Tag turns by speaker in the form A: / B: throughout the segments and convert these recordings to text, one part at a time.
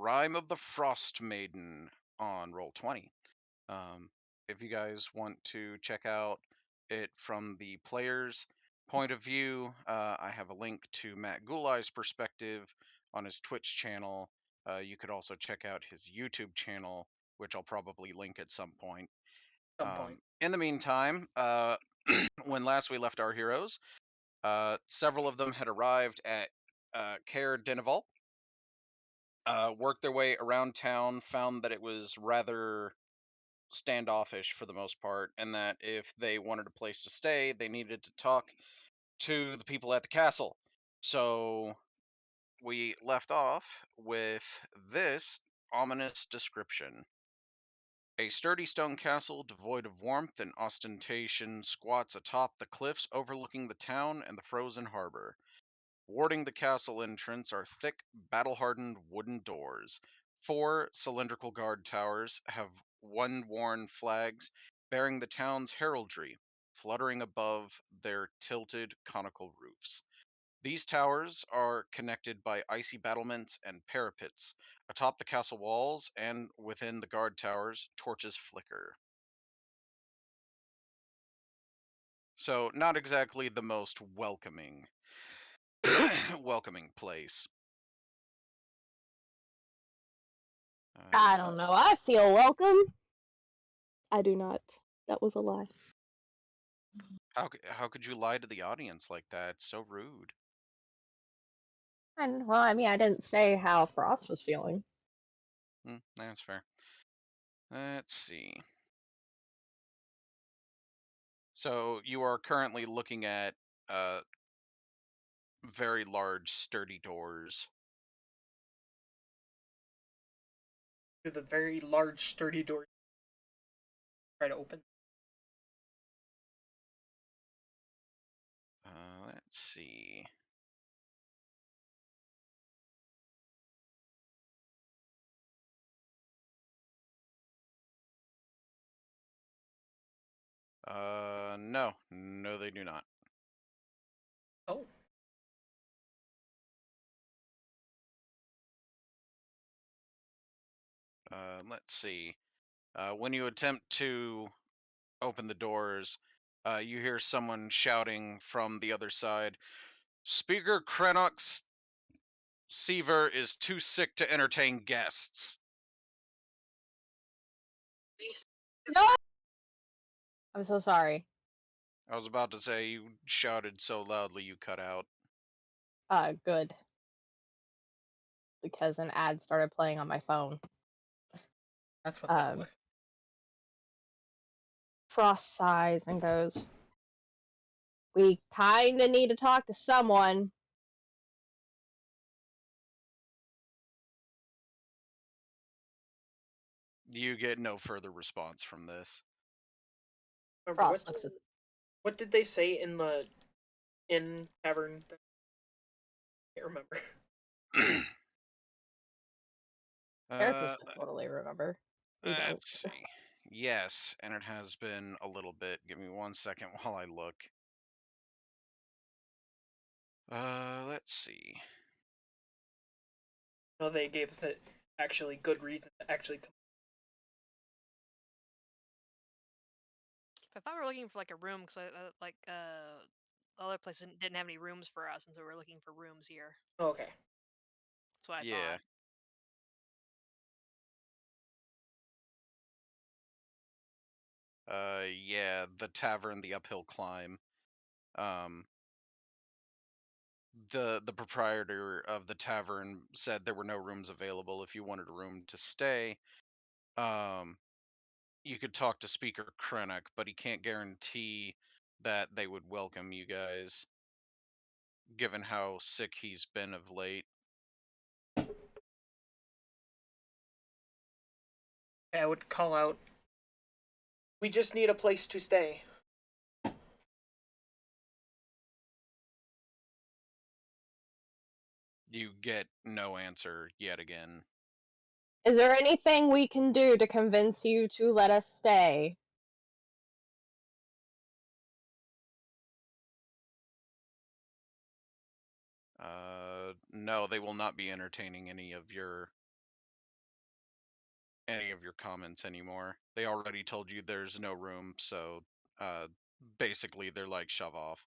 A: Rime of the Frost Maiden on Roll20. If you guys want to check out it from the player's point of view, I have a link to Matt Gulai's perspective on his Twitch channel. You could also check out his YouTube channel, which I'll probably link at some point.
B: Some point.
A: In the meantime, when last we left our heroes, several of them had arrived at Caer Dineval, worked their way around town, found that it was rather standoffish for the most part, and that if they wanted a place to stay, they needed to talk to the people at the castle. So we left off with this ominous description. A sturdy stone castle devoid of warmth and ostentation squats atop the cliffs overlooking the town and the frozen harbor. Warding the castle entrance are thick, battle-hardened wooden doors. Four cylindrical guard towers have one-worn flags bearing the town's heraldry, fluttering above their tilted conical roofs. These towers are connected by icy battlements and parapets. Atop the castle walls and within the guard towers, torches flicker. So, not exactly the most welcoming welcoming place.
C: I
A: Uh,
C: don't know. I feel welcome. I do not. That was a lie.
A: how could you lie to the audience like that? It's so rude.
C: And well, I mean, I didn't say how Frost was feeling.
A: That's fair. Let's see. So you are currently looking at very large, sturdy doors.
B: To the very large, sturdy door. Try to open.
A: Let's see. No, they do not.
B: Oh.
A: Let's see. When you attempt to open the doors, you hear someone shouting from the other side. Speaker Krenox Seaver is too sick to entertain guests.
C: No! I'm so sorry.
A: I was about to say you shouted so loudly you cut out.
C: Good. Because an ad started playing on my phone.
B: That's what that was.
C: Frost sighs and goes, "We kinda need to talk to someone."
A: You get no further response from this.
B: Remember
C: Frost looks at
B: what did they say in the inn tavern? I can't remember.
C: Erica should totally remember. We don't.
A: Let's see. Yes, and it has been a little bit. Give me 1 second while I look. Let's see.
B: No, they gave us a actually good reason to actually come.
D: So I thought we were looking for like a room because the other place didn't have any rooms for us, and so we were looking for rooms here.
B: Oh, okay.
D: That's what I
A: Yeah.
D: thought.
A: Yeah, the tavern, the uphill climb. The proprietor of the tavern said there were no rooms available. If you wanted a room to stay, you could talk to Speaker Krennic, but he can't guarantee that they would welcome you guys, given how sick he's been of late.
B: I would call out. We just need a place to stay.
A: You get no answer yet again.
C: Is there anything we can do to convince you to let us stay?
A: No, they will not be entertaining any of your any of your comments anymore. They already told you there's no room, so basically they're like shove off.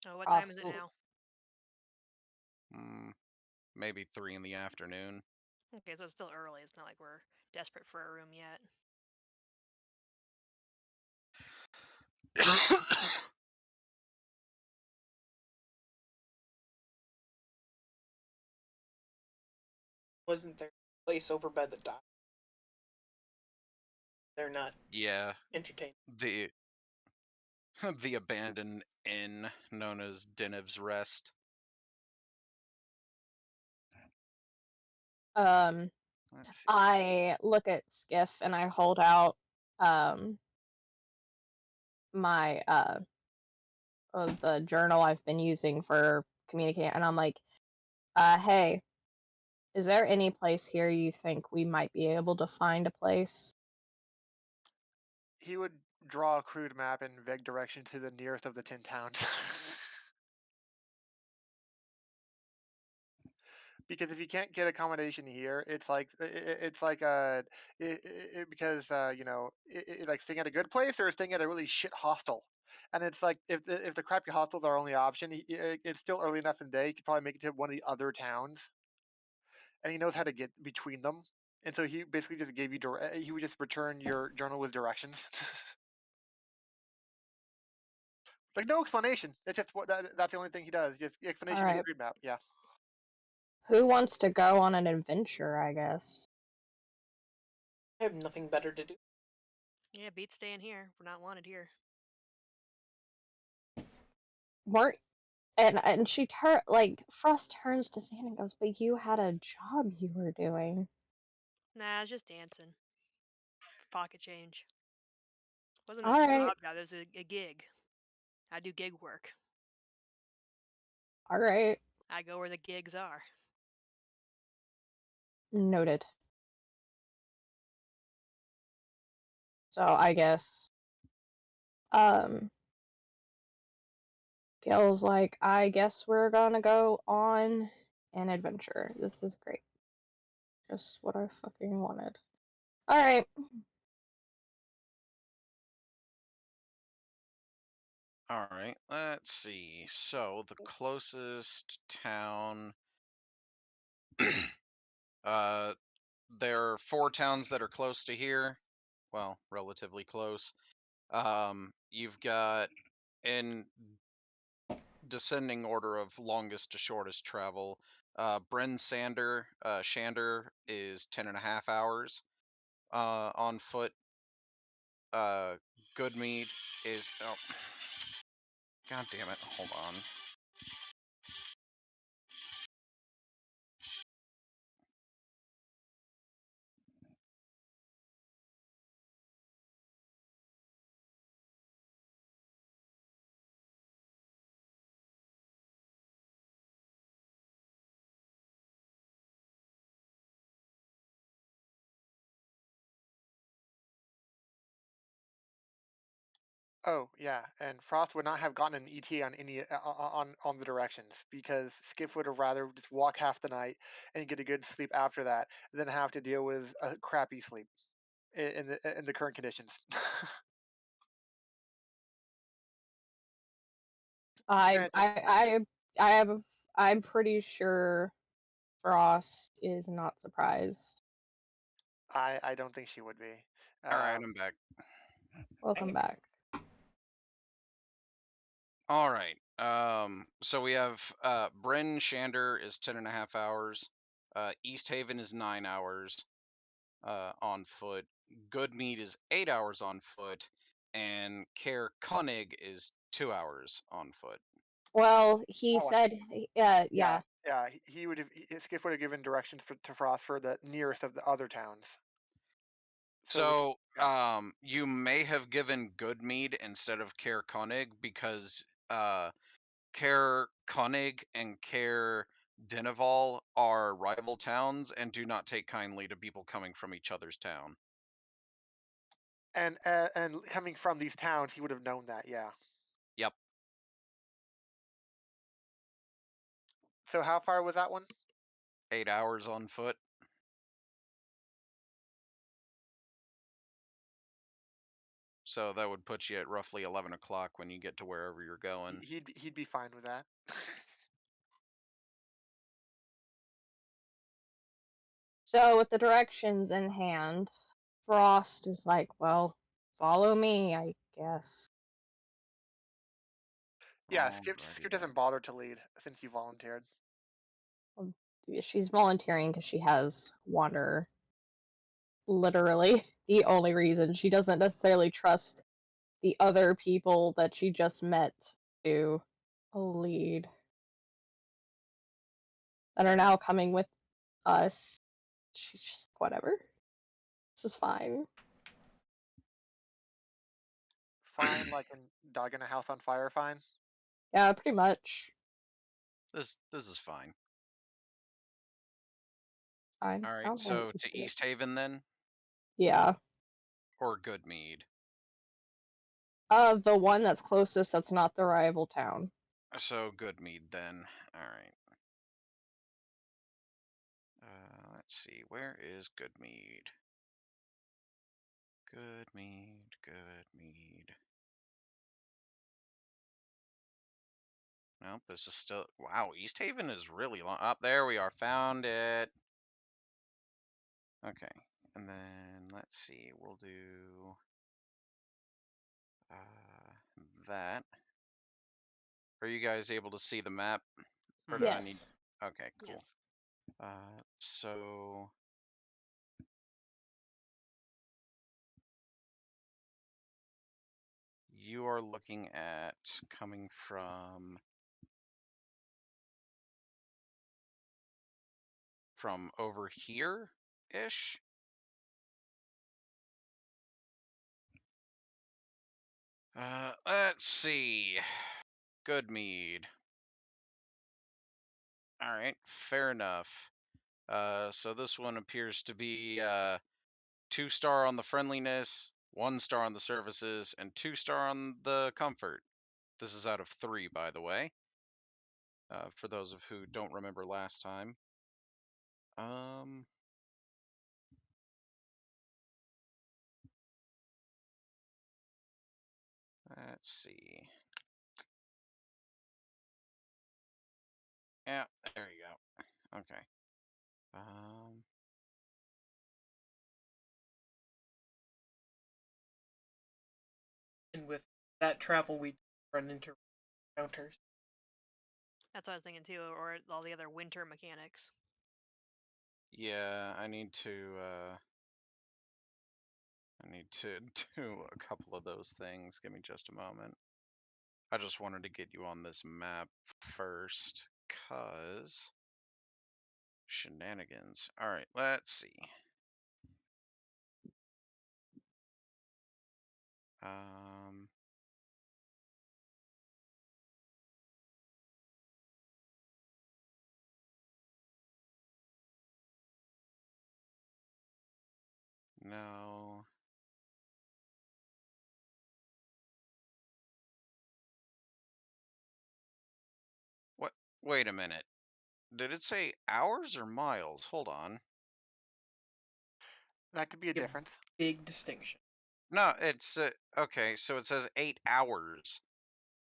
D: Oh, what time is it
C: Hostile.
D: now?
A: Maybe 3 in the afternoon.
D: Okay, so it's still early. It's not like we're desperate for a room yet.
B: Wasn't there a place over by the dock? They're not
A: Yeah,
B: entertaining.
A: the the abandoned inn known as Denev's Rest.
C: Um,
A: Let's see.
C: I look at Skiff and I hold out my of the journal I've been using for communicating, and I'm like, hey, is there any place here you think we might be able to find a place?
E: He would draw a crude map in vague direction to the nearest of the 10 towns. Because if you can't get accommodation here, it's like because like staying at a good place or staying at a really shit hostel. And it's like if the crappy hostels are only option, it's still early enough in the day. He could probably make it to one of the other towns, and he knows how to get between them. And so he basically just gave you he would just return your journal with directions. Like no explanation. That's just that's the only thing he does. Just
C: All
E: explanation with a
C: right,
E: grid map. Yeah.
C: who wants to go on an adventure? I guess.
B: I have nothing better to do.
D: Yeah, beat staying here. We're not wanted here.
C: Weren't and she Frost turns to Sand and goes, "But you had a job you were doing."
D: Nah, it's just dancing. Pocket change. Wasn't a
C: All right,
D: job. It was a gig. I do gig work.
C: all right,
D: I go where the gigs are.
C: noted. So I guess Gail's like, I guess we're gonna go on an adventure. This is great. Just what I fucking wanted. Alright.
A: All right, let's see. So the closest town, uh, there are 4 towns that are close to here. Well, relatively close. You've got in descending order of longest to shortest travel. Shander is 10.5 hours on foot. Goodmead is, oh, god damn it, hold on.
E: Oh yeah, and Frost would not have gotten an ETA on any on the directions because Skip would have rather just walk half the night and get a good sleep after that than have to deal with a crappy sleep in the current conditions.
C: I
E: Granted,
C: I I have I'm pretty sure Frost is not surprised.
E: I don't think she would be.
A: All right, I'm back.
C: Welcome back.
A: All right. So we have Bryn Shander is 10.5 hours. East Haven is 9 hours on foot. Goodmead is 8 hours on foot, and Care Koenig is 2 hours on foot.
C: Well, he
E: Oh,
C: said, yeah.
E: yeah. He would have. Skip would have given directions to Frost for the nearest of the other towns.
A: So you may have given Goodmead instead of Care Koenig because Care Koenig and Care Denival are rival towns and do not take kindly to people coming from each other's town.
E: And coming from these towns, he would have known that. Yeah.
A: Yep.
E: So how far was that one?
A: 8 hours on foot. So that would put you at roughly 11 o'clock when you get to wherever you're going.
E: He'd be fine with that.
C: So with the directions in hand, Frost is like, well, follow me, I guess.
E: Yeah, Skip
A: Alrighty then.
E: doesn't bother to lead since you volunteered.
C: She's volunteering because she has Wander. Literally the only reason. She doesn't necessarily trust the other people that she just met to lead that are
E: Fair.
C: now coming with us. She's just like, whatever. This is fine.
E: Fine, like a dog in a house on fire. Fine.
C: Yeah, pretty much.
A: This is fine.
C: Fine.
A: All
C: I
A: right,
C: don't have
A: so
C: any
A: to
C: issue.
A: East Haven then,
C: Yeah.
A: or Goodmead.
C: The one that's closest that's not the rival town.
A: So Goodmead then. All right. Let's see. Where is Goodmead? Goodmead. Nope, this is still. Wow, East Haven is really long. Up there we are. Found it. Okay, and then let's see. We'll do that. Are you guys able to see the map, or do I need?
C: Yes.
A: Okay, cool.
D: Yes.
A: So you are looking at coming from over here ish. Let's see. Goodmead. All right, fair enough. So this one appears to be 2-star on the friendliness, 1-star on the services, and 2-star on the comfort. This is out of 3, by the way. For those of who don't remember last time. Let's see. Yeah, there you go. Okay.
B: And with that travel, we run into encounters.
D: That's what I was thinking too, or all the other winter mechanics.
A: Yeah, I need to do a couple of those things. Give me just a moment. I just wanted to get you on this map first, cause shenanigans. All right, let's see. No. What? Wait a minute. Did it say hours or miles? Hold on.
E: That could be a
B: A
E: difference.
B: big distinction.
A: No, it's okay. So it says 8 hours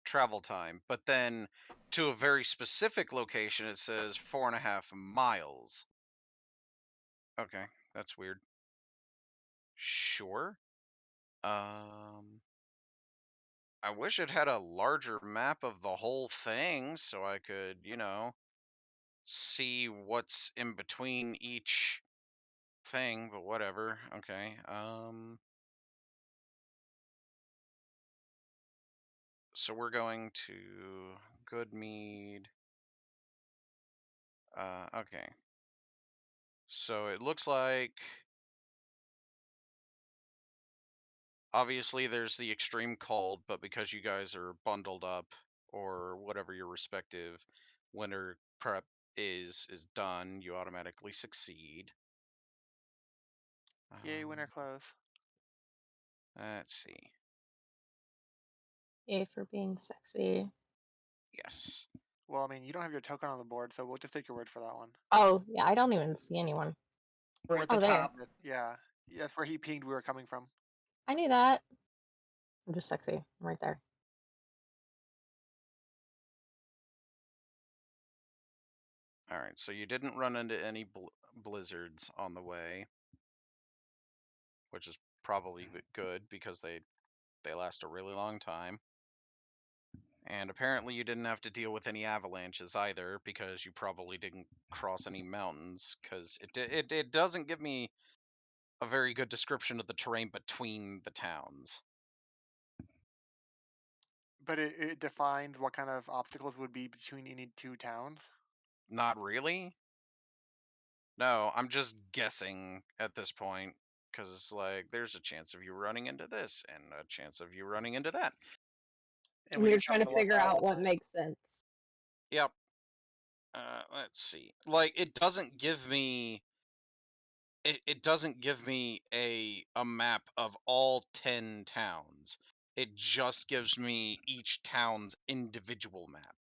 A: travel time, but then to a very specific location, it says 4.5 miles. Okay, that's weird. Sure. I wish it had a larger map of the whole thing so I could, see what's in between each thing, but whatever. Okay. So we're going to Goodmead. Okay. So it looks like obviously there's the extreme cold, but because you guys are bundled up or whatever your respective winter prep is done, you automatically succeed.
E: Yay, winter clothes.
A: Let's see.
C: Yay for being sexy.
A: Yes.
E: Well, I mean, you don't have your token on the board, so we'll just take your word for that one.
C: Oh, yeah, I don't even see anyone.
B: We're at the
C: Oh, there.
B: top.
E: Yeah, that's where he pinged we were coming from.
C: I knew that. I'm just sexy. I'm right there.
A: All right, so you didn't run into any blizzards on the way, which is probably good because they last a really long time. And apparently you didn't have to deal with any avalanches either because you probably didn't cross any mountains because it doesn't give me a very good description of the terrain between the towns.
E: But it defines what kind of obstacles would be between any two towns.
A: Not really. No, I'm just guessing at this point because like there's a chance of you running into this and a chance of you running into that.
E: And
C: We
E: we
C: are
E: just
C: trying
E: have
C: to
E: to luck
C: figure
E: out.
C: out what makes sense.
A: Yep. Let's see. Like it doesn't give me it doesn't give me a map of all 10 towns. It just gives me each town's individual map.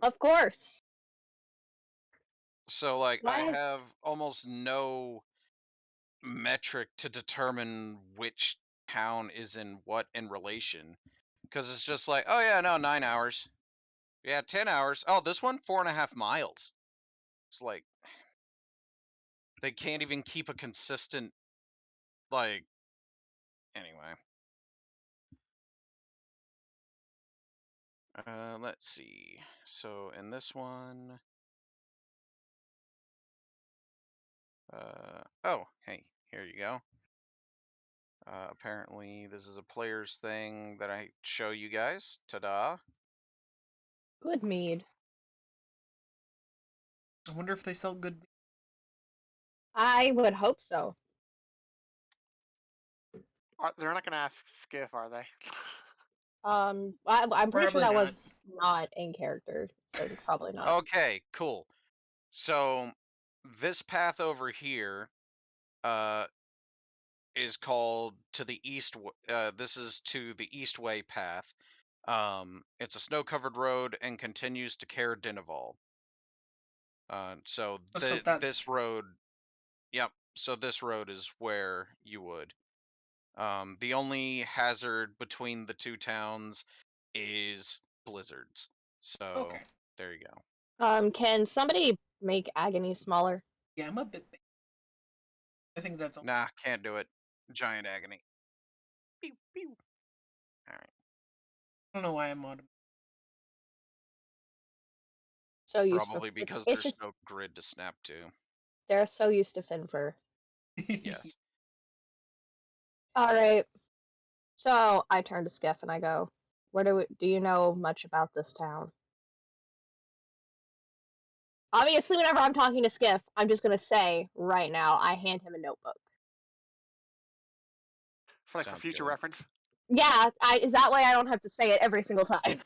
C: Of course.
A: So like I
C: Why?
A: have almost no metric to determine which town is in what in relation because it's just like, oh yeah, no, 9 hours, yeah, 10 hours, oh this one 4.5 miles. It's like they can't even keep a consistent, like, anyway. Let's see. So in this one, oh, hey, here you go. Apparently this is a player's thing that I show you guys. Ta-da.
C: Good mead.
B: I wonder if they sell good.
C: I would hope so.
E: They're not going to ask Skiff, are they?
C: I'm pretty sure
B: Probably
C: that
B: not.
C: was not in character, so probably not.
A: Okay, cool. So this path over here, is called to the east. This is to the Eastway path. It's a snow-covered road and continues to Caer Dineval. So
B: Oh, so that
A: this road, yep. So this road is where you would. The only hazard between the two towns is blizzards. So
B: okay.
A: there you go.
C: Can somebody make agony smaller?
B: Yeah, I'm a bit big. I think that's all.
A: Nah, can't do it. Giant agony. Pew, pew. All right.
B: I don't know why I'm on.
C: So used to
A: Probably because
C: it's
A: there's
C: just
A: no grid to snap to.
C: they're so used to Finfur.
A: Yes.
C: All right. So I turn to Skiff and I go, "Where do you know much about this town?" Obviously, whenever I'm talking to Skiff, I'm just gonna say right now. I hand him a notebook.
E: For
A: Sounds
E: future
A: good.
E: reference.
C: Yeah, is that way I don't have to say it every single time.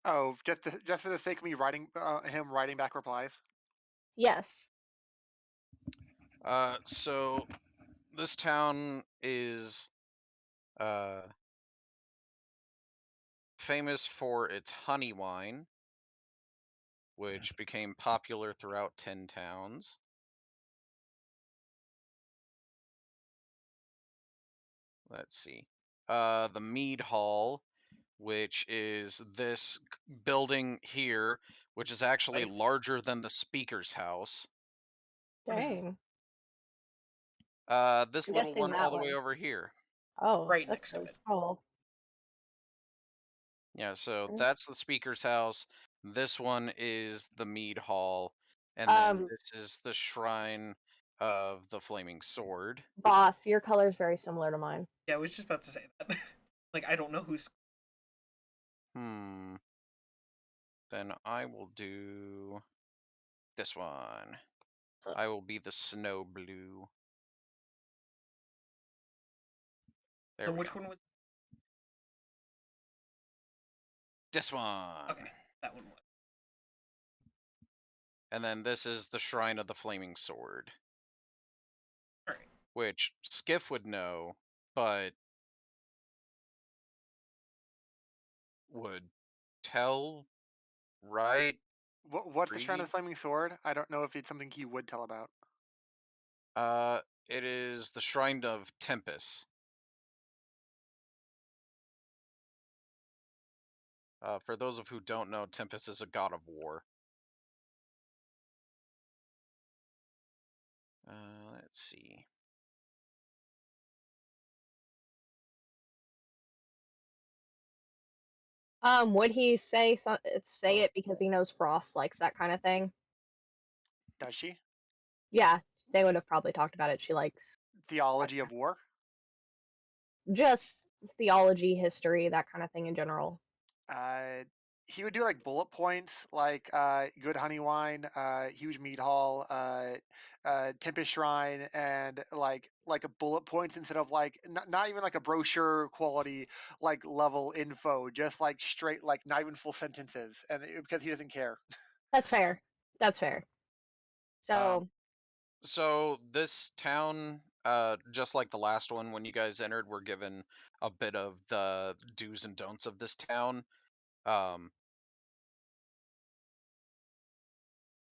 E: Oh, just for the sake of me writing him writing back replies.
C: Yes.
A: So this town is famous for its honey wine, which became popular throughout 10 towns. Let's see. The Mead Hall, which is this building here, which is actually
B: Right.
A: larger than the Speaker's house.
B: What is this?
C: Dang.
A: This
C: I'm
A: little
C: guessing
A: one all
C: that
A: the way
C: one.
A: over here.
C: Oh,
B: Right
C: that's
B: next to
C: really
B: it.
C: small.
A: Yeah, so
C: Mm.
A: that's the Speaker's house. This one is the Mead Hall, and then
C: Um,
A: this is the Shrine of the Flaming Sword.
C: boss, your color is very similar to mine.
B: Yeah, I was just about to say that. Like, I don't know who's.
A: Hmm. Then I will do this one.
C: So,
A: I will be the Snow Blue. There
B: And
A: we
B: which
A: go.
B: one was?
A: This one.
B: Okay, that one was.
A: And then this is the Shrine of the Flaming Sword,
B: All right.
A: which Skiff would know, but would tell, right?
E: What's the Shrine of
A: Read.
E: the Flaming Sword? I don't know if it's something he would tell about.
A: It is the Shrine of Tempest. For those of who don't know, Tempest is a god of war. Let's see.
C: Would he say it because he knows Frost likes that kind of thing?
E: Does she?
C: Yeah, they would have probably talked about it. She likes
E: Theology of war?
C: just theology, history, that kind of thing in general.
E: Uh, he would do like bullet points, like good honey wine, huge meat hall, Tempest Shrine, and like a bullet points instead of like not even like a brochure quality like level info, just like straight like not even full sentences, and because he doesn't care.
C: That's fair. That's fair.
A: Um,
C: So,
A: so this town, just like the last one, when you guys entered, we're given a bit of the do's and don'ts of this town. Um,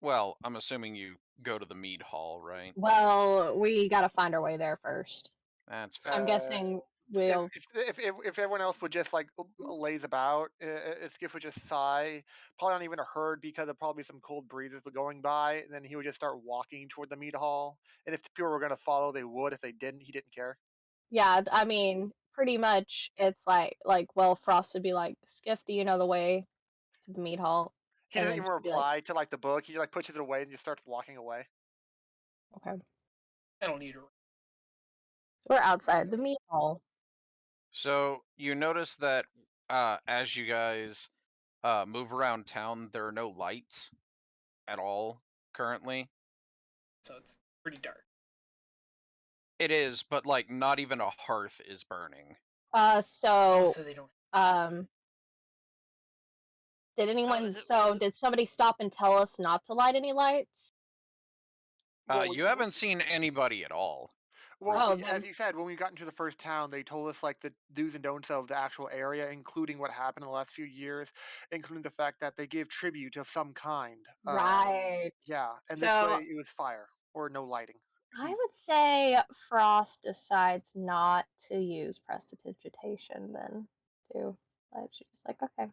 A: well, I'm assuming you go to the mead hall, right?
C: well, we gotta find our way there first.
A: That's
C: I'm
A: fair.
C: guessing
E: If
C: we'll.
E: if everyone else would just like laze about, if Skiff would just sigh, probably not even a herd because of probably some cold breezes were going by, and then he would just start walking toward the meat hall. And if the people were going to follow, they would. If they didn't, he didn't care.
C: Yeah, I mean, pretty much it's well, Frost would be like, Skiff, do you know the way to the meat hall?
E: He
C: And
E: doesn't
C: then
E: even
C: she'd be like,
E: reply to like the book. He like pushes it away and just starts walking away.
C: okay.
B: I don't need her.
C: We're outside the meat hall.
A: So you notice that as you guys move around town, there are no lights at all currently.
B: So it's pretty dark.
A: It is, but like not even a hearth is burning.
B: Oh,
C: So,
B: so they don't.
C: um, did anyone,
D: is it?
C: so did somebody stop and tell us not to light any lights?
E: Well,
A: You haven't seen anybody at all.
E: well,
C: Oh,
A: recently.
E: as
C: then,
E: you said, when we got into the first town, they told us like the do's and don'ts of the actual area, including what happened in the last few years, including the fact that they gave tribute of some kind.
C: right.
E: Yeah, and this
C: So,
E: way it was fire or no lighting.
C: I
E: He
C: would say Frost decides not to use prestidigitation then, too. Like, she's just like, okay.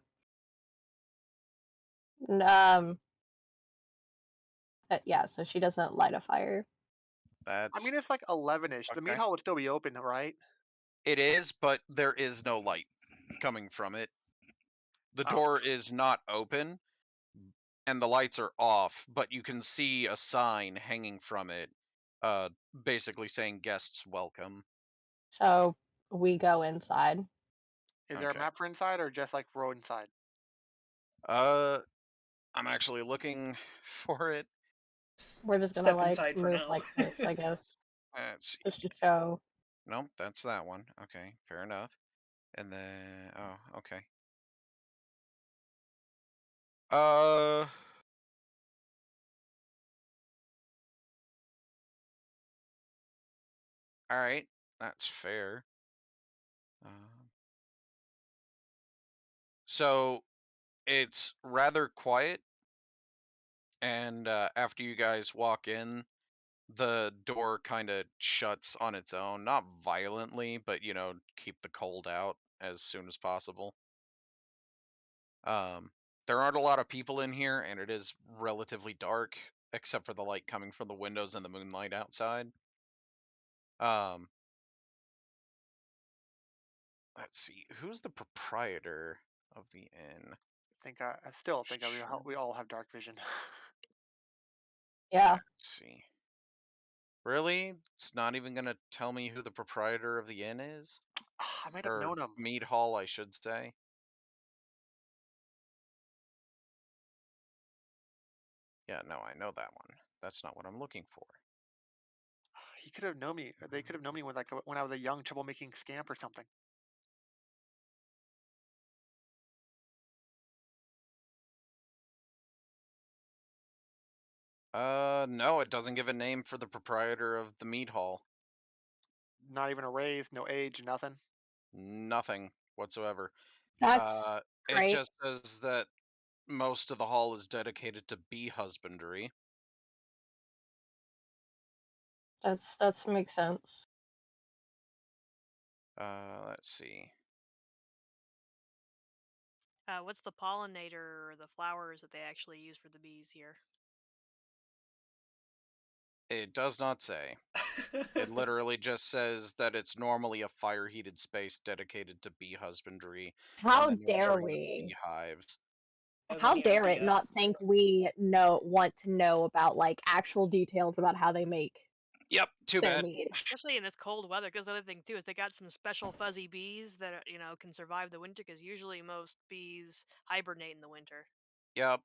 C: And, yeah, so she doesn't light a fire.
E: I mean,
A: That's
E: it's like 11ish. The meat
A: okay.
E: hall would still be open, right?
A: It is, but there is no light coming from it. The
E: Oh,
A: door is not open and the lights are off, but you can see a sign hanging from it, uh, basically saying guests welcome.
C: So we go inside.
E: is there a
A: Okay.
E: map for inside or just like road inside?
A: Uh, I'm actually looking for it.
C: We're just gonna
B: Step inside for
C: move
B: now.
C: like this, I guess,
A: Let's see.
C: just to show.
A: Nope, that's that one. Okay, fair enough. And then, oh, okay. Uh, all right, that's fair. So it's rather quiet, and after you guys walk in, the door kind of shuts on its own, not violently, but keep the cold out as soon as possible. Um, there aren't a lot of people in here, and it is relatively dark, except for the light coming from the windows and the moonlight outside. Um, let's see, who's the proprietor of the inn?
E: I still think we all have dark vision.
C: Yeah.
A: Let's see. Really? It's not even gonna tell me who the proprietor of the inn is?
E: I might have
A: Or
E: known him.
A: mead hall, I should say. Yeah, no, I know that one. That's not what I'm looking for.
E: He could have known me. They could have known me when I was a young troublemaking scamp or something.
A: No, it doesn't give a name for the proprietor of the mead hall.
E: Not even a raise, no age, nothing.
A: Nothing whatsoever.
C: That's
A: It
C: great.
A: just says that most of the hall is dedicated to bee husbandry.
C: That's makes sense.
A: Let's see.
D: What's the pollinator or the flowers that they actually use for the bees here?
A: It does not say. It literally just says that it's normally a fire-heated space dedicated to bee husbandry and
C: How
A: the
C: dare
A: nurturing of
C: we?
A: beehives.
B: I have
C: How
B: any
C: dare it
B: idea.
C: not think we want to know about like actual details about how they make
A: Yep, too
C: their
A: bad.
C: mead?
D: Especially in this cold weather, because the other thing too is they got some special fuzzy bees that can survive the winter. Because usually most bees hibernate in the winter.
A: Yep.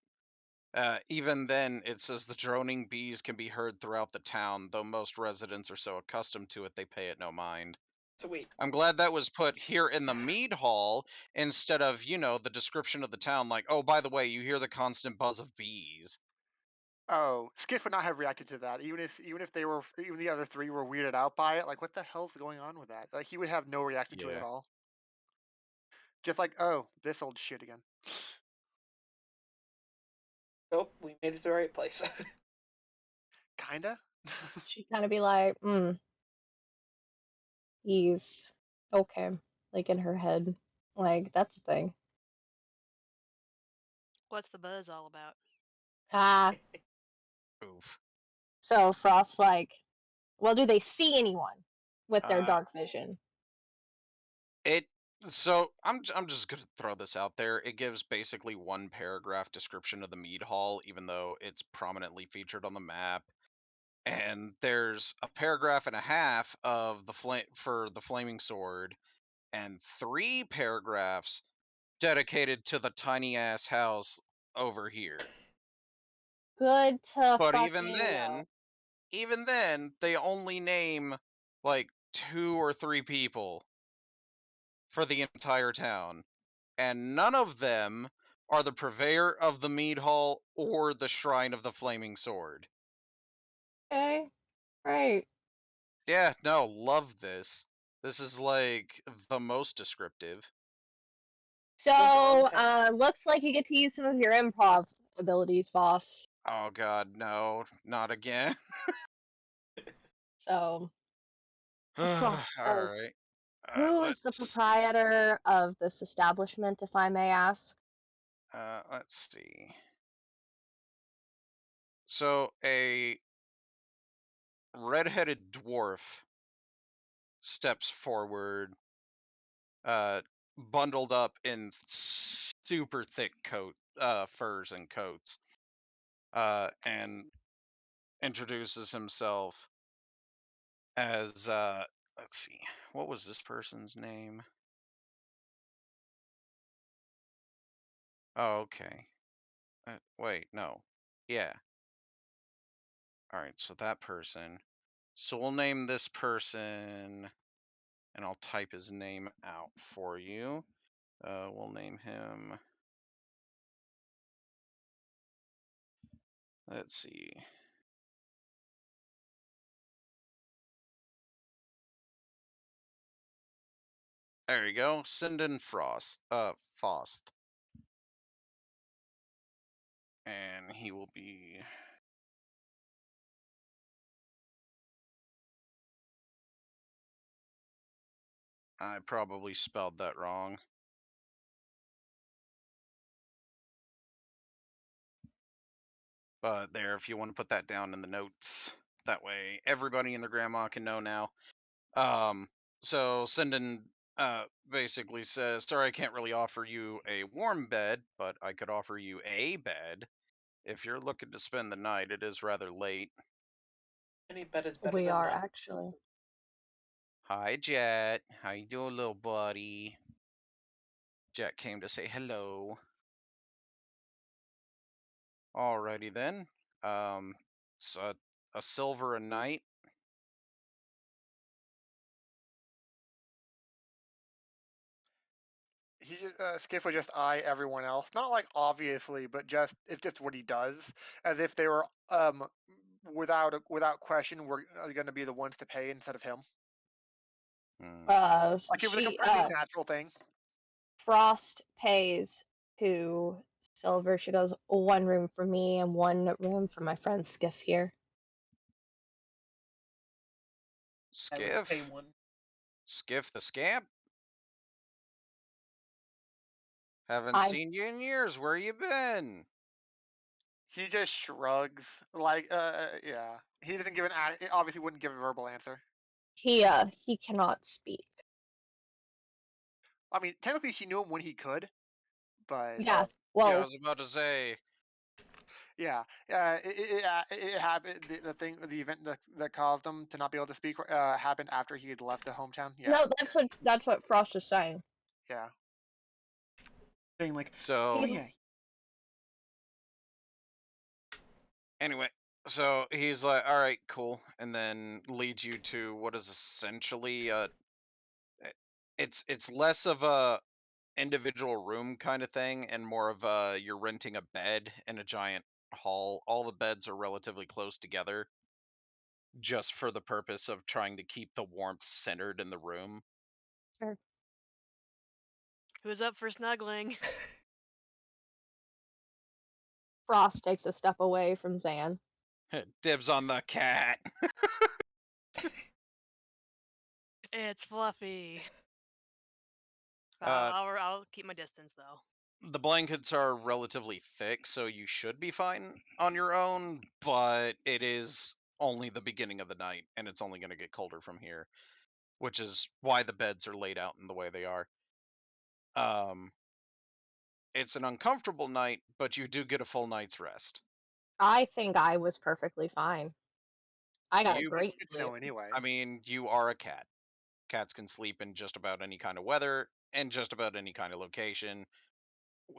A: Even then, it says the droning bees can be heard throughout the town, though most residents are so accustomed to it they pay it no mind.
B: Sweet.
A: I'm glad that was put here in the mead hall instead of, the description of the town, like, oh, by the way, you hear the constant buzz of bees.
E: Oh, Skiff would not have reacted to that, even if even the other three were weirded out by it. Like, what the hell's going on with that? Like, he would have no reaction to it at
A: Yeah.
E: all. Just like, oh, this old shit again.
B: Nope, we made it to the right place.
E: Kinda.
C: She'd kind of be like, he's okay, like in her head, like that's a thing.
D: What's the buzz all about?
C: Ah,
A: Oof.
C: so Frost's like, well, do they see anyone with their
A: Uh,
C: dark vision?
A: it. So I'm just gonna throw this out there. It gives basically one paragraph description of the mead hall, even though it's prominently featured on the map. And there's a paragraph and a half of for the flaming sword, and 3 paragraphs dedicated to the tiny ass house over here.
C: Good to
A: But
C: fucking know.
A: even then, they only name like 2 or 3 people for the entire town, and none of them are the purveyor of the mead hall or the shrine of the flaming sword.
C: Okay, right.
A: Yeah, no, love this. This is like the most descriptive.
B: Those are
C: So,
B: untapped.
C: looks like you get to use some of your improv abilities, boss.
A: Oh god, no, not again.
C: So,
A: All
C: Frost goes,
A: right.
C: who is the
A: Let's see.
C: proprietor of this establishment, if I may ask?
A: Let's see. So a redheaded dwarf steps forward, uh, bundled up in super thick furs and coats, and introduces himself as let's see, what was this person's name? Oh, okay. Wait, no. Yeah. All right, so that person. So we'll name this person, and I'll type his name out for you. We'll name him. Let's see. There you go, Sinden Faust, and he will be. I probably spelled that wrong. But there, if you want to put that down in the notes, that way everybody and their grandma can know now. So Sinden basically says, sorry, I can't really offer you a warm bed, but I could offer you a bed. If you're looking to spend the night, it is rather late.
B: Any bed is better
C: We
B: than
C: are
B: none.
C: actually.
A: Hi, Jet. How you doing, little buddy? Jet came to say hello. Alrighty then. So a silver a night.
E: Skiff would just eye everyone else, not like obviously, but it's just what he does, as if they were without question were going to be the ones to pay instead of him.
A: Hmm.
E: Like it was a
C: She
E: completely natural thing.
C: Frost pays 2 silver. She goes, 1 room for me and 1 room for my friend Skiff here.
B: I would pay
A: Skiff?
B: 1.
A: Skiff the scamp? Haven't
C: I
A: seen you in years. Where you been?
E: He just shrugs. Like, yeah. He doesn't give obviously wouldn't give a verbal answer.
C: he cannot speak.
E: I mean, technically she knew him when he could, but
C: Yeah.
A: I
C: Well,
A: was about to say,
E: yeah, it happened. The event that caused him to not be able to speak happened after he had left the hometown. Yeah,
C: no, that's what Frost is saying.
E: yeah.
B: Saying like,
A: so
B: oh yeah,
A: anyway, so he's like, all right, cool. And then leads you to what is essentially it's less of a individual room kind of thing and more of a you're renting a bed in a giant hall. All the beds are relatively close together just for the purpose of trying to keep the warmth centered in the room.
C: Sure.
D: Who's up for snuggling?
C: Frost takes a step away from Zan.
A: Dibs on the cat.
D: It's Fluffy.
A: Uh,
D: I'll keep my distance though.
A: the blankets are relatively thick, so you should be fine on your own, but it is only the beginning of the night, and it's only going to get colder from here, which is why the beds are laid out in the way they are. Um, it's an uncomfortable night, but you do get a full night's rest.
C: I think I was perfectly fine. I got a
A: You,
E: It's
C: great
E: good to
C: sleep.
E: know anyway.
A: I mean, you are a cat. Cats can sleep in just about any kind of weather, and just about any kind of location,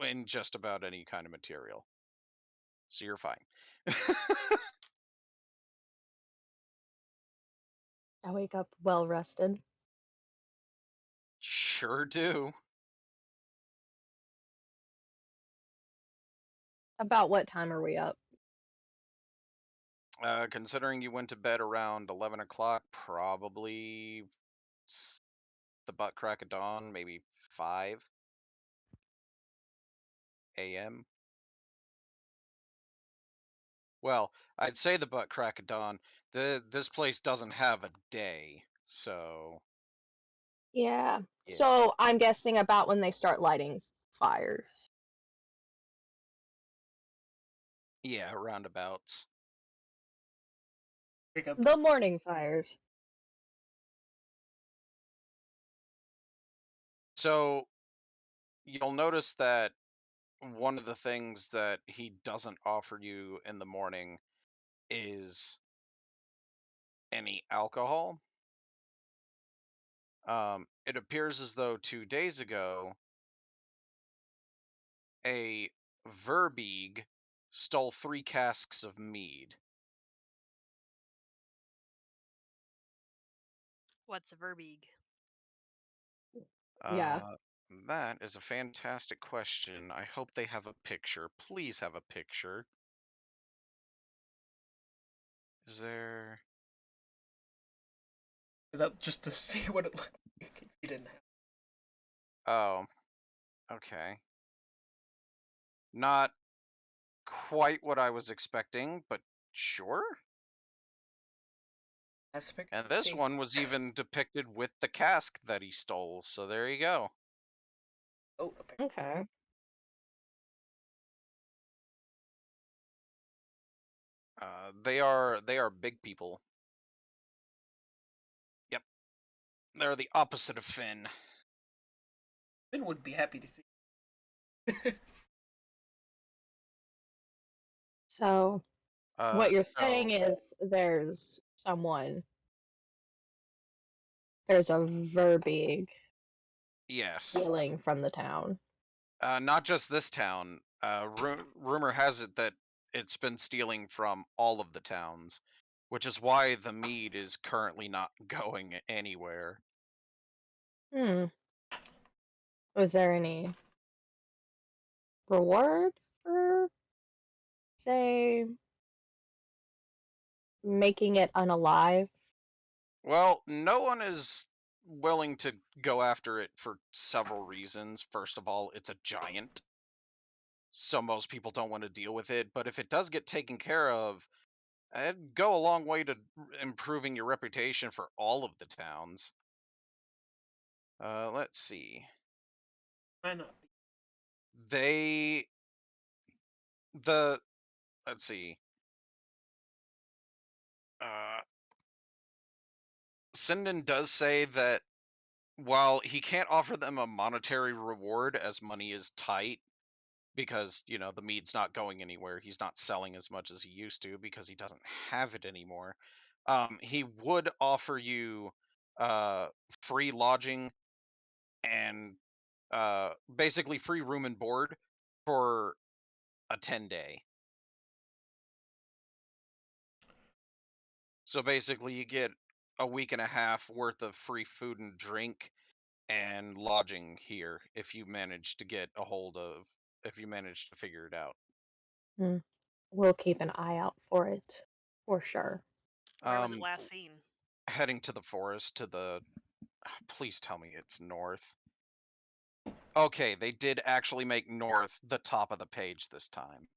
A: in just about any kind of material. So you're fine.
C: I wake up well rested.
A: Sure do.
C: About what time are we up?
A: Considering you went to bed around 11 o'clock, probably the butt crack of dawn, maybe 5 a.m. Well, I'd say the butt crack of dawn. This place doesn't have a day, so
C: Yeah.
A: yeah,
C: So I'm guessing about when they start lighting fires.
A: yeah, roundabouts.
B: pick up.
C: The morning fires.
A: So you'll notice that one of the things that he doesn't offer you in the morning is any alcohol. It appears as though 2 days ago, a Verbeeg stole 3 casks of mead.
D: What's a Verbeeg?
C: Yeah.
A: Uh, that is a fantastic question. I hope they have a picture. Please have a picture. Is there?
B: It up just to see what it looked like. If you didn't have.
A: Oh, okay. Not quite what I was expecting, but sure.
B: That's a picture.
A: And this
B: See,
A: one was even depicted with the cask that he stole, so there you go.
B: oh, a picture.
C: Okay.
A: They are big people. Yep, they're the opposite of Finn.
B: Finn would be happy to see.
C: So what you're saying
A: So
C: is there's a Verbeeg
A: yes,
C: stealing from the town.
A: not just this town. Rumor has it that it's been stealing from all of the towns, which is why the mead is currently not going anywhere.
C: Hmm. Was there any reward for, say, making it unalive?
A: Well, no one is willing to go after it for several reasons. First of all, it's a giant, so most people don't want to deal with it. But if it does get taken care of, it'd go a long way to improving your reputation for all of the towns. Let's see.
B: Why not?
A: They the let's see. Sinden does say that while he can't offer them a monetary reward as money is tight, because the mead's not going anywhere, he's not selling as much as he used to because he doesn't have it anymore. He would offer you free lodging and basically free room and board for a 10-day. So basically you get a week and a half worth of free food and drink and lodging here if you manage to figure it out.
C: We'll keep an eye out for it, for sure.
D: Where was it last seen?
A: Heading to the forest to the please tell me it's north. Okay, they did actually make north the top of the page this time.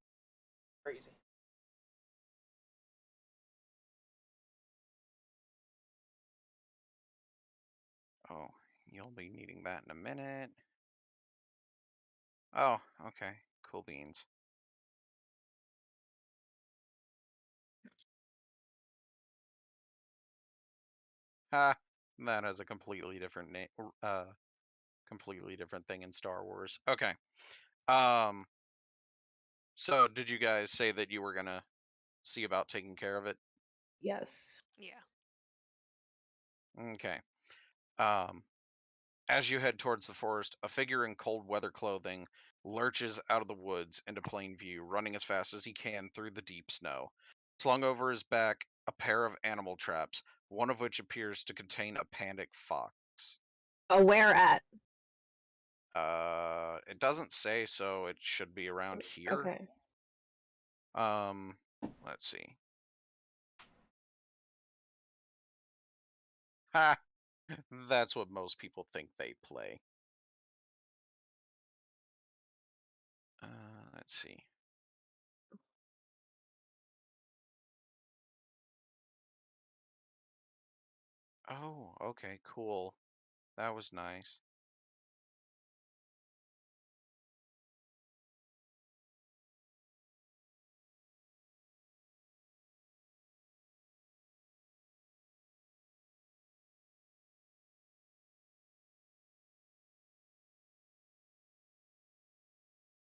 B: Crazy.
A: Oh, you'll be needing that in a minute. Oh, okay. Cool beans. Ha, that has a completely different name, completely different thing in Star Wars. Okay. So did you guys say that you were gonna see about taking care of it?
C: Yes.
D: Yeah.
A: Okay. As you head towards the forest, a figure in cold weather clothing lurches out of the woods into plain view, running as fast as he can through the deep snow. Slung over his back, a pair of animal traps, one of which appears to contain a panicked fox.
C: Oh, where at?
A: It doesn't say, so it should be around here.
C: Okay.
A: Let's see. Ha! That's what most people think they play. Let's see. Oh, okay, cool. That was nice.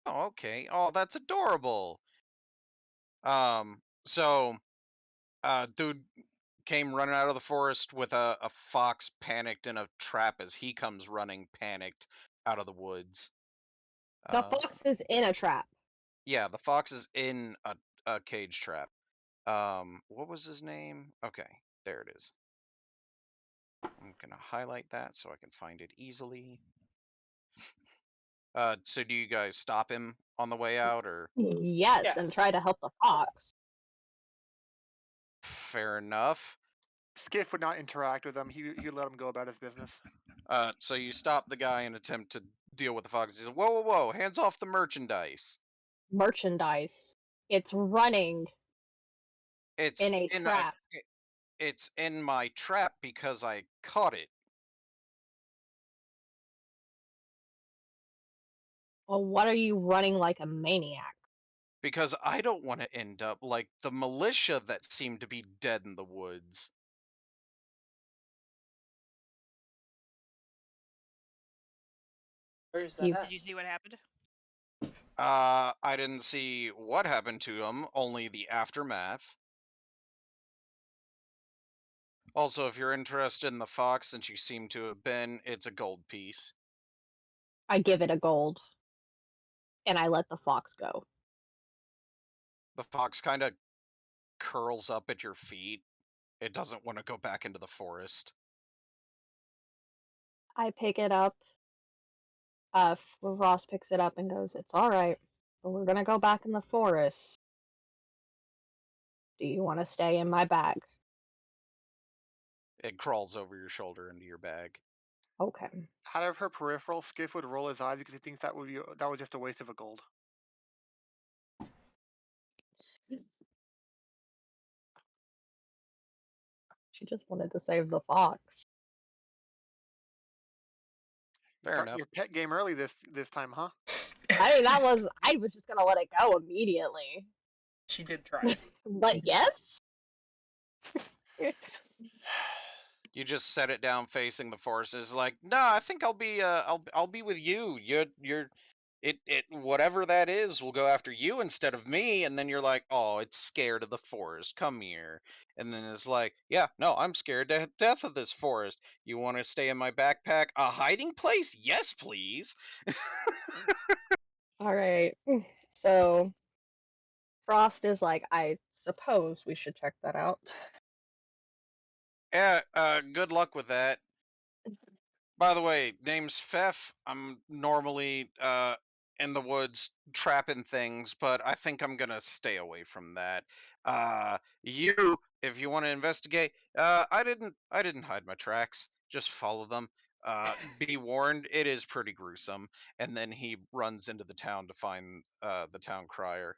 A: Oh, okay. Oh, that's adorable. So, dude came running out of the forest with a fox panicked in a trap as he comes running panicked out of the woods.
C: The fox is in a trap.
A: Yeah, the fox is in a cage trap. What was his name? Okay, there it is. I'm gonna highlight that so I can find it easily. So do you guys stop him on the way out, or?
C: Yes, and
B: Yes.
C: try to help the fox.
A: Fair enough.
E: Skiff would not interact with him. He'd let him go about his business.
A: So you stop the guy and attempt to deal with the fox. He says, "Whoa, whoa, whoa! Hands off the merchandise!
C: Merchandise. It's running
A: It's
C: in a
A: in
C: trap.
A: it's in my trap because I caught it."
C: Well, what are you running like a maniac?
A: Because I don't want to end up like the militia that seem to be dead in the woods.
B: Where is that
C: You-
B: at?
D: Did you see what happened?
A: I didn't see what happened to him, only the aftermath. Also, if you're interested in the fox, since you seem to have been, it's a gold piece.
C: I give it a gold. And I let the fox go.
A: The fox kind of curls up at your feet. It doesn't want to go back into the forest.
C: I pick it up. Ross picks it up and goes, "It's all right, but we're gonna go back in the forest. Do you want to stay in my bag?"
A: It crawls over your shoulder into your bag.
C: Okay.
E: Out of her peripheral, Skiff would roll his eyes because he thinks that was just a waste of a gold.
C: She just wanted to save the fox.
E: You
A: Fair
E: start
A: enough.
E: your pet game early this time, huh?
C: I mean, I was just gonna let it go immediately.
B: She did try.
C: But yes.
A: You just set it down facing the forces, like, no, I think I'll be I'll be with you. You're it whatever that is will go after you instead of me, and then you're like, oh, it's scared of the forest. Come here. And then it's like, yeah, no, I'm scared to death of this forest. You want to stay in my backpack? A hiding place? Yes, please.
C: All right. So Frost is like, I suppose we should check that out.
A: Yeah, good luck with that. By the way, name's Fef. I'm normally in the woods trapping things, but I think I'm gonna stay away from that. You, if you want to investigate, I didn't hide my tracks. Just follow them. Be warned, it is pretty gruesome. And then he runs into the town to find the town crier.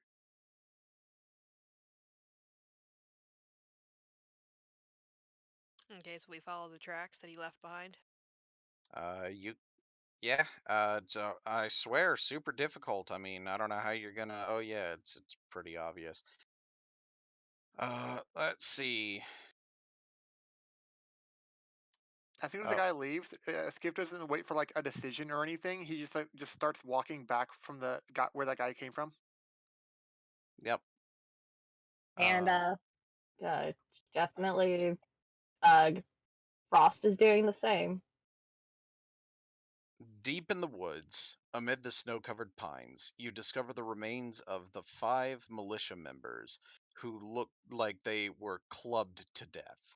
D: Okay, so we follow the tracks that he left behind.
A: You Yeah, so I swear, super difficult. I mean, I don't know how you're gonna. Oh yeah, it's pretty obvious. Let's see.
E: As soon as the
A: Oh,
E: guy leaves, Skip doesn't wait for like a decision or anything. He just starts walking back from the guy where that guy came from.
A: yep.
C: And
A: Um,
C: definitely uh Frost is doing the same.
A: deep in the woods, amid the snow-covered pines, you discover the remains of the 5 militia members who looked like they were clubbed to death.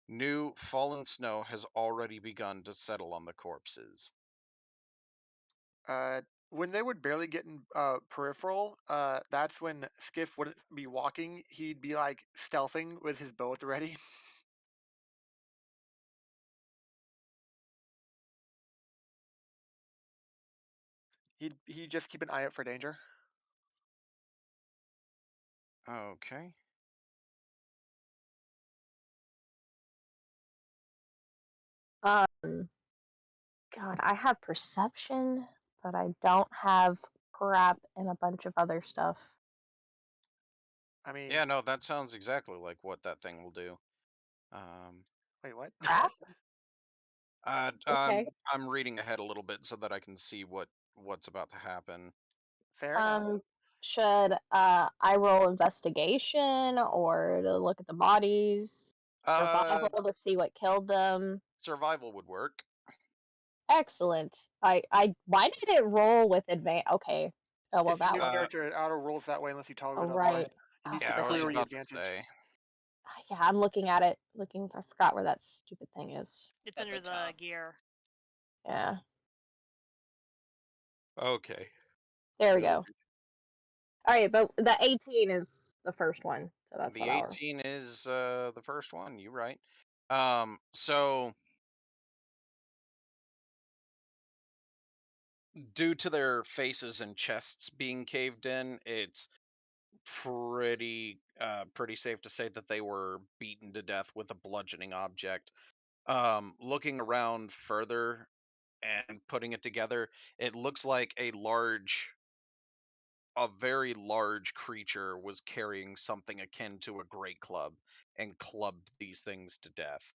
A: New fallen snow has already begun to settle on the corpses.
E: Uh, when they would barely get in peripheral, that's when Skiff wouldn't be walking. He'd be like stealthing with his bow at the ready. He'd just keep an eye out for danger.
A: Okay.
C: Um, God, I have perception, but I don't have crap and a bunch of other stuff.
E: I mean,
A: Yeah, no, that sounds exactly like what that thing will do. Um,
E: wait, what?
C: Crap?
A: Uh,
C: Okay.
A: I'm reading ahead a little bit so that I can see what's about to happen.
E: Fair enough.
C: Should I roll investigation or to look at the bodies?
A: Uh,
C: Survival to see what killed them?
A: survival would work.
C: Excellent. Why did it roll with advantage? Okay. Oh well,
E: It's a
C: that
E: new
C: was
A: Uh,
E: character. It auto rolls that way unless you toggle
C: all
E: it otherwise.
C: right.
E: It
C: Oh,
E: needs
A: Yeah,
E: to
A: I was
C: great.
E: query
A: about to
E: advantage.
A: say.
C: Yeah, I'm looking at it. I forgot where that stupid thing is.
D: It's
B: At
D: under
B: the
D: the
B: top.
D: gear.
C: Yeah.
A: Okay.
C: There we go. All right, but the 18 is the first one, so that's
A: The
C: what I'll.
A: 18 is the first one. You right. So due to their faces and chests being caved in, it's pretty safe to say that they were beaten to death with a bludgeoning object. Looking around further and putting it together, it looks like a very large creature was carrying something akin to a great club and clubbed these things to death.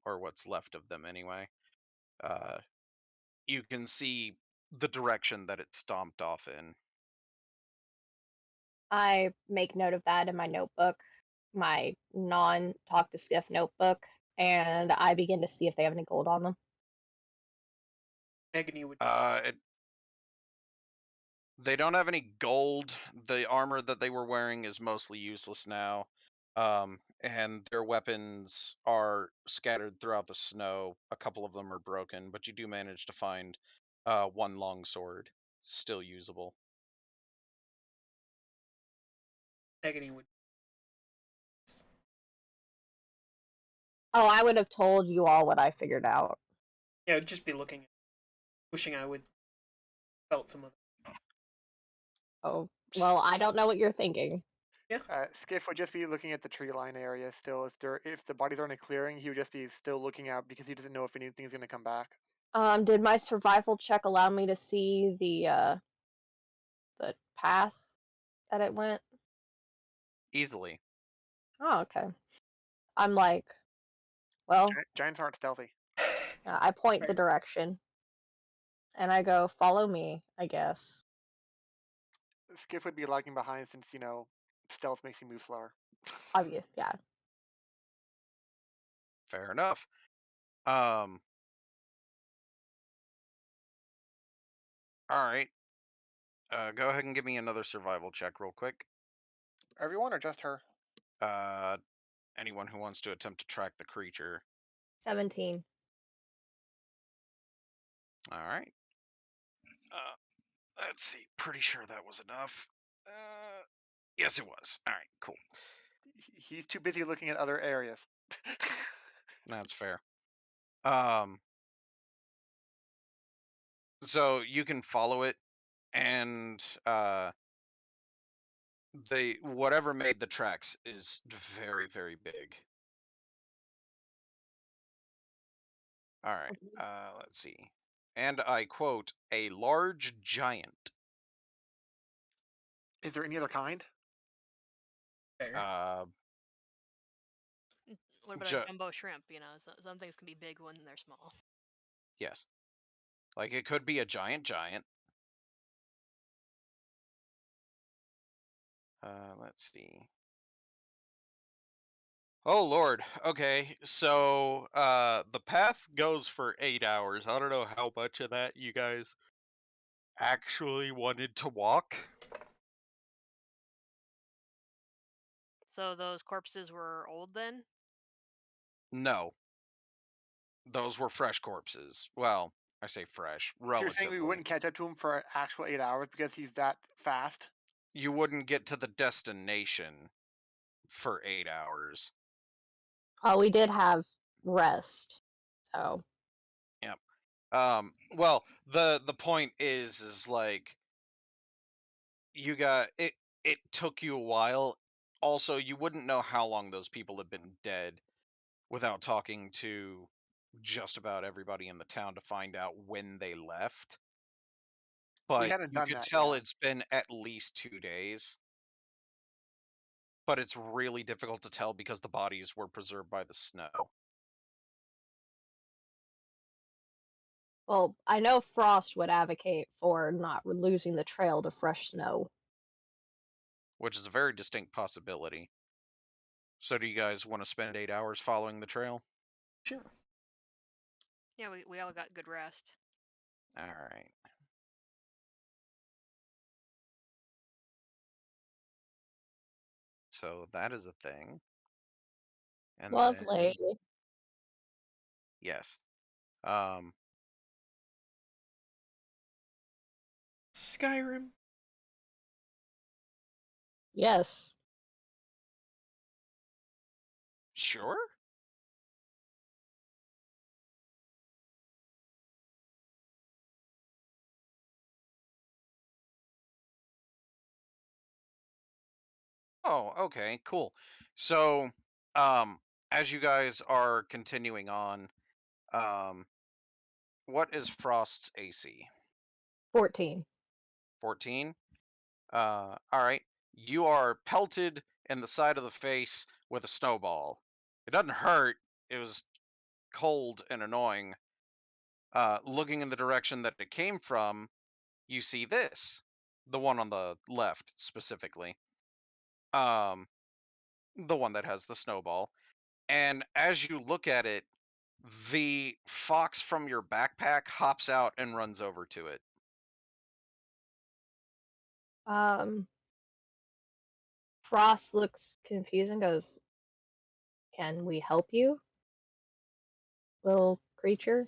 A: Or what's left of them anyway. Uh, you can see the direction that it stomped off in.
C: I make note of that in my notebook, my non talk to Skiff notebook, and I begin to see if they have any gold on them.
B: Agony would.
A: It They don't have any gold. The armor that they were wearing is mostly useless now. And their weapons are scattered throughout the snow. A couple of them are broken, but you do manage to find one long sword still usable.
B: Agony would.
C: Oh, I would have told you all what I figured out.
B: Yeah, I'd just be looking. Wishing I would felt some of that.
C: Oh, well, I don't know what you're thinking.
B: Yeah.
E: Skiff would just be looking at the tree line area still. If the bodies are in a clearing, he would just be still looking out because he doesn't know if anything's going to come back.
C: Did my survival check allow me to see the path that it went?
A: Easily.
C: Oh, okay. I'm like, well,
E: Giants aren't stealthy.
C: I point the
B: Right.
C: direction, and I go, follow me, I guess.
E: Skiff would be lagging behind since stealth makes you move slower.
C: Obvious, yeah.
A: Fair enough. All right. Go ahead and give me another survival check real quick.
E: Everyone or just her?
A: Anyone who wants to attempt to track the creature.
C: 17.
A: All right. Let's see. Pretty sure that was enough. Yes, it was. All right. Cool.
E: He's too busy looking at other areas.
A: That's fair. So you can follow it, and whatever made the tracks is very, very big. All right. Let's see. And I quote, a large giant.
E: Is there any other kind?
B: Fair.
D: What about
A: Ju-
D: a jumbo shrimp? Some things can be big when they're small.
A: yes. Like it could be a giant. Let's see. Oh Lord. Okay. So the path goes for 8 hours. I don't know how much of that you guys actually wanted to walk.
D: So those corpses were old then?
A: No. Those were fresh corpses. Well, I say fresh,
E: So you're saying we
A: relatively.
E: wouldn't catch up to him for actual 8 hours because he's that fast?
A: You wouldn't get to the destination for 8 hours.
C: We did have rest, so.
A: Yep. Well, the point is like you got it. It took you a while. Also, you wouldn't know how long those people have been dead without talking to just about everybody in the town to find out when they left.
E: We
A: But
E: hadn't
A: you
E: done
A: could
E: that
A: tell
E: yet.
A: it's been at least 2 days. But it's really difficult to tell because the bodies were preserved by the snow.
C: Well, I know Frost would advocate for not losing the trail to fresh snow.
A: Which is a very distinct possibility. So do you guys want to spend 8 hours following the trail?
B: Sure.
D: Yeah, we all got good rest.
A: All right. So that is a thing. And
C: Lovely.
A: then, yes.
B: Skyrim.
C: Yes.
A: Sure. Oh, okay, cool. So, as you guys are continuing on, what is Frost's AC?
C: 14.
A: 14? All right. You are pelted in the side of the face with a snowball. It doesn't hurt. It was cold and annoying. Looking in the direction that it came from, you see this, the one on the left specifically. The one that has the snowball. And as you look at it, the fox from your backpack hops out and runs over to it.
C: Frost looks confused and goes, can we help you, little creature?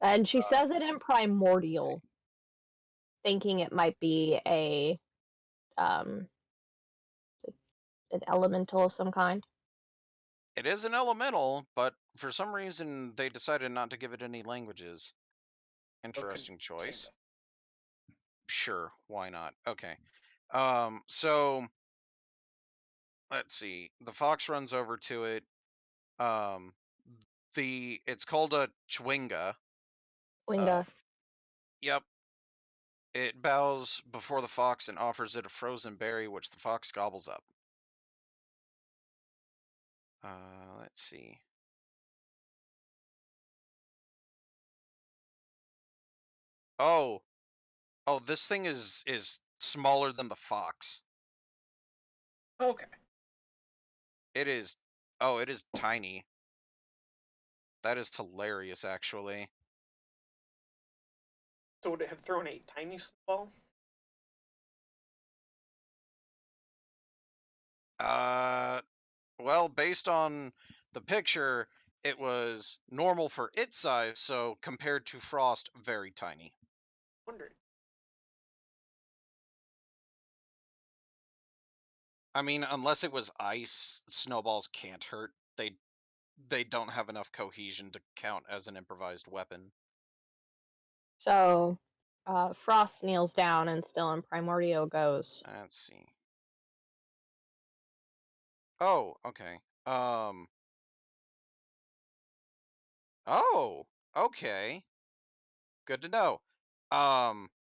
C: And she says it in primordial, thinking it might be a an elemental of some kind?
A: It is an elemental, but for some reason they decided not to give it any languages. Interesting choice. Sure, why not? Okay. So let's see. The fox runs over to it. Um, it's called a chwinga. Uh,
C: Winga.
A: yep. It bows before the fox and offers it a frozen berry, which the fox gobbles up. Let's see. Oh, this thing is smaller than the fox.
B: Okay.
A: It is. Oh, it is tiny. That is hilarious, actually.
B: So would it have thrown a tiny snowball?
A: Well, based on the picture, it was normal for its size, so compared to Frost, very tiny.
B: Wondering.
A: I mean, unless it was ice, snowballs can't hurt. They don't have enough cohesion to count as an improvised weapon.
C: So, Frost kneels down and still in Primordial goes.
A: Let's see. Oh, okay. Oh, okay. Good to know.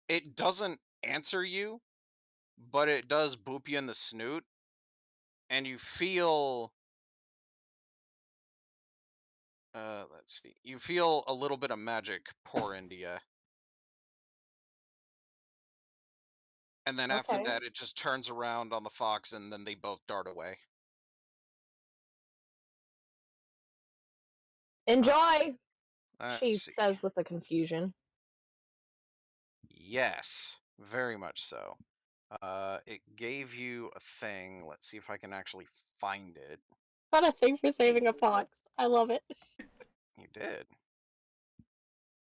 A: It doesn't answer you, but it does boop you in the snoot, and you feel let's see. You feel a little bit of magic pour into you. And then after
C: Okay.
A: that, it just turns around on the fox, and then they both dart away.
C: Enjoy,
A: Let's
C: she
A: see.
C: says with a confusion.
A: Yes, very much so. It gave you a thing. Let's see if I can actually find it.
C: What a thing for saving a fox. I love it.
A: You did.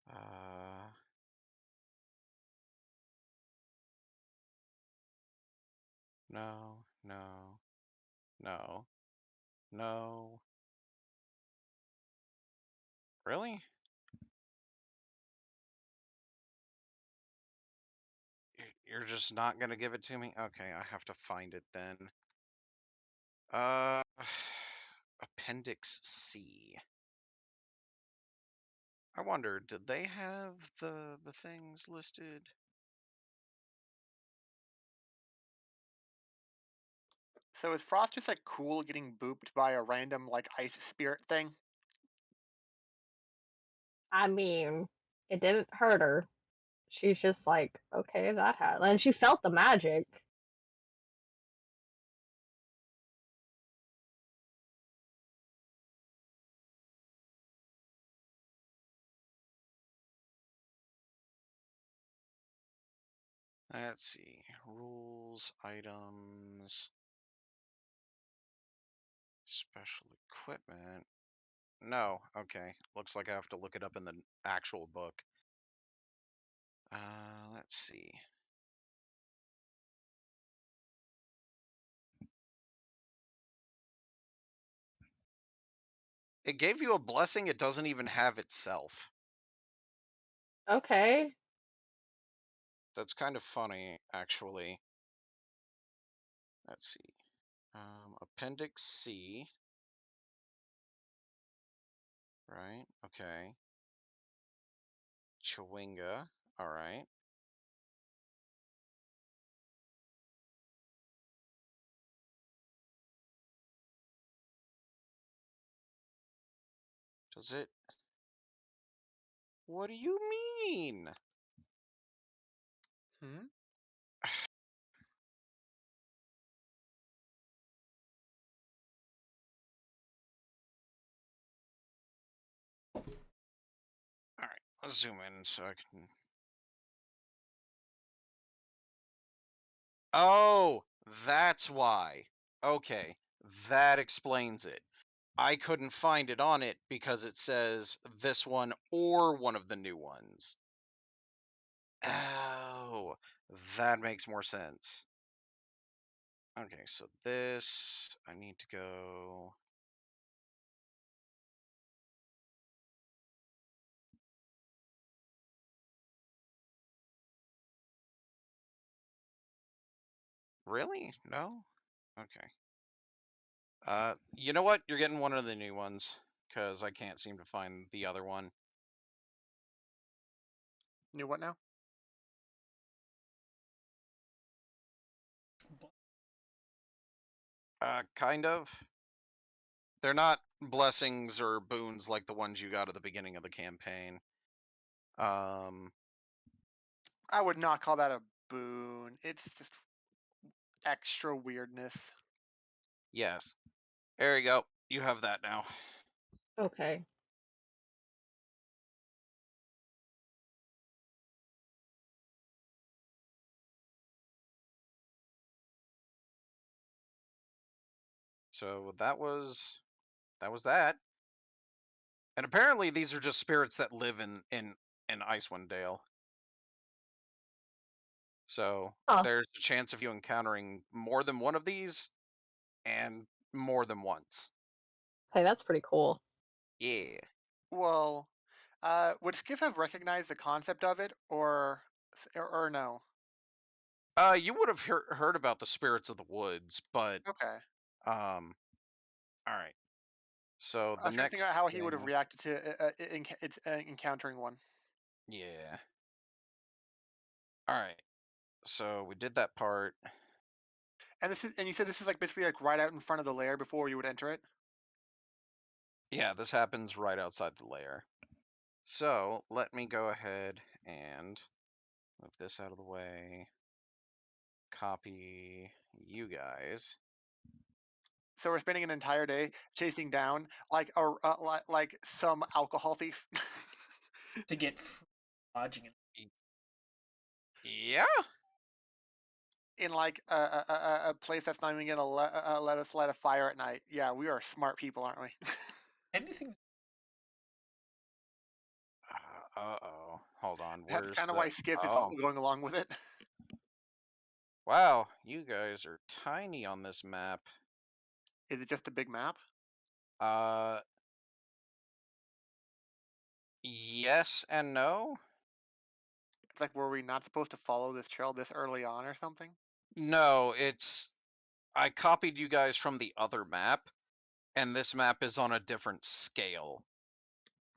A: Uh, no, no, no, no. Really? You're just not gonna give it to me? Okay, I have to find it then. Uh, Appendix C. I wonder, did they have the things listed?
E: So is Frost just like cool getting booped by a random like ice spirit thing?
C: I mean, it didn't hurt her. She's just like, okay, that had, and she felt the magic.
A: Let's see. Rules, items, special equipment. No, okay. Looks like I have to look it up in the actual book. Let's see. It gave you a blessing it doesn't even have itself.
C: Okay.
A: That's kind of funny, actually. Let's see. Appendix C. Right, okay. Chewinga, alright. Does it? What do you mean?
E: Hmm?
A: Alright, let's zoom in so I can... Oh, that's why. Okay, that explains it. I couldn't find it on it because it says this one or one of the new ones. Oh, that makes more sense. Okay, so this I need to go. Really? No? Okay. You know what? You're getting one of the new ones because I can't seem to find the other one.
E: New what now?
A: Kind of. They're not blessings or boons like the ones you got at the beginning of the campaign. Um,
E: I would not call that a boon. It's just extra weirdness.
A: yes. There you go. You have that now.
C: Okay.
A: So that was that. And apparently these are just spirits that live in Icewind Dale. So
C: Huh.
A: there's a chance of you encountering more than one of these and more than once.
C: Hey, that's pretty cool.
A: Yeah.
E: Well, would Skiff have recognized the concept of it, or no?
A: You would have heard about the spirits of the woods, but
E: Okay.
A: all right. So
E: I
A: the
E: was trying to think about
A: next
E: how he would have
A: thing,
E: reacted to encountering one.
A: yeah. All right. So we did that part.
E: And you said this is like basically like right out in front of the lair before you would enter it.
A: Yeah, this happens right outside the lair. So let me go ahead and move this out of the way. Copy you guys.
E: So we're spending an entire day chasing down like some alcohol thief.
B: To get lodging.
A: Yeah.
E: In like a place that's not even gonna let us light a fire at night. Yeah, we are smart people, aren't we?
B: Anything.
A: Uh-oh. Hold on.
E: That's
A: Where's
E: kind of
A: the...
E: why Skiff is
A: Oh.
E: going along with it.
A: Wow. You guys are tiny on this map.
E: Is it just a big map?
A: Uh, yes and no.
E: It's like, were we not supposed to follow this trail this early on or something?
A: No, it's... I copied you guys from the other map, and this map is on a different scale.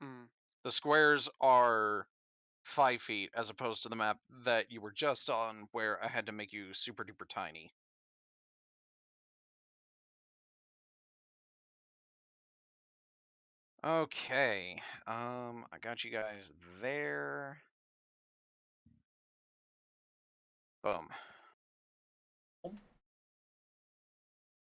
E: Hmm.
A: The squares are 5 feet as opposed to the map that you were just on where I had to make you super duper tiny. Okay, I got you guys there. Boom.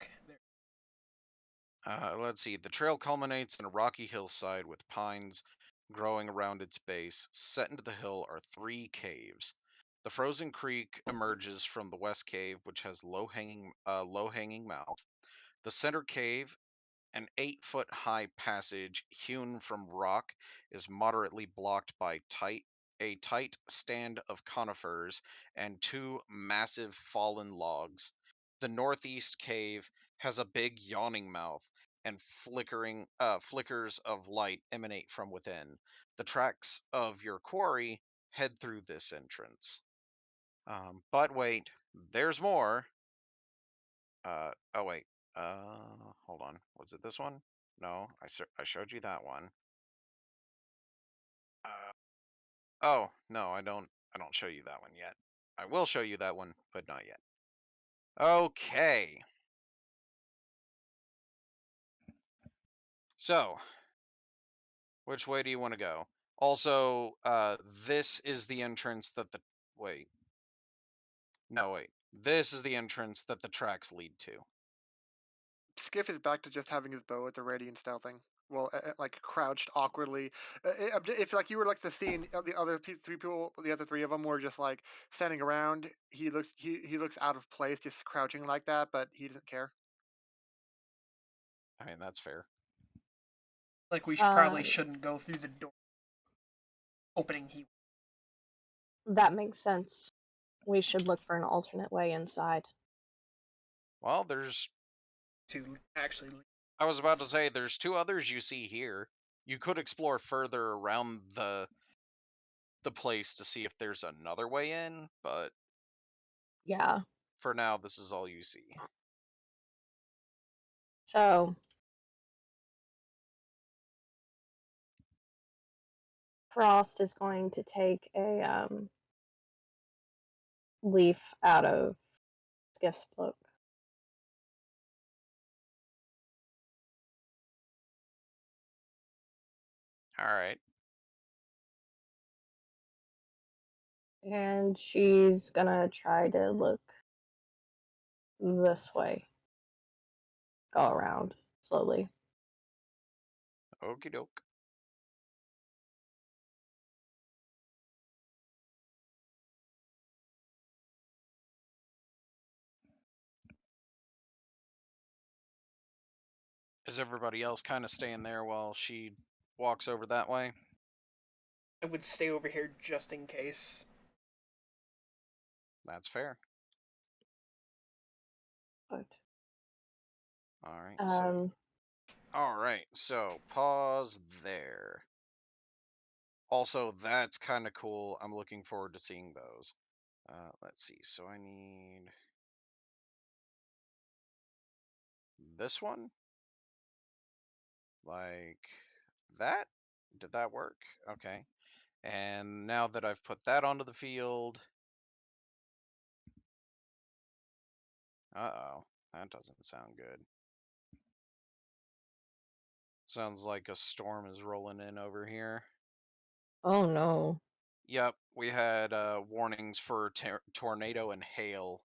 B: Okay, there.
A: Let's see. The trail culminates in a rocky hillside with pines growing around its base. Set into the hill are 3 caves. The frozen creek emerges from the west cave, which has low-hanging mouth. The center cave, an 8-foot high passage hewn from rock, is moderately blocked by a tight stand of conifers and 2 massive fallen logs. The northeast cave has a big yawning mouth, and flickers of light emanate from within. The tracks of your quarry head through this entrance. But wait, there's more. Oh wait. Hold on. Was it this one? No, I showed you that one. Uh, oh no, I don't show you that one yet. I will show you that one, but not yet. Okay. So, which way do you want to go? Also, this is the entrance that the wait. No, wait. This is the entrance that the tracks lead to.
E: Skiff is back to just having his bow at the ready and stealthing. Well, like crouched awkwardly. If like you were like the scene of the other 3 people, the other 3 of them were just like standing around. He looks out of place, just crouching like that, but he doesn't care.
A: I mean, that's fair.
B: Like we
C: Uh,
B: probably shouldn't go through the door opening. He.
C: that makes sense. We should look for an alternate way inside.
A: Well, there's.
B: to actually leave.
A: I was about to say there's 2 others you see here. You could explore further around the place to see if there's another way in, but
C: Yeah.
A: for now, this is all you see.
C: So Frost is going to take a leaf out of Skiff's book.
A: All right.
C: And she's gonna try to look this way. Go around slowly.
A: Okie doke. Is everybody else kind of staying there while she walks over that way?
B: I would stay over here just in case.
A: That's fair.
C: But,
A: All right. So pause there. Also, that's kind of cool. I'm looking forward to seeing those. Let's see. So I need this one, like that. Did that work? Okay. And now that I've put that onto the field, uh-oh, that doesn't sound good. Sounds like a storm is rolling in over here.
C: oh no.
A: Yep, we had warnings for tornado and hail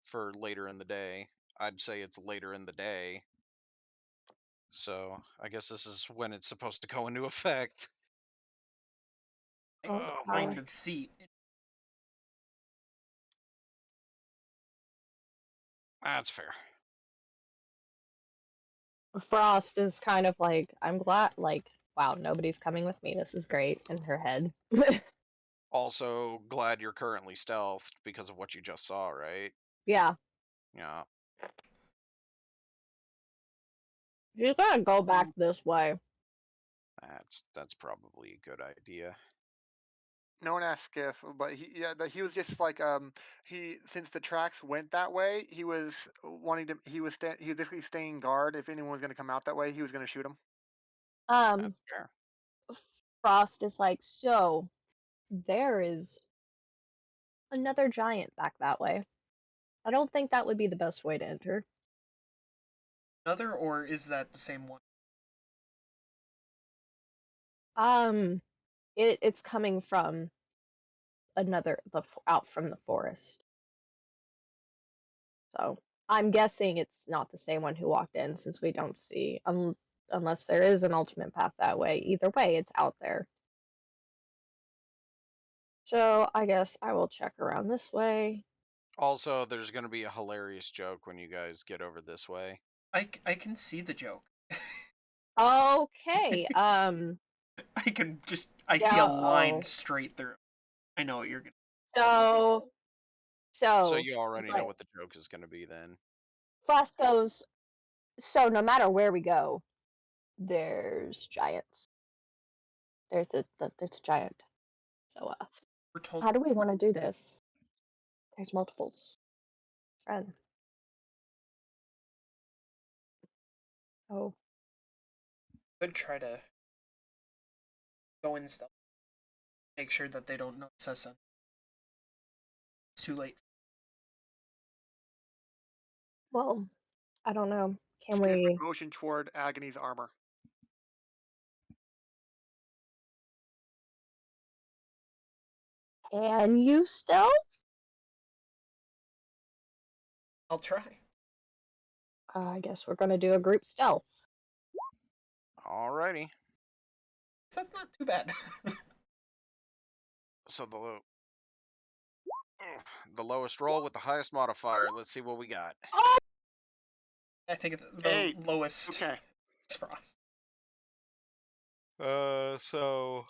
A: for later in the day. I'd say it's later in the day. So I guess this is when it's supposed to go into effect.
B: I
C: Oh,
A: Oh,
B: kind
A: boy.
B: of see.
A: That's fair.
C: Frost is kind of like, I'm glad, like, wow, nobody's coming with me. This is great in her head.
A: Also, glad you're currently stealthed because of what you just saw, right?
C: Yeah.
A: Yeah.
C: She's gonna go back this way.
A: That's probably a good idea.
E: No one asked Skiff, but he was just like he since the tracks went that way, he was wanting to he was basically staying guard. If anyone was going to come out that way, he was going to shoot him.
C: Um,
A: That's fair.
C: Frost is like, so there is another giant back that way. I don't think that would be the best way to enter.
B: Another, or is that the same one?
C: It's coming from another out from the forest. So I'm guessing it's not the same one who walked in, since we don't see unless there is an ultimate path that way. Either way, it's out there. So I guess I will check around this way.
A: Also, there's going to be a hilarious joke when you guys get over this way.
B: I can see the joke.
C: Okay.
B: I see a line straight through. I know what you're gonna.
C: So
A: You already know what the joke is going to be then.
C: Frost goes, so no matter where we go, there's giants. There's a giant. So
B: We're told.
C: how do we want to do this? There's multiples. Friend. Oh.
B: Could try to go in stealth. Make sure that they don't notice us. It's too late.
C: Well, I don't know. Can
E: Skiff
C: we?
E: motion toward Agony's armor.
C: Can you stealth?
B: I'll try.
C: I guess we're gonna do a group stealth.
A: Alrighty.
B: That's not too bad.
A: So the lowest roll with the highest modifier. Let's see what we got.
B: I think the
E: 8.
B: lowest
E: Okay.
B: is Frost.
A: So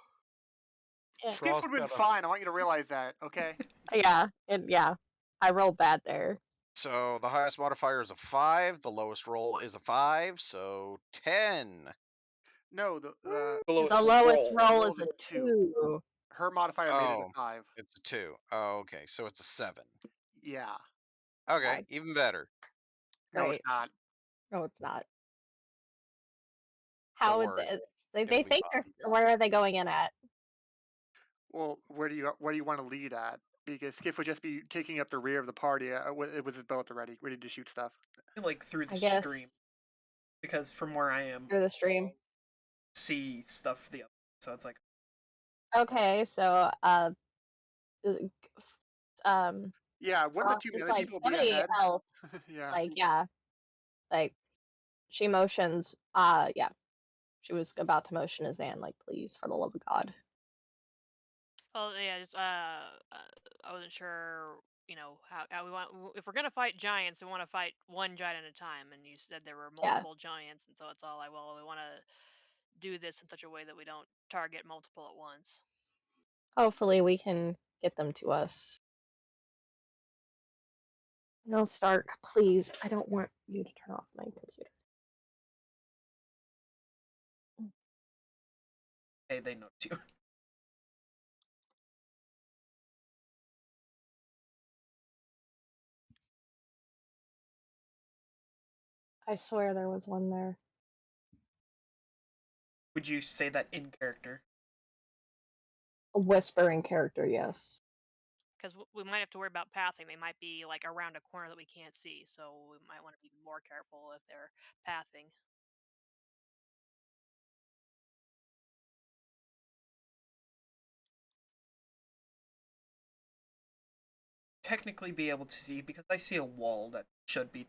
E: Skiff would have been fine. I want you to realize that. Okay.
C: Yeah, I rolled bad there.
A: So the highest modifier is a 5. The lowest roll is a 5. So 10.
E: No, the
B: The lowest
C: The lowest
B: roll.
C: roll
E: rolled
C: is
E: a
C: a
E: 2.
C: 2.
E: Her modifier made it a
A: Oh,
E: 5.
A: it's a 2. Oh, okay. So it's a 7.
E: Yeah.
A: Okay, even better.
E: No, it's
C: Great.
E: not.
C: No, it's not.
A: Don't
C: How would
A: worry.
C: they
A: It'll be
C: think
A: fine.
C: where are they going in at?
E: Well, where do you want to lead at? Because Skiff would just be taking up the rear of the party with his bow at the ready to shoot stuff.
B: Like through the
C: I guess
B: stream, because from where I am,
C: through the stream.
B: see stuff the other. So it's like,
C: Okay, so g-
E: Yeah, wouldn't the
C: Frost
E: two
C: is
E: melee
C: like
E: people be
C: somebody
E: ahead?
C: else.
E: Yeah.
C: Like yeah, like she motions. Yeah, she was about to motion his hand. Like please, for the love of God.
D: Well, yeah, just I wasn't sure, how we want. If we're gonna fight giants, we want to fight one giant at a time. And you said there were
C: Yeah.
D: multiple giants, and so it's all like, well, we want to do this in such a way that we don't target multiple at once.
C: Hopefully, we can get them to us. No, Stark, please. I don't want you to turn off my computer.
B: hey, they notice you.
C: I swear there was one there.
B: Would you say that in character?
C: A whispering character, yes.
D: Because we might have to worry about pathing. They might be like around a corner that we can't see, so we might want to be more careful if they're pathing.
B: Technically be able to see because I see a wall that should be.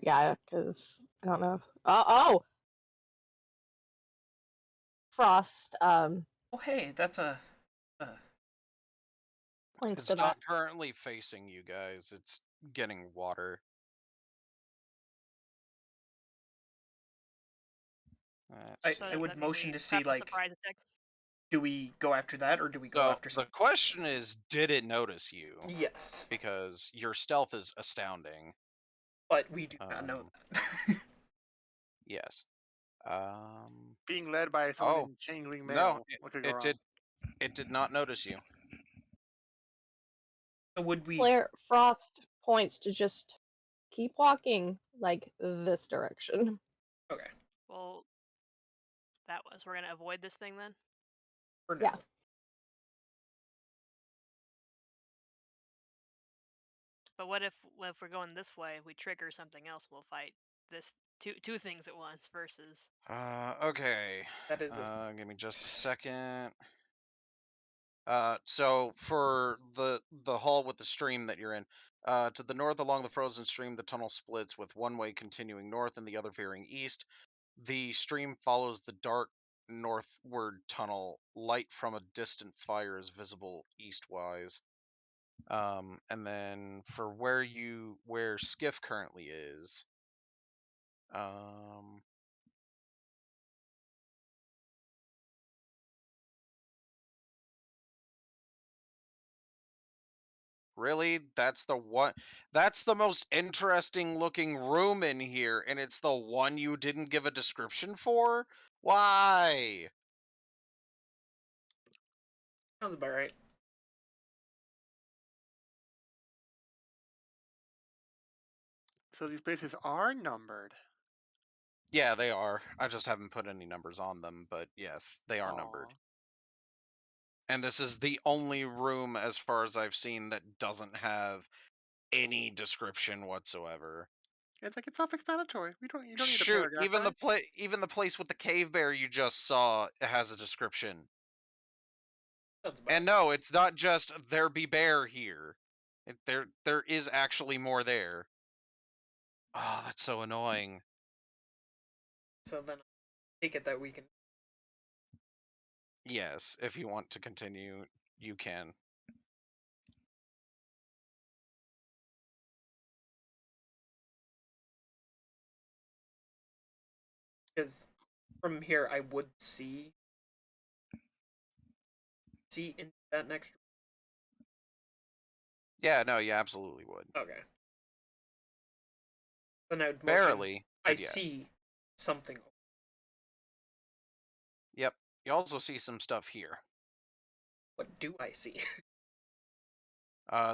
C: Yeah, because I don't know. Oh! Frost,
B: Oh, hey, that's a.
C: points
A: It's
C: to that.
A: not currently facing you guys. It's getting water.
B: I
D: So does
B: would
D: that mean
B: motion
D: we
B: to see
D: prep a
B: like,
D: surprise attack?
B: do we go after that or do we go
A: So
B: after
A: the
B: something?
A: question is, did it notice you?
B: Yes,
A: Because your stealth is astounding.
B: but we do not know that.
A: Yes.
E: Being led by someone
A: Oh
E: in chainling
A: no,
E: mail. What could go wrong?
A: it did not notice you.
B: So would we?
C: Frost points to just keep walking, like, this direction.
B: Okay,
D: Well, we're gonna avoid this thing then.
B: for now.
C: Yeah.
D: But what if we're going this way, we trigger something else, we'll fight this two things at once versus.
A: Okay.
B: That is
A: Give me just a second. So for the hall with the stream that you're in, to the north along the frozen stream, the tunnel splits with one way continuing north and the other veering east. The stream follows the dark northward tunnel. Light from a distant fire is visible eastwise. And then for where Skiff currently is, um, really, that's the most interesting looking room in here, and it's the one you didn't give a description for? Why?
B: sounds about right.
E: So these places are numbered.
A: Yeah, they are. I just haven't put any numbers on them, but yes, they are numbered.
E: Aw.
A: And this is the only room, as far as I've seen, that doesn't have any description whatsoever.
E: It's like it's self-explanatory. You don't need a
A: Shoot,
E: paragraph, right?
A: even the place with the cave bear you just saw has a description.
B: Sounds about
A: And no, it's not just there be bear here. There is actually more there. Oh, that's so annoying.
B: So then, I take it that we can.
A: Yes, if you want to continue, you can.
B: Because from here, I would see into that next.
A: Yeah, no, you absolutely would.
B: Okay. Then I would motion.
A: Barely,
B: I
A: but yes.
B: see something.
A: Yep. You also see some stuff here.
B: What do I see?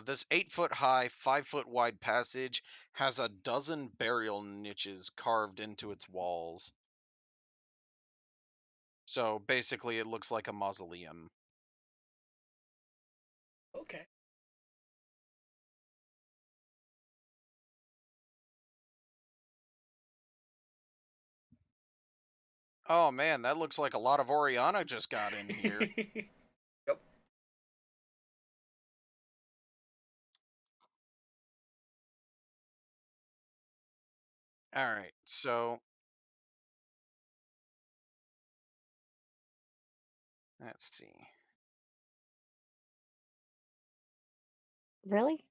A: This 8-foot high, 5-foot wide passage has a dozen burial niches carved into its walls. So basically, it looks like a mausoleum.
B: Okay.
A: Oh man, that looks like a lot of Oriana just got in here.
B: Yep.
A: All right, so let's see.
C: Really?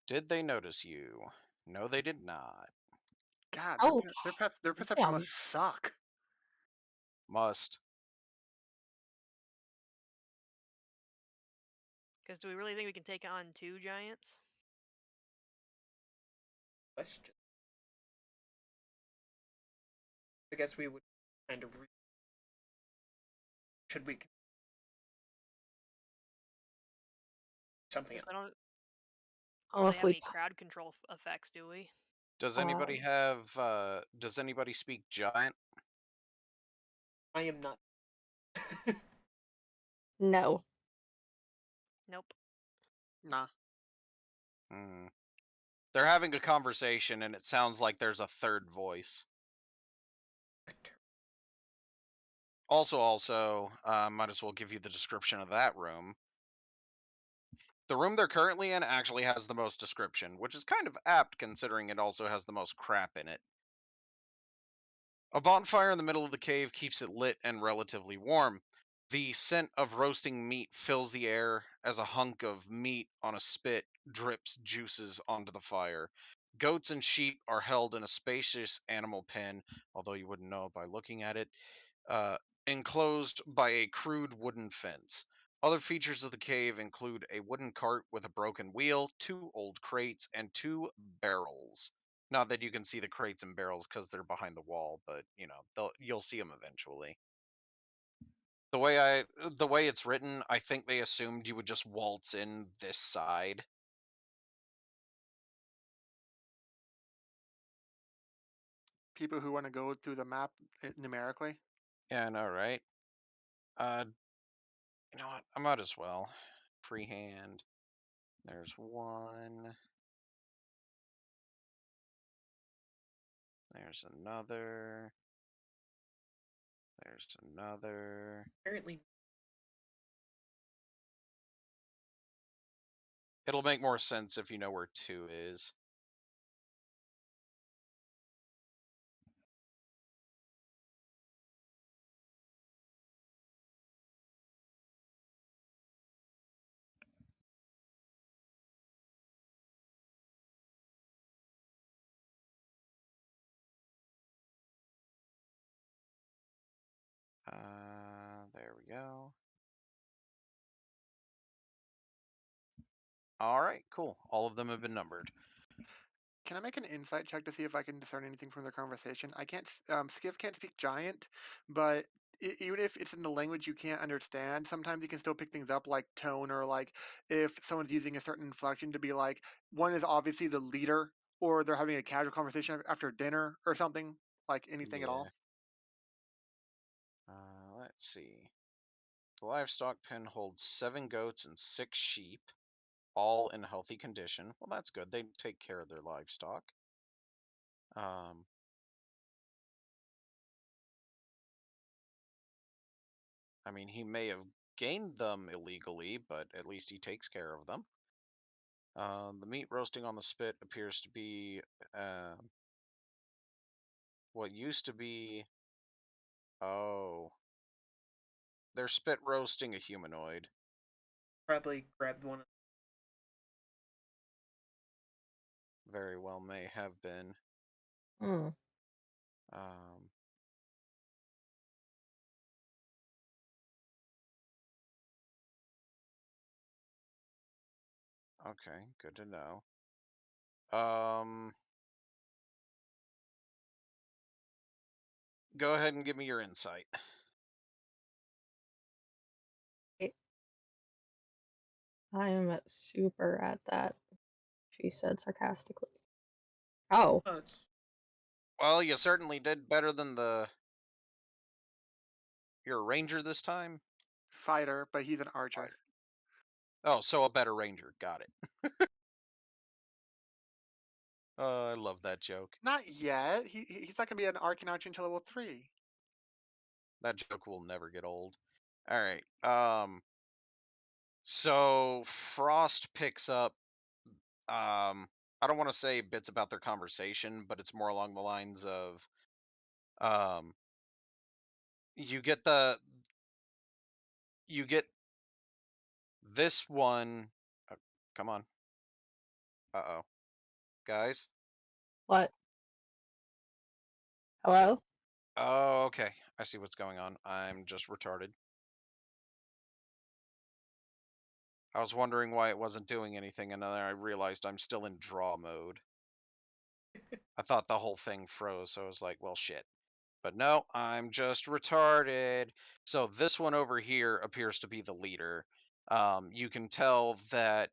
A: Did they notice you? No, they did not.
E: God,
C: Oh,
E: their perception
C: damn.
E: must suck.
A: Must.
D: Because do we really think we can take on 2 giants?
B: Question. I guess we would kind of. Should we? Something else.
D: I don't
C: Oh,
D: really
C: if
D: have
C: we.
D: any crowd control effects, do we?
A: Does anybody have? Does anybody speak giant?
B: I am not.
C: No.
D: Nope.
E: Nah.
A: Hmm. They're having a conversation, and it sounds like there's a third voice. Also, might as well give you the description of that room. The room they're currently in actually has the most description, which is kind of apt considering it also has the most crap in it. A bonfire in the middle of the cave keeps it lit and relatively warm. The scent of roasting meat fills the air as a hunk of meat on a spit drips juices onto the fire. Goats and sheep are held in a spacious animal pen, although you wouldn't know by looking at it, uh, enclosed by a crude wooden fence. Other features of the cave include a wooden cart with a broken wheel, 2 old crates, and 2 barrels. Not that you can see the crates and barrels because they're behind the wall, but you know you'll see them eventually. The way it's written, I think they assumed you would just waltz in this side.
E: People who want to go through the map numerically.
A: Yeah, I know, right? You know what? I might as well. Freehand. There's one. There's another. There's another.
B: Apparently.
A: It'll make more sense if you know where 2 is. There we go. All right, cool. All of them have been numbered.
E: Can I make an insight check to see if I can discern anything from their conversation? I can't. Skiff can't speak giant, but even if it's in the language you can't understand, sometimes you can still pick things up, like tone, or like if someone's using a certain inflection to be like one is obviously the leader, or they're having a casual conversation after dinner or something. Like anything at
A: Yeah.
E: all.
A: Let's see. The livestock pen holds 7 goats and 6 sheep, all in healthy condition. Well, that's good. They take care of their livestock. I mean, he may have gained them illegally, but at least he takes care of them. The meat roasting on the spit appears to be what used to be. Oh, they're spit roasting a humanoid.
B: Probably grabbed one.
A: Very well may have been.
C: Hmm.
A: Um, okay, good to know. Go ahead and give me your insight.
C: I am super at that, she said sarcastically. Oh,
B: It's
A: Well, you certainly did better than you're a ranger this time.
E: Fighter, but he's an archer.
A: Fighter. Oh, so a better ranger. Got it. I love that joke.
E: Not yet. He's not gonna be an arcane archer until level 3.
A: That joke will never get old. All right. So Frost picks up. I don't want to say bits about their conversation, but it's more along the lines of, um, you get this one. Come on. Uh-oh. Guys.
C: what? Hello?
A: Oh, okay. I see what's going on. I'm just retarded. I was wondering why it wasn't doing anything, and then I realized I'm still in draw mode. I thought the whole thing froze, so I was like, well, shit. But no, I'm just retarded. So this one over here appears to be the leader. You can tell that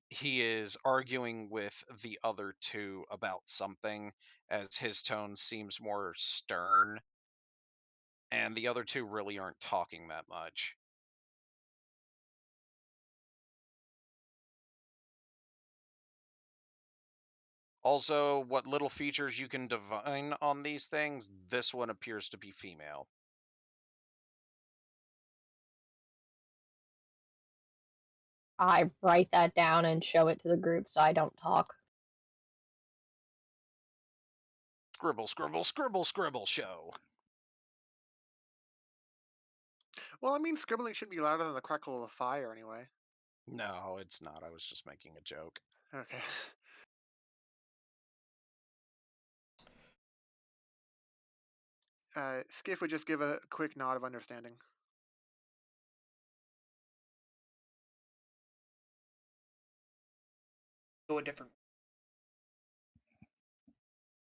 A: he is arguing with the other two about something, as his tone seems more stern, and the other two really aren't talking that much. Also, what little features you can divine on these things, this one appears to be female.
C: I write that down and show it to the group so I don't talk.
A: Scribble, scribble, scribble, scribble show.
E: Well, I mean, scribbling shouldn't be louder than the crackle of the fire, anyway.
A: No, it's not. I was just making a joke.
E: Okay. Skiff would just give a quick nod of understanding.
B: go a different.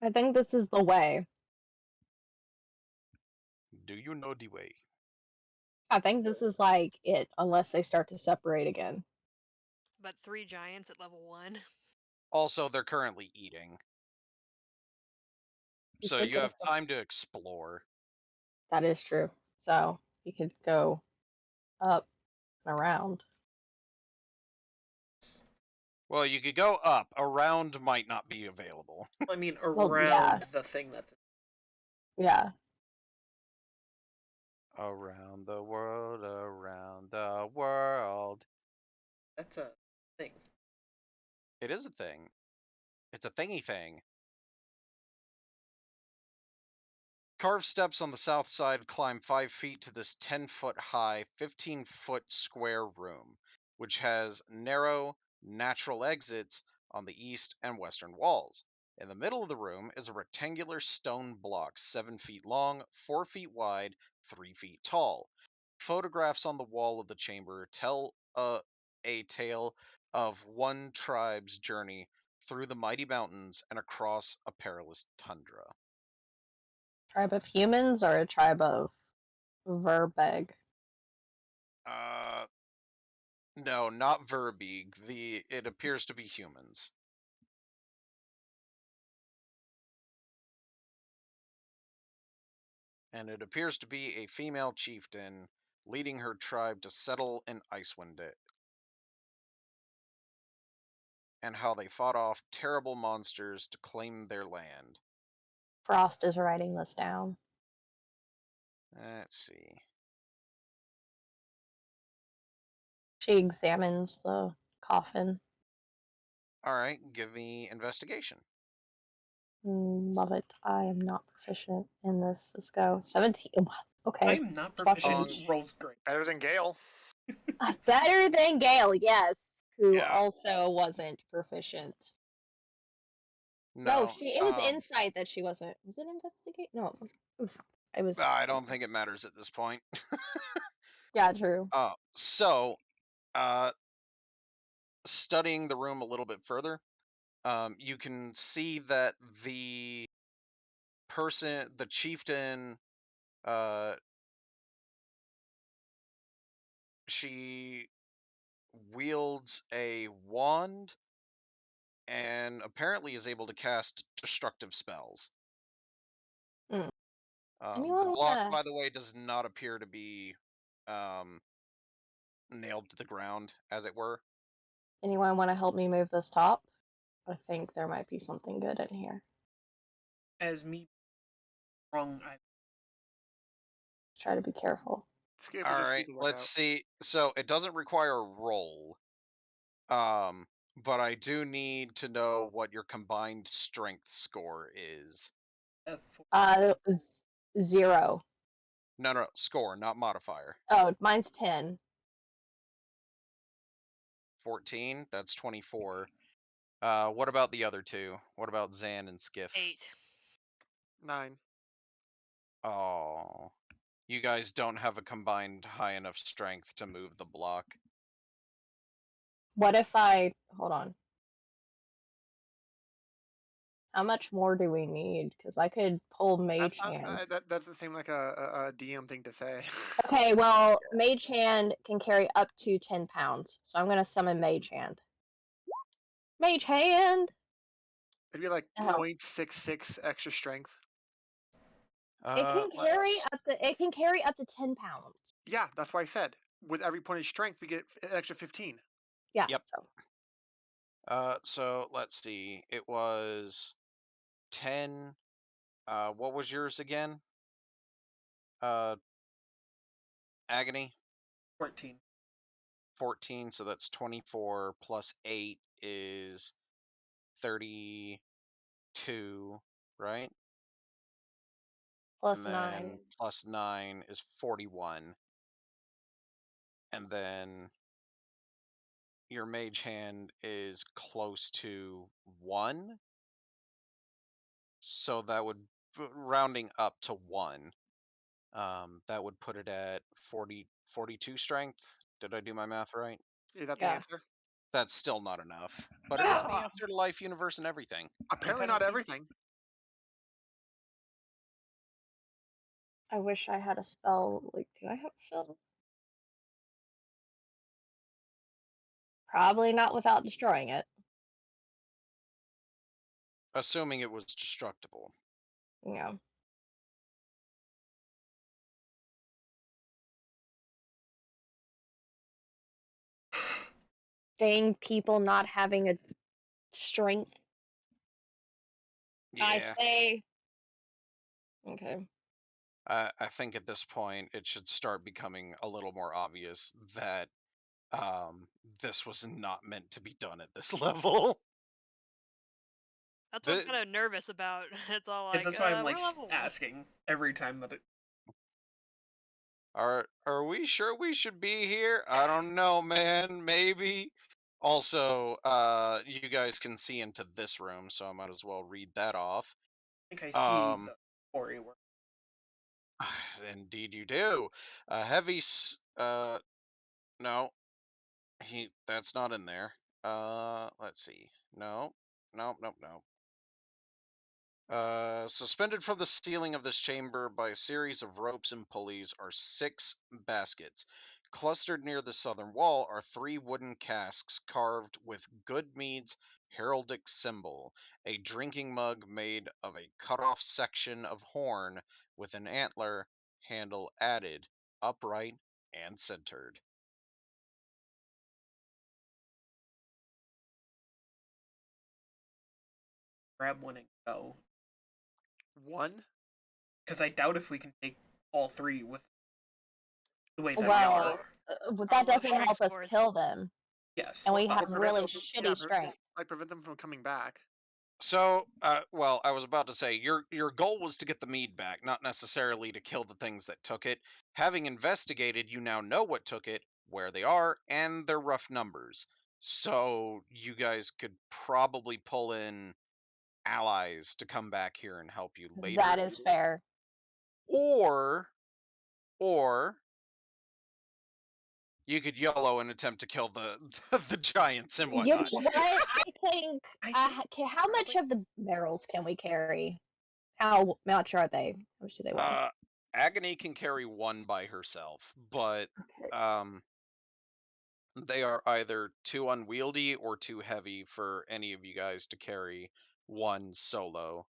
C: I think this is the way.
A: Do you know the way?
C: I think this is like it, unless they start to separate again.
D: But 3 giants at level 1.
A: Also, they're currently eating.
C: You
A: So
C: could
A: you
C: go
A: have
C: some-
A: time to explore.
C: That is true. So you could go up and around.
A: Well, you could go up. Around might not be available.
B: I mean,
C: Well,
B: around
C: yeah.
B: the thing that's.
C: Yeah.
A: Around the world, around the world.
B: That's a thing.
A: It is a thing. It's a thingy thing. Carved steps on the south side climb 5 feet to this 10-foot high, 15-foot square room, which has narrow, natural exits on the east and western walls. In the middle of the room is a rectangular stone block 7 feet long, 4 feet wide, 3 feet tall. Photographs on the wall of the chamber tell a tale of one tribe's journey through the mighty mountains and across a perilous tundra.
C: Tribe of humans or a tribe of Verbeg?
A: No, not Verbeeg. It appears to be humans. And it appears to be a female chieftain leading her tribe to settle in Icewind, and how they fought off terrible monsters to claim their land.
C: Frost is writing this down.
A: Let's see.
C: She examines the coffin.
A: All right, give me investigation.
C: Love it. I am not proficient in this. Let's go. 17. Okay.
B: I'm not proficient.
C: Fucking-
B: Rolls great.
E: Better than Gale.
C: Better than Gale, yes. Who
A: Yeah.
C: also wasn't proficient. No,
A: No.
C: it was insight that she wasn't. Was it investigate? No, it was. It was something. It was.
A: I don't think it matters at this point.
C: Yeah, true.
A: So, studying the room a little bit further, you can see that the chieftain, she wields a wand and apparently is able to cast destructive spells.
C: Mm.
A: The
C: Anyone
A: block,
C: wanna
A: by the way, does not appear to be nailed to the ground, as it were.
C: help me move this top? I think there might be something good in here.
B: As me wrong, I
C: Try to be careful.
E: Skip
A: All
E: will just
A: right,
E: keep the
A: let's
E: lookout.
A: see. So it doesn't require a roll, but I do need to know what your combined strength score is.
C: It was 0.
A: No, score, not modifier.
C: Oh, mine's 10.
A: 14. That's 24. What about the other two? What about Zan and Skiff?
D: 8.
E: 9.
A: Oh, you guys don't have a combined high enough strength to move the block.
C: What if I hold on? How much more do we need? Because I could pull Mage Hand.
E: That doesn't seem like a DM thing to say.
C: Okay, well, Mage Hand can carry up to 10 pounds, so I'm gonna summon Mage Hand. Mage Hand.
E: It'd be like
C: Oh.
E: 0.66 extra strength.
C: It can carry up to 10 pounds.
E: Yeah, that's why I said with every point of strength we get an extra 15.
C: Yeah.
A: Yep.
C: So.
A: So let's see. It was 10. What was yours again? Agony?
B: 14.
A: 14, so that's 24 plus 8 is 32, right?
C: Plus
A: And then
C: 9.
A: plus 9 is 41. And then your mage hand is close to 1. So that would, rounding up to 1, that would put it at 42 strength. Did I do my math right?
E: Is that the
C: Yeah.
E: answer?
A: That's still not enough. But it is the answer to life, universe, and everything.
E: Apparently not everything.
C: I wish I had a spell. Like, do I have a spell? Probably not without destroying it.
A: Assuming it was destructible.
C: Yeah. Dang people not having a strength.
A: Yeah.
C: I say. Okay.
A: I think at this point it should start becoming a little more obvious that this was not meant to be done at this level.
D: That's what I'm kind of nervous about. It's all
B: Yeah,
D: like,
B: that's why I'm
D: we're
B: like
D: level 1.
B: asking every time that it.
A: Are we sure we should be here? I don't know, man. Maybe. Also, you guys can see into this room, so I might as well read that off.
B: I think I see the quarry work.
A: Indeed, you do. No, that's not in there. Let's see. No, no, no, no. Suspended from the ceiling of this chamber by a series of ropes and pulleys are 6 baskets. Clustered near the southern wall are 3 wooden casks carved with Goodmead's heraldic symbol, a drinking mug made of a cut-off section of horn with an antler handle added, upright and centered.
B: Grab one and go.
E: One?
B: Because I doubt if we can take all 3 with the way that we
C: Well,
B: are.
C: but
D: Our
C: that
D: low
C: doesn't
D: strength
C: help us
D: scores.
C: kill them.
B: Yes.
C: And we
E: Well,
C: have
E: prevent
C: really
E: them from-
C: shitty strength.
E: I prevent them from coming back.
A: So, well, I was about to say your goal was to get the mead back, not necessarily to kill the things that took it. Having investigated, you now know what took it, where they are, and their rough numbers. So you guys could probably pull in allies to come back here and help you later.
C: That is fair.
A: Or you could YOLO and attempt to kill the the giants and
C: You know
A: whatnot.
C: what? I think.
B: I think
C: How much of the barrels can we carry? How much are they? How much do they weigh?
A: Agony can carry one by herself, but
C: Okay.
A: they are either too unwieldy or too heavy for any of you guys to carry one solo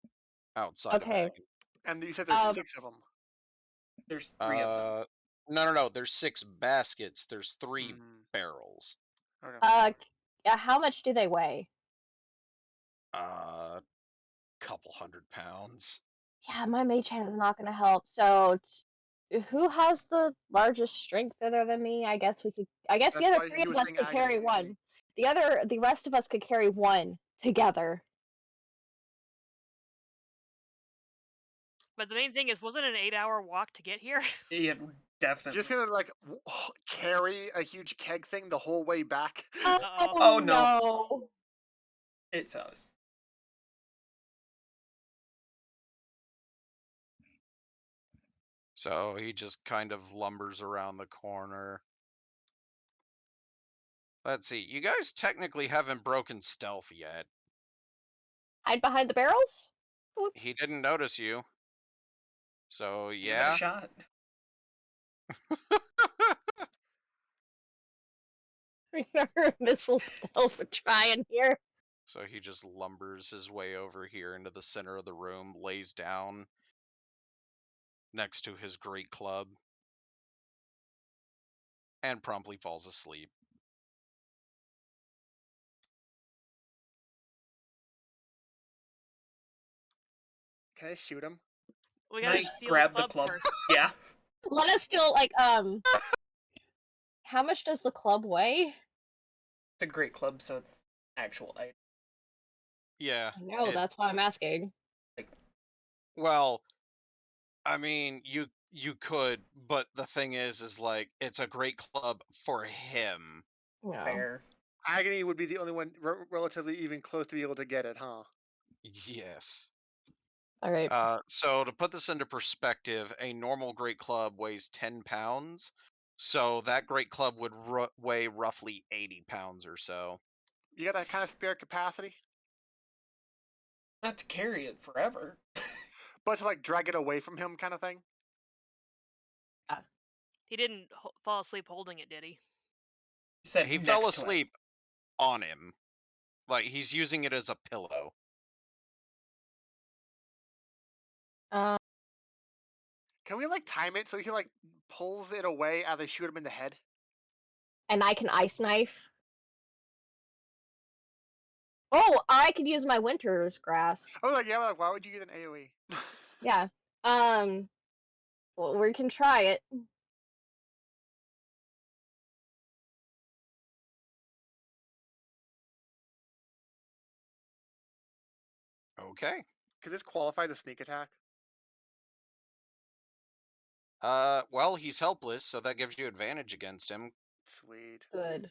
A: outside of
C: Okay.
A: Agony.
E: And you said there's
C: Um,
E: 6 of them.
B: there's 3 of them.
A: No. There's 6 baskets. There's 3
E: Mm,
A: barrels.
E: okay.
C: How much do they weigh?
A: Couple 100 pounds.
C: Yeah, my mage hand is not going to help. So, who has the largest strength other than me? I guess we could. I guess the
E: That's
C: other
E: why
C: 3
E: he
C: of
E: was
C: us
E: saying
C: could carry
E: Agony.
C: one. The rest of us could carry one together.
D: But the main thing is, wasn't it an 8-hour walk to get here?
B: Yeah, definitely.
E: Just gonna like carry a huge keg thing the whole way back.
D: Uh-oh.
B: Oh, no.
C: no!
B: It's us.
A: So he just kind of lumbers around the corner. Let's see. You guys technically haven't broken stealth yet.
C: Hide behind the barrels?
A: He didn't notice you. So
B: Give it a
A: yeah.
B: shot.
C: Remember, Missile Stealth would try in here.
A: So he just lumbers his way over here into the center of the room, lays down next to his great club, and promptly falls asleep.
E: Can I shoot him?
D: We
B: Can
D: gotta
B: I
D: steal
B: grab
D: the
B: the
D: club
B: club?
D: first.
B: Yeah.
C: Let us still, how much does the club weigh?
B: It's a great club, so it's actual item.
A: Yeah.
C: I know, that's why I'm asking.
A: Well, I mean, you could, but the thing is like it's a great club for him.
C: No.
B: Fair.
E: Agony would be the only one relatively even close to be able to get it, huh?
A: Yes.
C: Alright.
A: So to put this into perspective, a normal great club weighs 10 pounds. So that great club would weigh roughly 80 pounds or so.
E: You got that kind of spare capacity?
B: Not to carry it forever.
E: But to like drag it away from him kind of thing?
D: He didn't fall asleep holding it, did he?
B: He said
A: He
B: next
A: fell
B: to
A: asleep on him. Like he's using it as a pillow.
C: Um,
E: Can we like time it so he like pulls it away as I shoot him in the head?
C: and I can ice knife. Oh, I could use my winter's grass.
E: I was like, yeah, like, why would you use an AoE?
C: Yeah. Well, we can try it.
A: Okay.
E: Could this qualify the sneak attack?
A: Well, he's helpless, so that gives you advantage against him.
E: Sweet.
C: Good.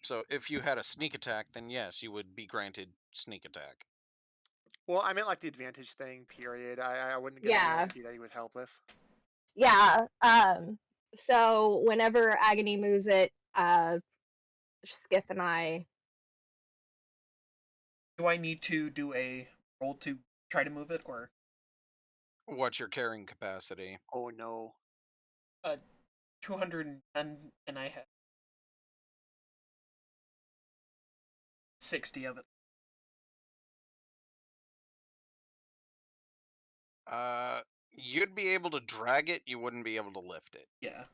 A: So if you had a sneak attack, then yes, you would be granted sneak attack.
E: Well, I meant like the advantage thing, period. I wouldn't get
C: Yeah.
E: lucky that he was helpless.
C: Yeah. So whenever Agony moves it, Skiff and I.
B: Do I need to do a roll to try to move it, or
A: What's your carrying capacity?
E: Oh no.
B: 210 and I have 60 of it?
A: You'd be able to drag it, you wouldn't be able to lift it.
B: Yeah.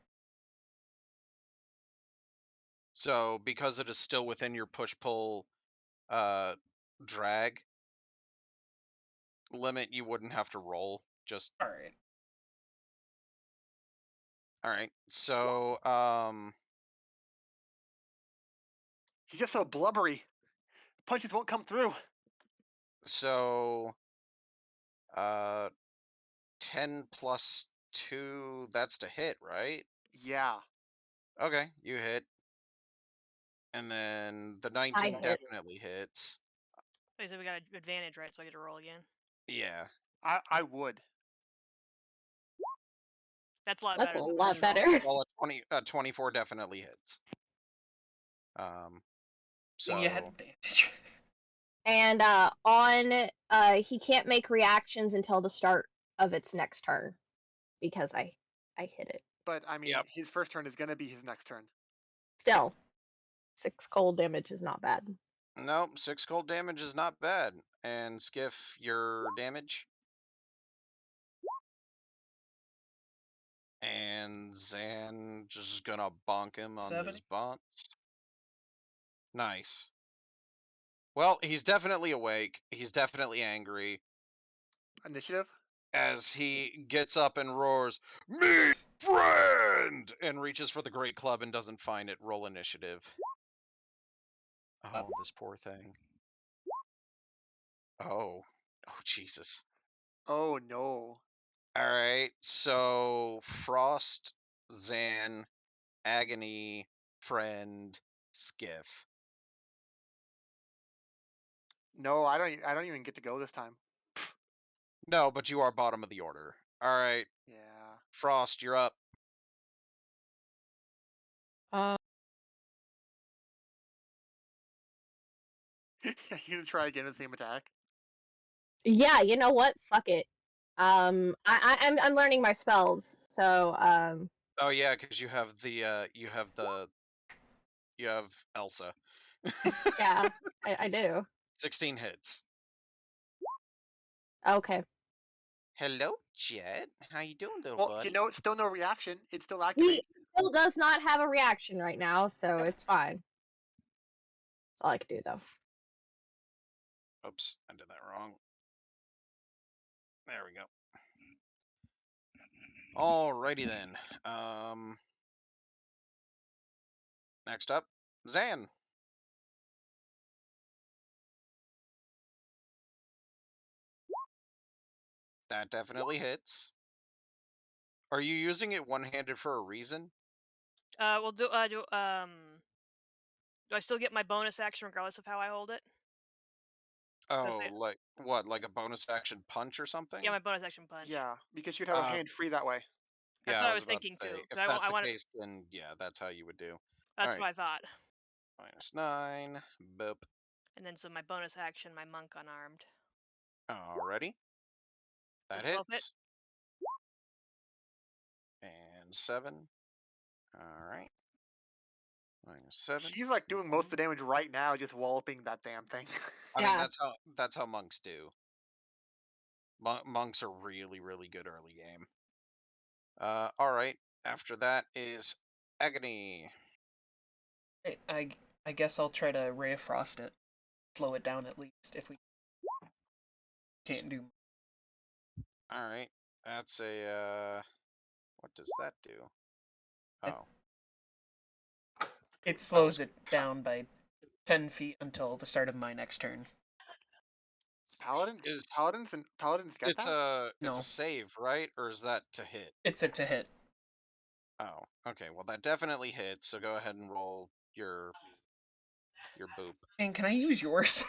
A: So because it is still within your push-pull drag limit, you wouldn't have to roll. Just
B: All right.
A: all right. So
E: He's just so blubbery. Punches won't come through.
A: so 10 plus 2, that's to hit, right?
E: Yeah.
A: Okay, you hit. And then the
C: I
A: 19
C: hit.
A: definitely hits.
D: Like I said, we got an advantage, right? So I get to roll again.
A: Yeah.
E: I would.
D: That's a lot
C: That's
D: better
C: a
D: than the
C: lot
D: first roll.
C: better.
A: Well, a 24 definitely hits.
B: Then you had
A: So
B: advantage.
C: And he can't make reactions until the start of its next turn because I hit it.
E: But I mean,
A: Yep.
E: his first turn is gonna be his next turn.
C: Still, 6 cold damage is not bad.
A: nope, 6 cold damage is not bad. And Skiff, your damage. And Zan just gonna bonk him on
B: 70.
A: his bonks. Nice. Well, he's definitely awake. He's definitely angry.
E: Initiative.
A: As he gets up and roars, "Me, friend!" and reaches for the great club and doesn't find it. Roll initiative. Oh, this poor thing. Oh. Oh, Jesus.
E: Oh no.
A: All right. So, Frost, Zan, Agony, Friend, Skiff.
E: No, I don't even get to go this time.
A: No, but you are bottom of the order. All right.
E: Yeah.
A: Frost, you're up.
C: Uh,
E: You gonna try again with the same attack?
C: yeah, you know what? Fuck it. I'm learning my spells, so
A: Oh yeah, because you have you have Elsa.
C: yeah, I do.
A: 16 hits.
C: Okay.
A: Hello, Jet. How you doing, little
E: Well,
A: buddy?
E: you know, it's still no reaction. It's still
C: He
E: activate.
C: still does not have a reaction right now, so
E: Yep.
C: it's fine. That's all I can do though.
A: Oops, I did that wrong. There we go. Alrighty then. Next up, Zan. That definitely hits. Are you using it one-handed for a reason?
D: Well, do I still get my bonus action regardless of how I hold it?
A: Oh, like what? Like a bonus action punch or something?
D: Yeah, my bonus action punch.
E: Yeah, because you'd have a
A: Uh,
E: hand free that way.
D: That's
A: yeah,
D: what
A: I
D: I
A: was
D: was
A: about to
D: thinking
A: say.
D: too. 'Cause
A: If that's
D: I
A: the
D: want.
A: case, then yeah, that's how you would do.
D: That's
A: All
D: what
A: right,
D: I thought.
A: -9. Boop.
D: And then so my bonus action, my monk unarmed.
A: Alrighty.
D: Does
A: That
D: 12 hit?
A: hits. And 7. Alright. -7.
E: She's like doing most of the damage right now, just walloping that damn thing.
A: I mean,
C: Yeah.
A: that's how monks do. Monks are really, really good early game. Alright. After that is Agony.
B: I guess I'll try to Ray of Frost it, slow it down at least if we can't do.
A: Alright. That's a, what does that do? Oh.
B: It slows it down by 10 feet until the start of my next turn.
E: Paladins,
A: Is
E: paladins get
A: it's
E: that?
A: a
B: No.
A: save, right? Or is that to hit?
B: It's a to hit.
A: Oh, okay. Well, that definitely hits. So go ahead and roll your boop.
B: And can I use yours?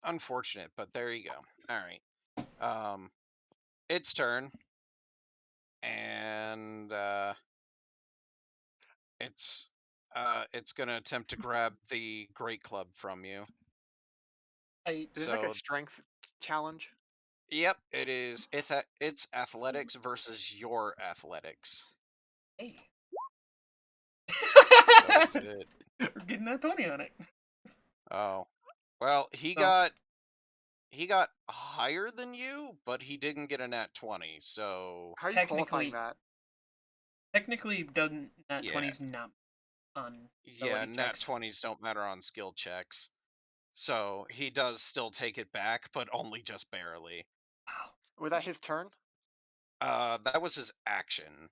A: Unfortunate, but there you go. All right. Its turn, and it's gonna attempt to grab the great club from you.
B: I
E: Is this like a
A: So,
E: strength challenge?
A: yep, it is. It's athletics versus your athletics.
B: hey.
A: Does it?
B: We're getting that 20 on it.
A: Oh, well, he
B: No.
A: got higher than you, but he didn't get a nat 20. So
E: How are you qualifying that?
B: Technically, doesn't nat
A: yeah,
B: 20s not on
A: yeah,
B: ability
A: nat
B: checks.
A: 20s don't matter on skill checks. So he does still take it back, but only just barely.
B: Wow.
E: Was that his turn?
A: That was his action.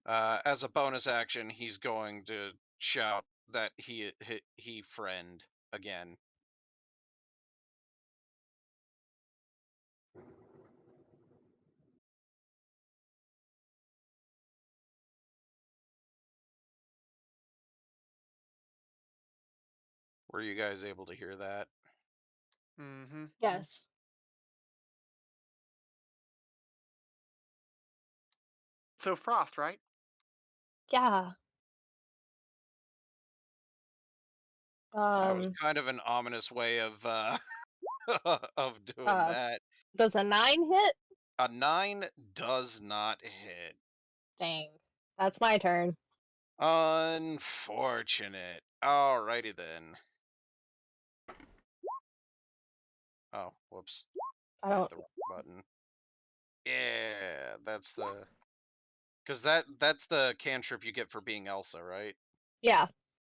A: As a bonus action, he's going to shout that he friend again. Were you guys able to hear that?
E: Mm-hmm.
C: Yes.
E: So Frost, right?
C: Yeah.
A: That was
C: Um.
A: kind of an ominous way of of doing
C: Uh.
A: that.
C: Does a 9 hit?
A: A 9 does not hit.
C: Dang. That's my turn.
A: Unfortunate. Alrighty then. Oh, whoops.
C: I
A: I hit
C: don't.
A: the wrong button. Yeah, that's the... Because that's the cantrip you get for being Elsa, right?
C: Yeah.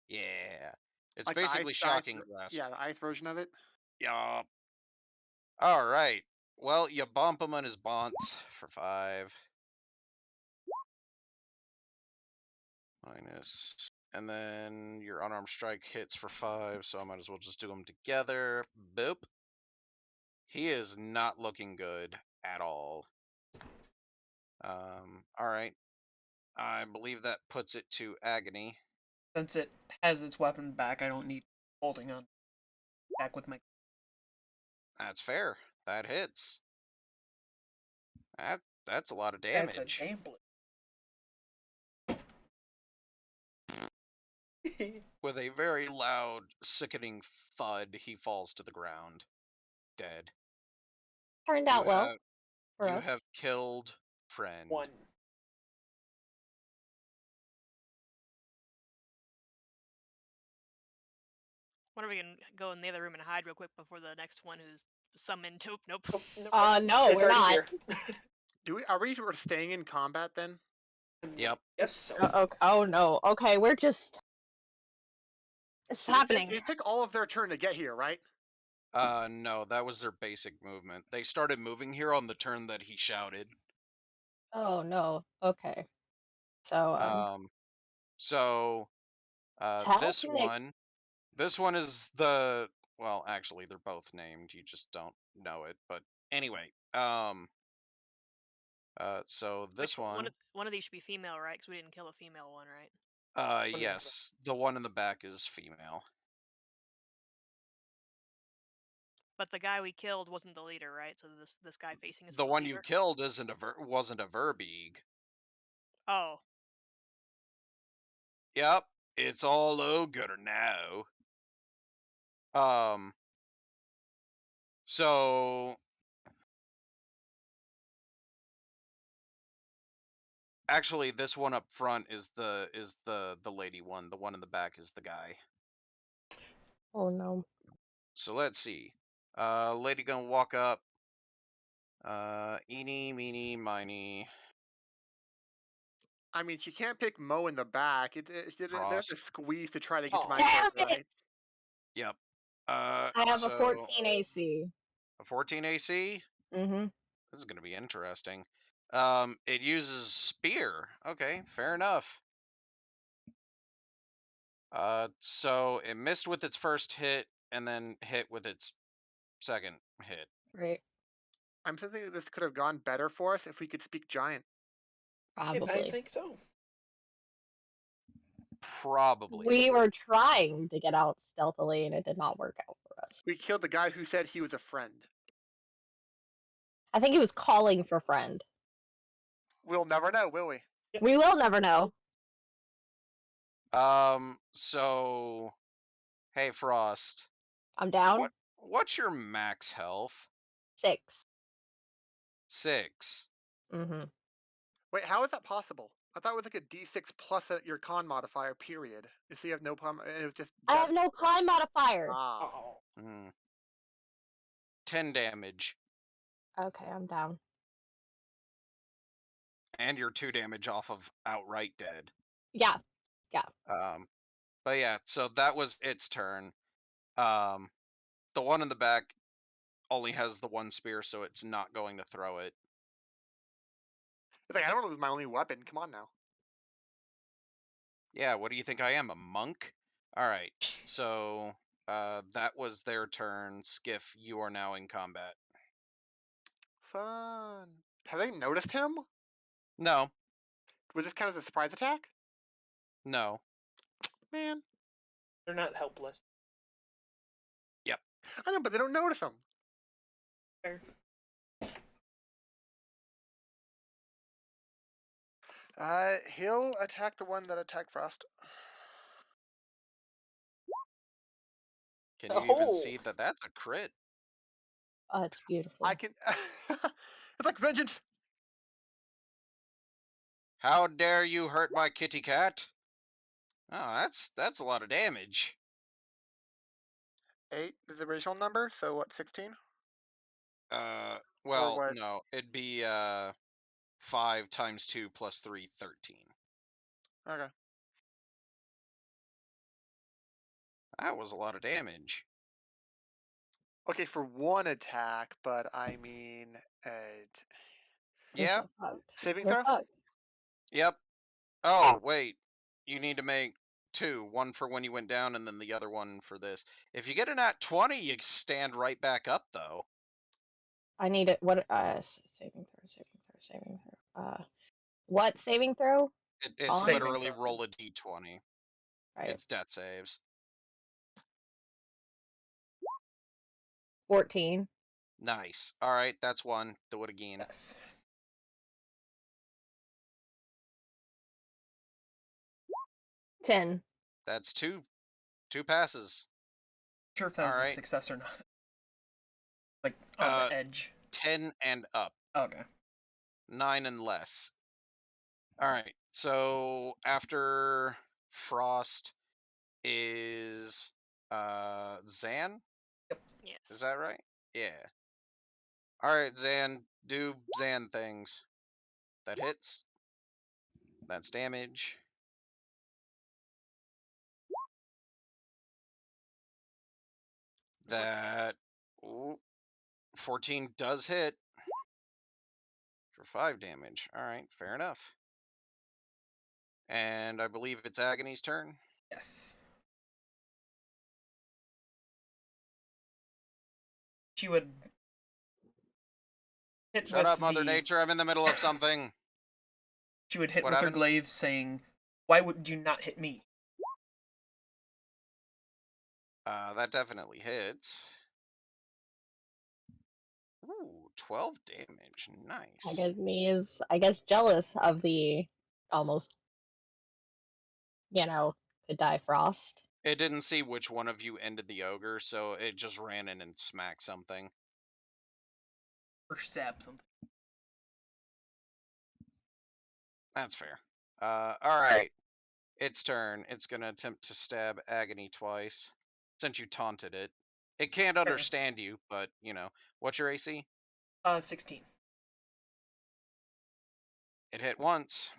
A: Yeah. It's
E: Like the
A: basically shocking grasp.
E: yeah, the ice version of it.
A: Yup. Alright. Well, you bump him on his bonts for 5. Minus. And then your unarmed strike hits for 5, so I might as well just do them together. Boop. He is not looking good at all. Alright. I believe that puts it to Agony.
B: Since it has its weapon back, I don't need holding on back with my.
A: That's fair. That hits. That's a lot of
B: That's a
A: damage.
B: damn blue.
A: With a very loud, sickening thud, he falls to the ground, dead.
C: Turned
A: You
C: out well
A: have
C: for
A: you
C: us.
A: have killed friend.
B: One.
D: Wonder if we can go in the other room and hide real quick before the next one who's summoned. Nope.
B: Oh, no,
C: No,
B: it's
C: we're
B: already
C: not.
B: here.
E: Are we staying in combat then?
A: Yep.
B: Yes, so.
C: Okay. Oh no. Okay, we're just. It's happening.
E: It took all of their turn to get here, right?
A: No, that was their basic movement. They started moving here on the turn that he shouted.
C: Oh no. Okay. So
A: So
C: technic.
A: this one is the... Well, actually, they're both named. You just don't know it. But anyway, so this one,
D: One of these should be female, right? Because we didn't kill a female one, right?
A: yes, the one in the back is female.
D: But the guy we killed wasn't the leader, right? So this guy facing us.
A: The
D: is
A: one you
D: leader?
A: killed wasn't a Verbeeg.
D: Oh,
A: Yep, it's all gooder now. So actually, this one up front is the lady one. The one in the back is the guy.
C: Oh no.
A: So let's see. Lady gonna walk up. Eeny, meeny, miny.
E: I mean, she can't pick Mo in the back. They have to
A: Frost.
E: squeeze to try to get to
B: Oh.
E: my
C: Damn
E: character,
C: it!
E: right?
A: Yep.
C: I have a 14 AC.
A: A 14 AC?
C: Mm-hmm.
A: This is gonna be interesting. It uses spear. Okay, fair enough. So it missed with its first hit and then hit with its second hit.
C: Right.
E: I'm thinking this could have gone better for us if we could speak giant.
C: Probably.
B: I think so.
A: Probably.
C: We were trying to get out stealthily and it did not work out for us.
E: We killed the guy who said he was a friend.
C: I think he was calling for friend.
E: We'll never know, will we?
C: We will never know.
A: So hey Frost.
C: I'm down.
A: What's your max health?
C: 6.
A: 6.
C: Mm-hmm.
E: Wait, how is that possible? I thought it was like a D6 plus your con modifier, period. You see, you have no problem. It was just.
C: I have no con modifier.
E: Ah.
B: Oh.
A: 10 damage.
C: Okay, I'm down.
A: And you're 2 damage off of outright dead.
C: Yeah.
A: But yeah, so that was its turn. The one in the back only has the one spear, so it's not going to throw it.
E: It's like, I don't want to lose my only weapon. Come on now.
A: Yeah, what do you think I am, a monk? Alright, so that was their turn. Skiff, you are now in combat.
E: Fun. Have they noticed him?
A: No,
E: Was this kind of a surprise attack?
A: no.
E: Man.
B: They're not helpless.
E: I know, but they don't notice them.
B: Fair.
E: He'll attack the one that attacked Frost.
A: Can you even
B: Oh.
A: see that that's a crit?
C: Oh, it's beautiful.
E: I can. It's like vengeance.
A: How dare you hurt my kitty cat? Oh, that's a lot of damage.
E: 8 is the original number, so what? 16.
A: Well,
E: what?
A: no, it'd be 5 times 2 plus 3, 13.
E: Okay.
A: That was a lot of damage.
E: Okay, for one attack, but I mean,
A: Yeah.
C: We're fucked.
E: saving
C: We're
E: throw.
C: fucked.
A: Yep. Oh, wait. You need to make 2. One for when you went down, and then the other one for this. If you get a nat 20, you stand right back up, though.
C: I need it. What? Saving throw. What saving throw?
A: It's
B: Saving
A: literally
B: throw.
A: roll a d20.
C: Right.
A: It's death saves.
C: 14.
A: Nice. All right, that's one. Do it again.
B: Yes.
C: $10.
A: That's 2. 2 passes.
B: Sure if that was a
A: Alright.
B: success or not. Like on the edge.
A: 10 and up.
B: Okay.
A: 9 and less. Alright, so after Frost is Zan?
D: Yes.
A: Is that right? Yeah. Alright, Zan, do Zan things. That hits. That's damage. That 14 does hit for 5 damage. Alright, fair enough. And I believe it's Agony's turn.
B: Yes. She would hit
A: Shut
B: with
A: up, Mother
B: the
A: Nature, I'm in the middle of something.
B: she would hit
A: What
B: with her
A: happened?
B: glaive, saying, "Why would you not hit me?"
A: That definitely hits. Ooh, 12 damage. Nice.
C: Agony is, I guess, jealous of the almost, could die Frost.
A: It didn't see which one of you ended the ogre, so it just ran in and smacked something.
B: Or stab something.
A: That's fair. Alright. Its turn. It's gonna attempt to stab Agony twice. Since you taunted it. It can't understand you, but, What's your AC?
B: 16.
A: It hit once.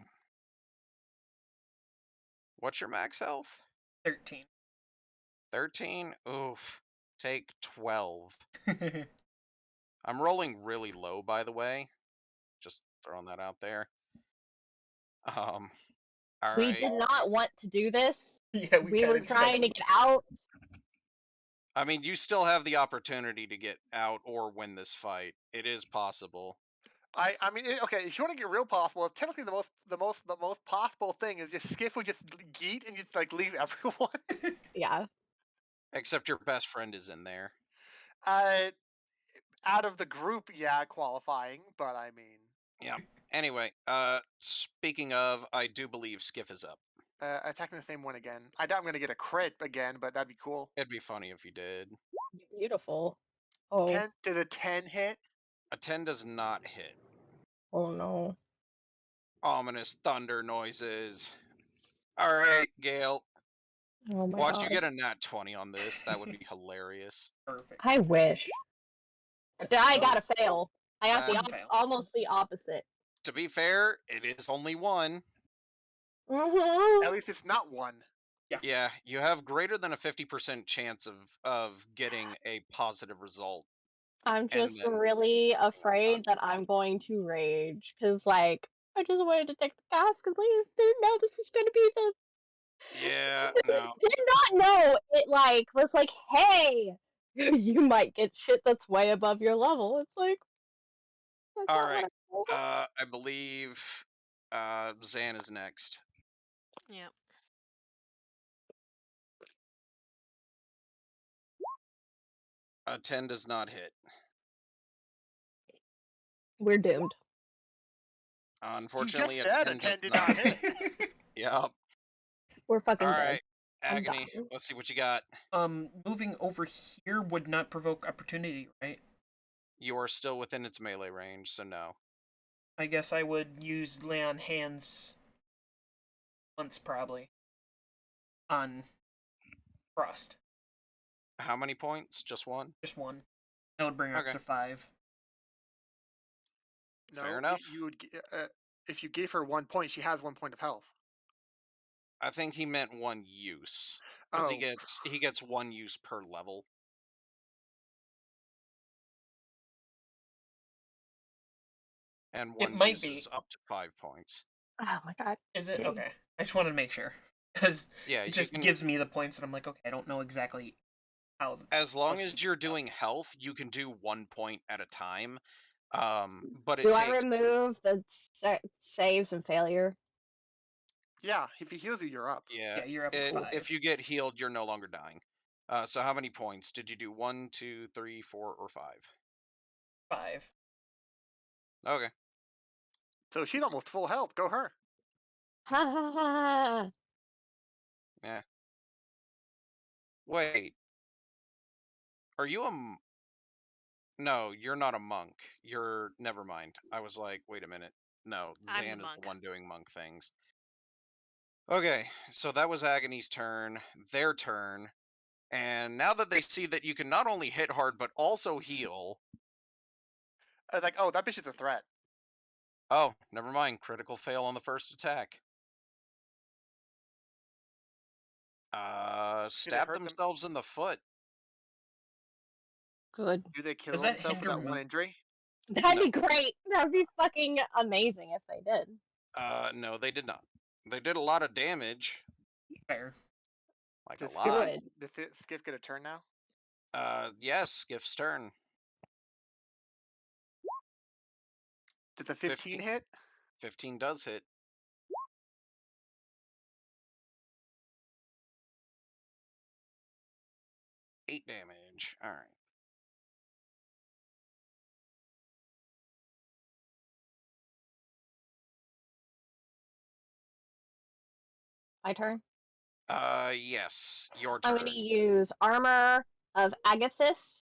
A: What's your max health?
B: 13.
A: 13? Oof. Take 12. I'm rolling really low, by the way. Just throwing that out there. All
C: We
A: right.
C: did not want to do this.
B: Yeah,
C: We were trying to get out.
A: I mean, you still have the opportunity to get out or win this fight. It is possible.
E: I mean, okay. If you want to get real possible, technically the most possible thing is just Skiff would just yeet and just like leave everyone.
C: Yeah.
A: Except your best friend is in there.
E: Out of the group, yeah, qualifying, but I mean,
A: Yeah. Anyway, speaking of, I do believe Skiff is up.
E: attacking the same one again. I doubt I'm gonna get a crit again, but that'd be cool.
A: It'd be funny if you did.
C: Beautiful. Oh.
E: 10 to the 10 hit.
A: A 10 does not hit.
C: Oh no.
A: Ominous thunder noises. All right, Gale.
C: Oh my
A: Watch
C: god.
A: you get a nat 20 on this. That would be hilarious.
B: Perfect.
C: I wish. I got a fail. I got
B: One fail.
C: almost the opposite.
A: To be fair, it is only one.
C: Mm-hmm.
E: At least it's not one.
A: Yeah, you have greater than a 50% chance of getting a positive result.
C: I'm just
A: then-
C: really afraid that I'm going to rage because, I just wanted to take the gas because I didn't know this was going to be the.
A: Yeah, no.
C: Did not know it was like, hey, you might get shit that's way above your level. It's like. That's
A: All
C: not what
A: right.
C: I told.
A: I believe Zan is next.
D: Yep.
A: A 10 does not hit.
C: We're doomed.
E: You
A: Unfortunately,
E: just
A: a
E: said a
A: 10 does
E: 10 did
A: not
E: not
A: hit.
E: hit.
A: Yep.
C: We're fucking
A: All
C: dead.
A: right,
C: I'm
A: Agony.
C: dying.
A: Let's see what you got.
B: Moving over here would not provoke opportunity, right?
A: You are still within its melee range, so no.
B: I guess I would use lay on hands once probably on Frost.
A: How many points? Just one?
B: Just one. That would bring her
A: Okay.
B: up to 5.
A: Fair
E: No,
A: enough.
E: you would. If you gave her 1 point, she has 1 point of health.
A: I think he meant one use. Because
E: Oh,
A: he gets one use per level. And
B: It
A: one
B: might
A: use
B: be.
A: is up to 5 points.
C: Oh my god.
B: Is it? Okay. I just wanted to make sure. Because
A: Yeah,
B: it
A: you
B: just
A: can.
B: gives me the points, and I'm like, okay, I don't know exactly how.
A: As long
B: supposed
A: as
B: to
A: you're
B: do that.
A: doing health, you can do 1 point at a time. But it
C: Do I
A: takes.
C: remove the saves and failure?
E: yeah. If he heals you, you're up.
A: Yeah.
B: Yeah, you're up at 5.
A: If you get healed, you're no longer dying. So how many points did you do? 1, 2, 3, 4, or 5?
B: 5.
A: Okay.
E: So she's almost full health. Go her.
C: Ha ha ha.
A: Yeah. Wait. Are you No, you're not a monk. You're. Never mind. I was like, wait a minute. No,
D: I'm the
A: Zan is the
D: monk.
A: one doing monk things. Okay, so that was Agony's turn, their turn, and now that they see that you can not only hit hard but also heal.
E: I was like, oh, that bitch is a threat.
A: Oh, never mind. Critical fail on the first attack. Stab
E: hurt them?
A: themselves in the foot.
C: Good.
E: Do they kill
B: Does that
E: themselves with
B: hinder
E: that one
B: move?
E: injury?
C: That'd
A: No.
C: be great. That'd be fucking amazing if they did.
A: No, they did not. They did a lot of damage,
B: Fair.
A: like
E: Does
A: a lot.
C: Good.
E: Does Skiff get a turn now?
A: Yes, Skiff's turn.
E: Does a 15 hit?
A: 15 does hit. Eight damage. All right.
C: My turn.
A: Yes, your
C: I'm
A: turn.
C: gonna use Armor of Agathis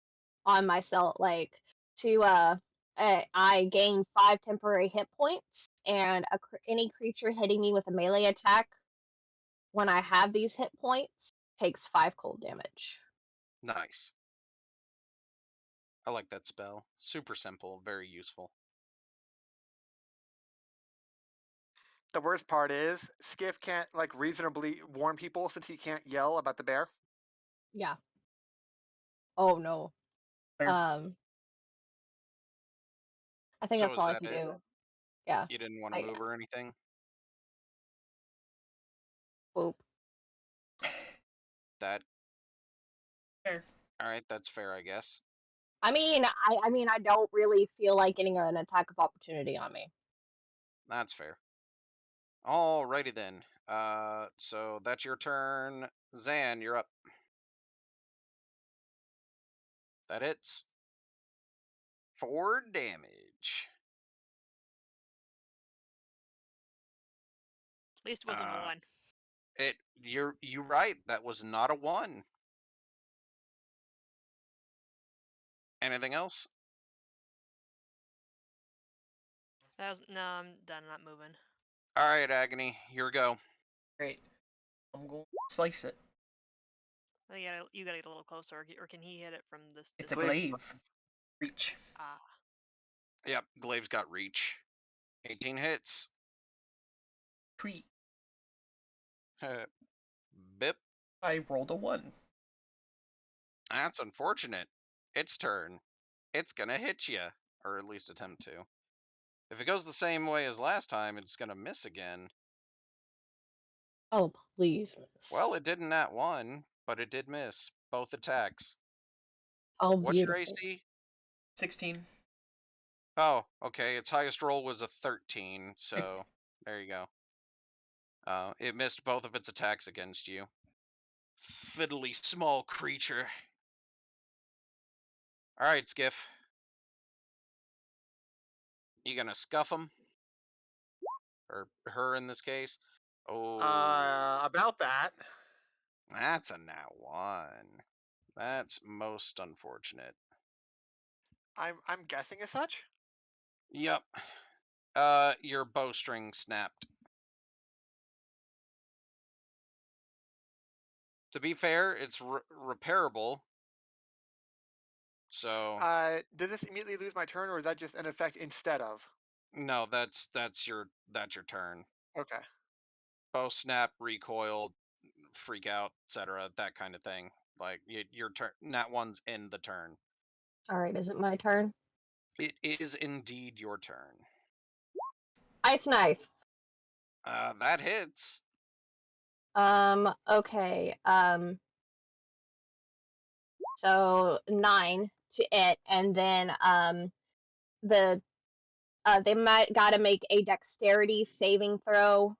C: on myself, like to I gain 5 temporary hit points, and any creature hitting me with a melee attack when I have these hit points takes 5 cold damage.
A: Nice. I like that spell. Super simple, very useful.
E: The worst part is Skiff can't like reasonably warn people since he can't yell about the bear.
C: Yeah. Oh no.
B: Fair.
C: I think
A: So
C: that's
A: is
C: all I
A: that
C: can
A: it?
C: do. Yeah.
A: You didn't want to move or anything?
C: Boop.
A: That.
B: Fair.
A: All right, that's fair, I guess.
C: I mean, I don't really feel like getting an attack of opportunity on me.
A: That's fair. Alrighty then. So that's your turn. Zan, you're up. That hits. 4 damage.
D: At least it wasn't a 1.
A: You're right. That was not a 1. Anything else?
D: No, I'm done. I'm not moving.
A: All right, Agony, here we go.
B: Great. I'm going to slice it.
D: Oh, you gotta get a little closer, or can he hit it from this?
B: It's a
E: Glaive.
B: glaive. Reach.
D: Ah,
A: Yep, Glaive's got reach. 18 hits.
B: Tweet.
A: Bip.
B: I rolled a 1.
A: That's unfortunate. Its turn. It's gonna hit you, or at least attempt to. If it goes the same way as last time, it's gonna miss again.
C: Oh, please.
A: Well, it didn't that one, but it did miss both attacks.
C: Oh,
A: What's your
C: beautiful.
A: AC?
B: 16.
A: Oh, okay. Its highest roll was a 13, so there you go. It missed both of its attacks against you. Fiddly small creature. All right, Skiff. You gonna scuff him? Or her in this case? Oh,
E: About that.
A: that's a nat 1. That's most unfortunate.
E: I'm guessing as such.
A: Yep. Your bowstring snapped. To be fair, it's repairable. So
E: Did this immediately lose my turn, or is that just an effect instead of?
A: no, that's your turn.
E: Okay.
A: Bow snap, recoil, freak out, etc. That kind of thing. Like your turn. Nat 1's in the turn.
C: All right, is it my turn?
A: It is indeed your turn.
C: Ice knife.
A: That hits.
C: Okay. So 9 to it, and then the they might gotta make a dexterity saving throw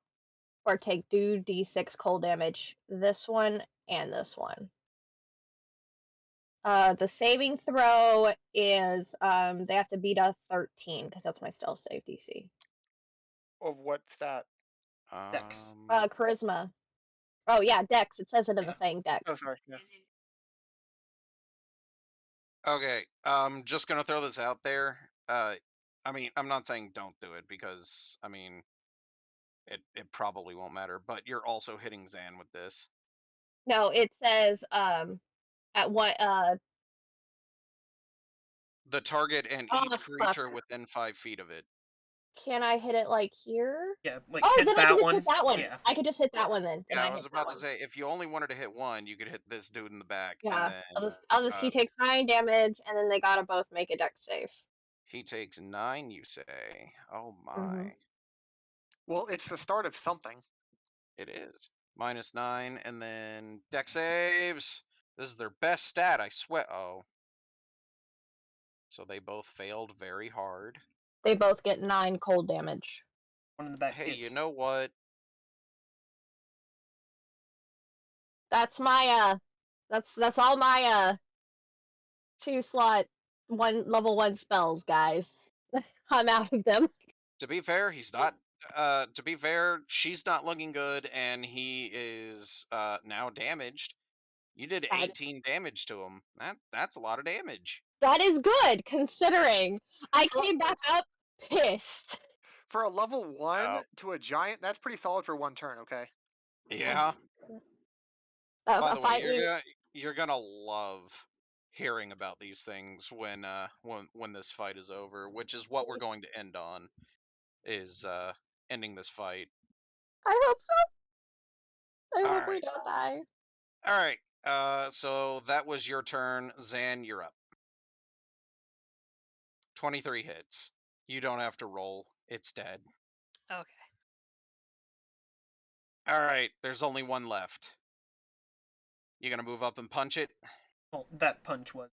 C: or take 2d6 cold damage. This one and this one. The saving throw is they have to beat a 13 because that's my stealth save DC.
E: Of what stat?
B: Dex.
C: Charisma. Oh yeah, Dex. It says it in
B: Yeah.
C: the thing, Dex.
E: Oh, sorry. Yeah.
A: Okay. Just gonna throw this out there. I mean, I'm not saying don't do it because I mean, it probably won't matter. But you're also hitting Zan with this.
C: No, it says at what
A: The target and
C: oh
A: each
C: fuck.
A: creature within 5 feet of it.
C: Can I hit it like here?
B: Yeah, like
C: Oh,
B: hit
C: then I can
B: that
C: just
B: one.
C: hit that one.
B: Yeah.
C: I could just hit that one then. Then
A: Yeah, I
C: I
A: was
C: hit that
A: about to
C: one.
A: say if you only wanted to hit one, you could hit this dude in the back, and
C: Yeah.
A: then
C: I'll just he takes 9 damage and then they gotta both make a dex save.
A: he takes 9. You say, "Oh my,
C: Mhm.
E: Well, it's the start of something.
A: it is -9," and then dex saves. This is their best stat, I swear. Oh, so they both failed very hard.
C: They both get 9 cold damage.
B: One in the back
A: Hey, you
B: gets.
A: know what?
C: That's my that's all my 2 slot 1 level 1 spells, guys. I'm out of them.
A: To be fair, he's not. To be fair, she's not looking good, and he is now damaged. You did
C: That
A: 18 damage to him. That's a lot of damage.
C: that is good considering I
E: For,
C: came back up pissed.
E: for a level 1
A: Oh,
E: to a giant, that's pretty solid for one turn. Okay.
A: yeah. By
C: A
A: the way,
C: fight you
A: you're gonna love hearing about these things when this fight is over, which is what we're going to end on. Is ending this fight.
C: I hope so. I
A: All
C: hope we
A: right.
C: don't die.
A: All right. So that was your turn, Zan. You're up. 23 hits. You don't have to roll. It's dead.
D: Okay.
A: All right. There's only one left. You gonna move up and punch it?
B: Well, that punch was.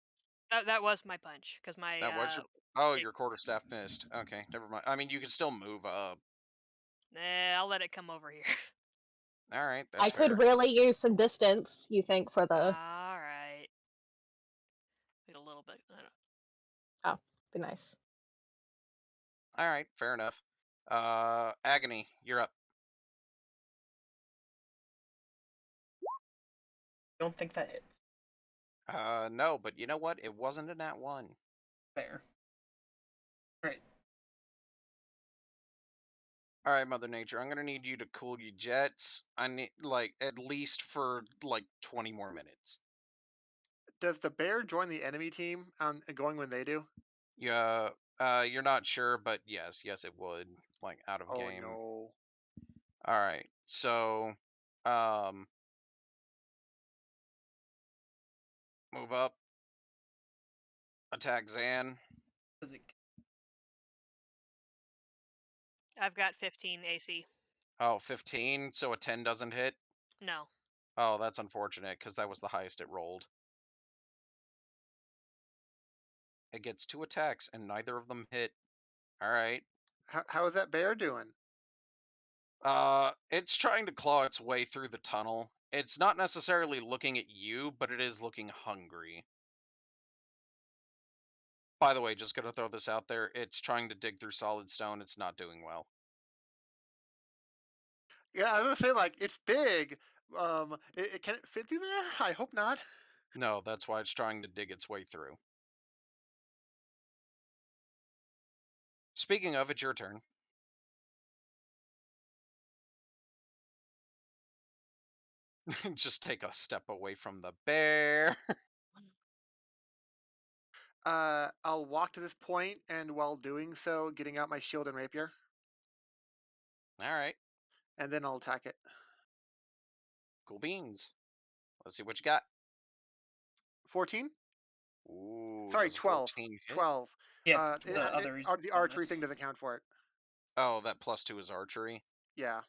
D: That was my punch because my
A: That was your. Oh,
D: it-
A: your quarterstaff missed. Okay, never mind. I mean, you can still move up.
D: I'll let it come over here.
A: All right,
C: I
A: that's
C: could
A: fair.
C: really use some distance, you think, for the
D: All right. Wait a little bit.
C: oh, be nice.
A: All right, fair enough. Agony, you're up.
B: Don't think that hits.
A: No, but you know what? It wasn't a nat 1.
B: Fair. Right.
A: All right, Mother Nature, I'm gonna need you to cool your jets. I need like at least for like 20 more minutes.
E: Does the bear join the enemy team going when they do?
A: Yeah. You're not sure, but yes, it would. Like out of
E: Oh
A: game.
E: no.
A: All right. So, um, move up. Attack Zan.
B: Does it?
D: I've got 15 AC.
A: Oh, 15. So a 10 doesn't hit.
D: No.
A: Oh, that's unfortunate because that was the highest it rolled. It gets 2 attacks and neither of them hit. All right.
E: How is that bear doing?
A: It's trying to claw its way through the tunnel. It's not necessarily looking at you, but it is looking hungry. By the way, just gonna throw this out there. It's trying to dig through solid stone. It's not doing well.
E: Yeah, I was gonna say like it's big. Can it fit through there? I hope not.
A: No, that's why it's trying to dig its way through. Speaking of, it's your turn. Just take a step away from the bear.
E: I'll walk to this point, and while doing so, getting out my shield and rapier,
A: All right,
E: and then I'll attack it.
A: cool beans. Let's see what you got.
E: 14?
A: Ooh,
E: Sorry,
A: does a
E: 12.
A: 14 hit?
E: 12.
B: Yeah, the other
E: The archery
B: bonus.
E: thing doesn't count for it.
A: Oh, that +2 is archery.
E: Yeah,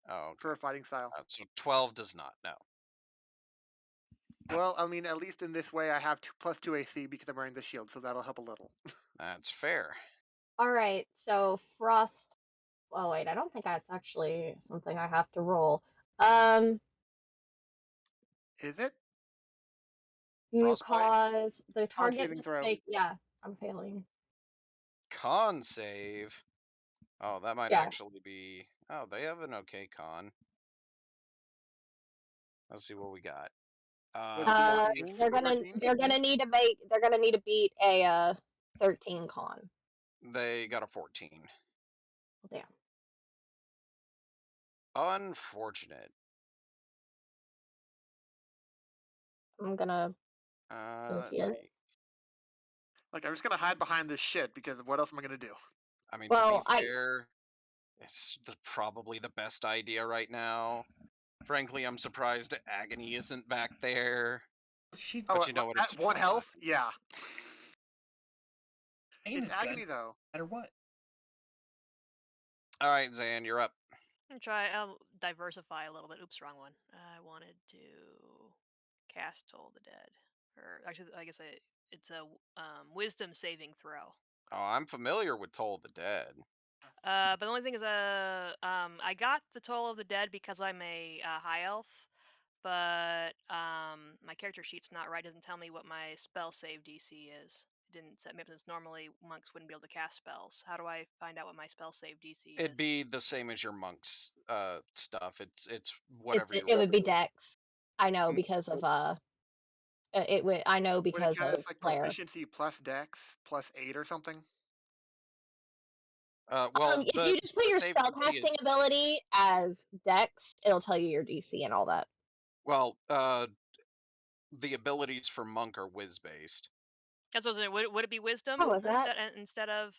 A: Oh, okay.
E: for a fighting style.
A: So 12 does not. No.
E: Well, I mean, at least in this way, I have +2 AC because I'm wearing the shield, so that'll help a little.
A: That's fair.
C: All right, so frost. Oh wait, I don't think that's actually something I have to roll.
E: Is it?
C: You
A: Frostbite?
C: cause the target
E: saving
C: must
E: throw.
C: take. Yeah, I'm failing.
A: Con save. Oh, that might
C: Yeah.
A: actually be. Oh, they have an okay con. Let's see what we got.
E: Would it be
C: Uh,
E: like
C: they're gonna
E: 13?
C: they're gonna need to make they're gonna need to beat a 13 con.
A: They got a 14.
C: Damn.
A: Unfortunate.
C: I'm gonna go
A: Let's
C: here.
A: see.
E: Like, I'm just gonna hide behind this shit because what else am I gonna do?
A: I mean,
C: Well,
A: to be fair, it's probably the best idea right now. Frankly, I'm surprised Agony isn't back there.
B: She
A: But you know what? It's
E: At 1
A: fine.
E: health? Yeah.
B: Pain
E: It's
B: is
E: agony
B: good,
E: though.
B: no matter what.
A: All right, Zan, you're up.
D: I'll diversify a little bit. Oops, wrong one. I wanted to cast Toll the Dead. Or actually, I guess it's a wisdom saving throw.
A: Oh, I'm familiar with Toll of the Dead.
D: But the only thing is, I got the Toll of the Dead because I'm a high elf, but my character sheet's not right. It doesn't tell me what my spell save DC is. It didn't set me up since normally monks wouldn't be able to cast spells. How do I find out what my spell save DC is?
A: It'd be the same as your monk's stuff. It's whatever you
C: it would be
A: roll.
C: Dex. I know
A: Mm.
C: because of it would I know
E: Would it
C: because
E: count
C: of
E: as like
C: Claire.
E: proficiency plus dex plus 8 or something?
A: Well,
C: If you just put your
A: save
C: spell
A: DC
C: casting
A: is,
C: ability as Dex, it'll tell you your DC and all that.
A: well, the abilities for monk are whiz based.
D: That's what I was saying. Would it be wisdom
C: How was that?
D: instead of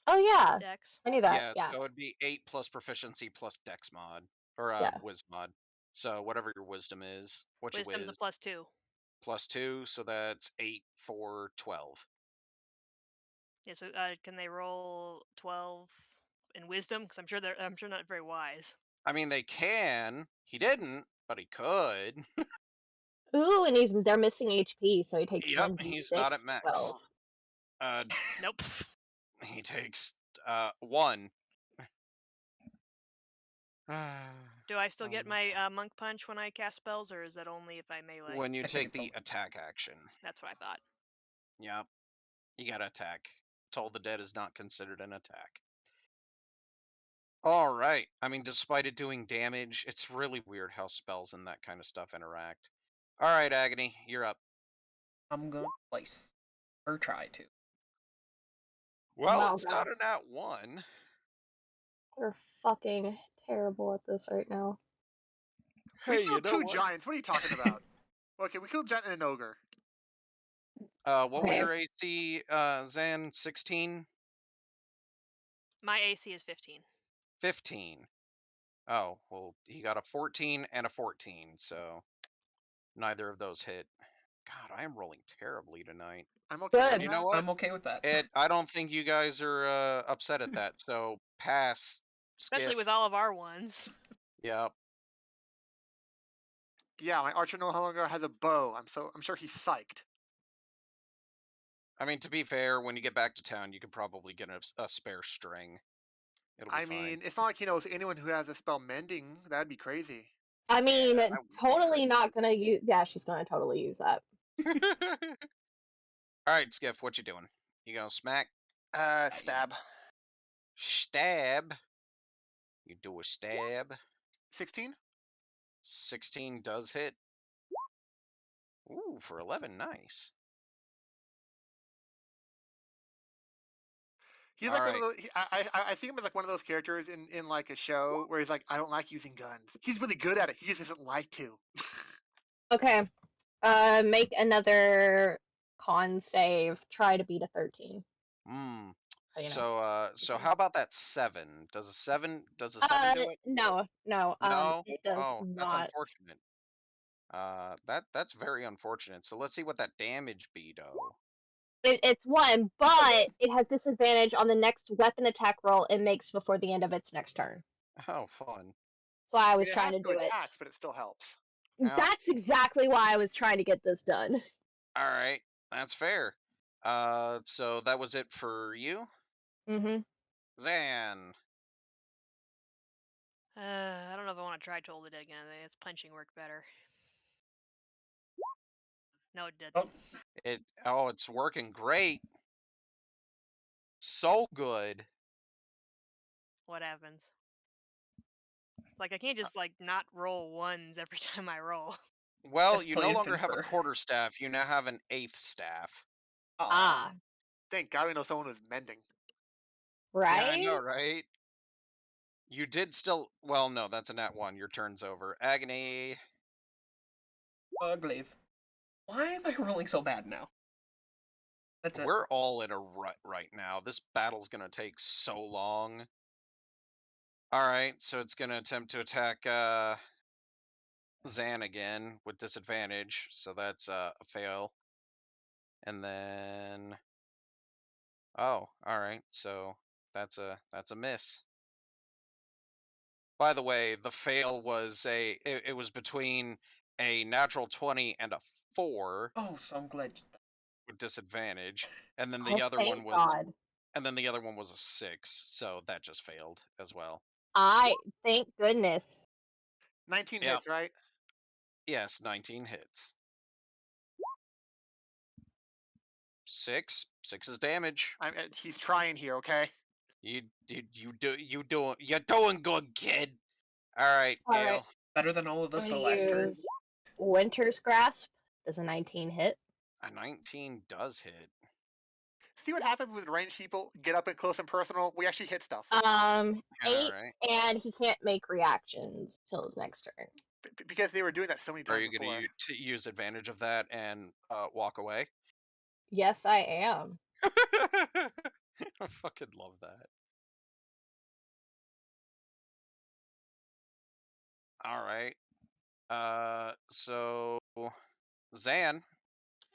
C: Oh yeah,
D: Dex?
C: I knew that.
A: Yeah,
C: Yeah.
A: so it'd be 8 plus proficiency plus Dex mod or
C: Yeah.
A: whiz mod. So whatever your wisdom is, what's your
D: Wisdom's
A: whiz?
D: a +2.
A: +2, so that's 8 for 12.
D: Yeah. So can they roll 12 in wisdom? Because I'm sure not very wise.
A: I mean, they can. He didn't, but he could.
C: Ooh, and they're missing HP, so he takes
A: Yep,
C: 1d6.
A: he's not at max.
C: Well,
D: Nope.
A: He takes 1.
D: Do I still get my monk punch when I cast spells, or is that only if I melee?
A: When you
B: I think
A: take
B: it's
A: the
B: only-
A: attack action.
D: That's what I thought.
A: Yep. You gotta attack. Toll the Dead is not considered an attack. Alright. I mean, despite it doing damage, it's really weird how spells and that kind of stuff interact. Alright, Agony, you're up.
B: I'm gonna place or try to.
A: Well,
C: Wow,
A: it's
C: God.
A: not an at 1.
C: We're fucking terrible at this right now.
E: We
A: Hey, you
E: killed
A: know
E: 2
A: what?
E: giants. What are you talking about? Okay, we killed a giant and an ogre.
A: What was
C: Okay.
A: your AC, Zan? 16?
D: My AC is 15.
A: 15. Oh, well, he got a 14 and a 14, so neither of those hit. God, I am rolling terribly tonight.
E: I'm okay
C: Good.
E: with
A: And you know
E: that.
A: what?
B: I'm okay with that.
A: I don't think you guys are upset at that, so pass.
D: Especially
A: Skiff.
D: with all of our ones.
A: Yep.
E: Yeah, my archer no longer has a bow. I'm sure he's psyched.
A: I mean, to be fair, when you get back to town, you could probably get a spare string. It'll be
E: I
A: fine.
E: mean, it's not like he knows anyone who has a spell mending. That'd be crazy.
C: I mean,
A: that would be
C: totally not gonna use. Yeah, she's gonna totally use that.
A: All right, Skiff, what you doing? You gonna smack?
E: Stab.
A: Stab. You do a stab.
E: 16.
A: 16 does hit. Ooh, for 11, nice.
E: He's
A: All
E: like one of
A: right.
E: those. I see him as like one of those characters in like a show where he's like, I don't like using guns. He's really good at it. He just doesn't like to.
C: Okay. Make another con save. Try to beat a 13.
A: Hmm.
C: So, you know.
A: So how about that 7? Does a 7 do it?
C: No.
A: No.
C: It does
A: Oh, that's
C: not.
A: unfortunate. That's very unfortunate. So let's see what that damage be, though.
C: It's 1, but it has disadvantage on the next weapon attack roll it makes before the end of its next turn.
A: Oh, fun.
C: That's why I
E: I
C: was
E: mean, it
C: trying
E: has
C: to
E: no
C: do it.
E: attacks, but it still helps.
A: Yeah.
C: That's exactly why I was trying to get this done.
A: All right, that's fair. So that was it for you,
C: Mm-hmm.
A: Zan.
D: I don't know if I want to try Toll the Dead again. I think its punching worked better. No, it didn't.
B: Oh.
A: It's working great. So good.
D: What happens? It's like I can't just like not roll ones every time I roll.
A: Well,
B: Let's
A: you
B: play
A: no longer have a
B: Finfer.
A: quarterstaff. You now have an 8th staff.
C: Ah,
E: Thank God we know someone was mending.
C: right?
A: Yeah, I know, right? You did still. Well, no, that's a nat 1. Your turn's over. Agony.
B: Glaive. Why am I rolling so bad now? That's it.
A: We're all in a rut right now. This battle's gonna take so long. All right, so it's gonna attempt to attack Zan again with disadvantage. So that's a fail. And then oh, all right. So that's a miss. By the way, the fail was it was between a natural 20 and a 4
B: Oh, so I'm glad.
A: with disadvantage, and then
C: Oh,
A: the other one
C: thank
A: was
C: God.
A: a 6, so that just failed as well.
C: Thank goodness.
E: 19
A: Yep.
E: hits, right?
A: Yes, 19 hits. 6 is damage.
E: He's trying here, okay?
A: You're doing good, kid. All right,
C: All right.
A: Gale.
B: Better than all of
C: I'm
B: us
C: gonna
B: the last turn.
C: use Winter's Grasp. Does a 19 hit?
A: A 19 does hit.
E: See what happens when ranged people get up and close and personal? We actually hit stuff.
A: Yeah,
C: 8,
A: right.
C: and he can't make reactions till his next turn.
E: Because they were doing that so many
A: Are
E: times
A: you
E: before.
A: going to use advantage of that and walk away?
C: Yes, I am.
A: I fucking love that. All right. So Zan.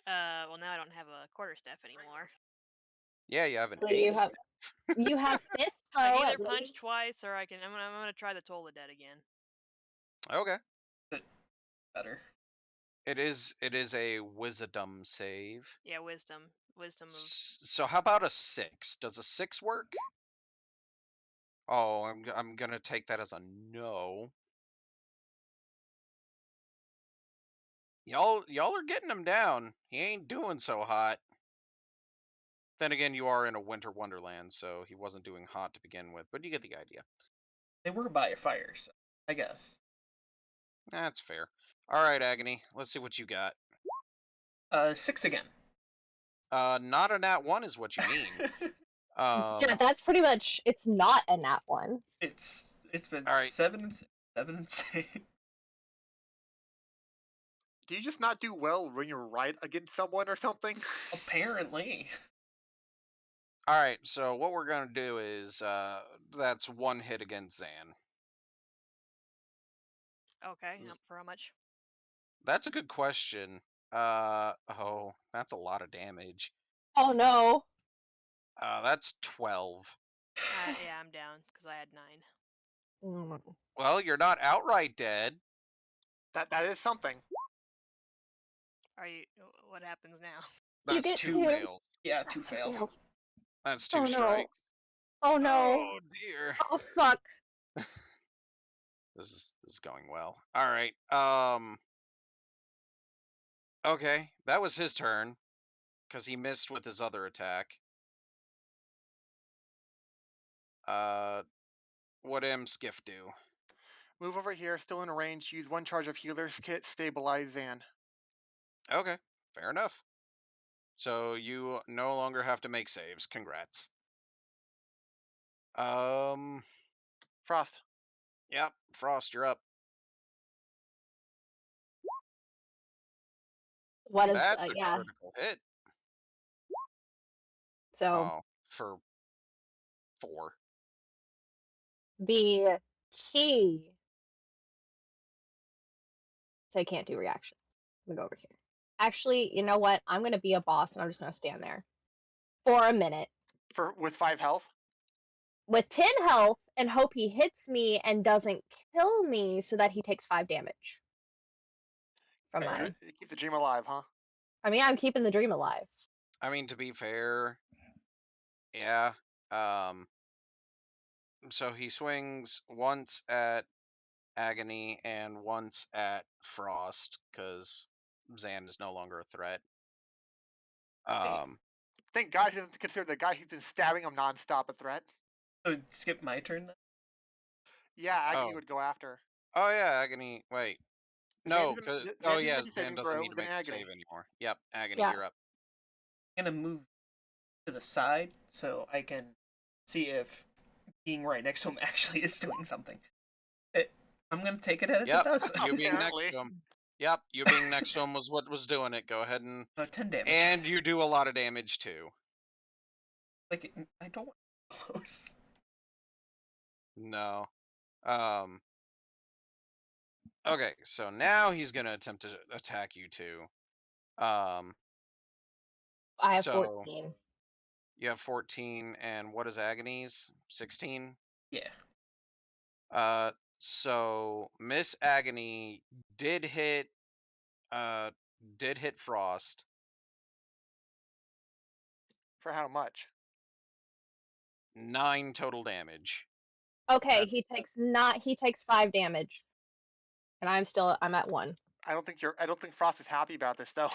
D: Well, now I don't have a quarterstaff anymore.
A: Yeah, you have an
C: So
A: 8.
C: you have fists though.
D: I can either
C: at
D: punch
C: least.
D: twice, or I'm gonna try the Toll the Dead again.
A: Okay.
B: Better.
A: It is a wisdom save.
D: Yeah, wisdom. Wisdom of.
A: So how about a 6? Does a 6 work? Oh, I'm gonna take that as a no. Y'all are getting him down. He ain't doing so hot. Then again, you are in a winter wonderland, so he wasn't doing hot to begin with. But you get the idea.
B: They were by a fire, so I guess.
A: That's fair. All right, Agony. Let's see what you got.
B: 6 again.
A: Not a nat 1 is what you mean.
C: Yeah, that's pretty much. It's not a nat 1.
B: It's been
A: All right.
B: 7 and 7 and 6.
E: Do you just not do well when you're right against someone or something?
B: Apparently.
A: All right. So what we're gonna do is that's 1 hit against Zan.
D: Okay, for how much?
A: That's a good question. Oh, that's a lot of damage.
C: Oh no.
A: That's 12.
D: Yeah, I'm down because I had 9.
C: Mm.
A: Well, you're not outright dead.
E: That is something.
D: Are you? What happens now?
C: You
A: That's
C: get
A: 2
C: 2.
A: fails.
B: Yeah,
C: That's
B: 2 fails.
A: That's 2
C: Oh no.
A: strikes.
C: Oh no.
A: Oh dear.
C: Oh fuck.
A: This is going well. All right. Okay, that was his turn because he missed with his other attack. What Skiff do?
E: Move over here, still in range. Use 1 charge of healer's kit. Stabilize Zan.
A: Okay, fair enough. So you no longer have to make saves. Congrats.
E: Frost.
A: Yep, Frost, you're up.
C: What is
A: That's a
C: yeah?
A: critical hit.
C: So
A: Oh, for 4.
C: the key. So I can't do reactions. I'm gonna go over here. Actually, you know what? I'm gonna be a boss and I'm just gonna stand there for a minute
E: With 5 health.
C: with 10 health and hope he hits me and doesn't kill me, so that he takes 5 damage from my.
E: Keep the dream alive, huh?
C: I mean, I'm keeping the dream alive.
A: I mean, to be fair, yeah. So he swings once at Agony and once at Frost because Zan is no longer a threat.
E: Thank God he doesn't consider the guy who's been stabbing him nonstop a threat.
B: So skip my turn then?
E: Yeah, Agony
A: Oh.
E: would go after.
A: Oh yeah, Agony. Wait, no, because yeah, Zan doesn't need to make a save anymore. Yep, Agony,
C: Yeah.
A: you're up.
B: I'm gonna move to the side so I can see if being right next to him actually is doing something. I'm gonna take it as it does.
A: You being next to him. Yep, you being next to him was what was doing it. Go ahead and
B: 10 damage.
A: and you do a lot of damage too.
B: Like I don't want to close.
A: No. Okay, so now he's gonna attempt to attack you too.
C: I have
A: so
C: 14.
A: You have 14, and what is Agony's? 16?
B: Yeah.
A: So Miss Agony did hit Frost.
E: For how much?
A: 9 total damage.
C: Okay, he takes 5 damage. And I'm at 1.
E: I don't think Frost is happy about this though.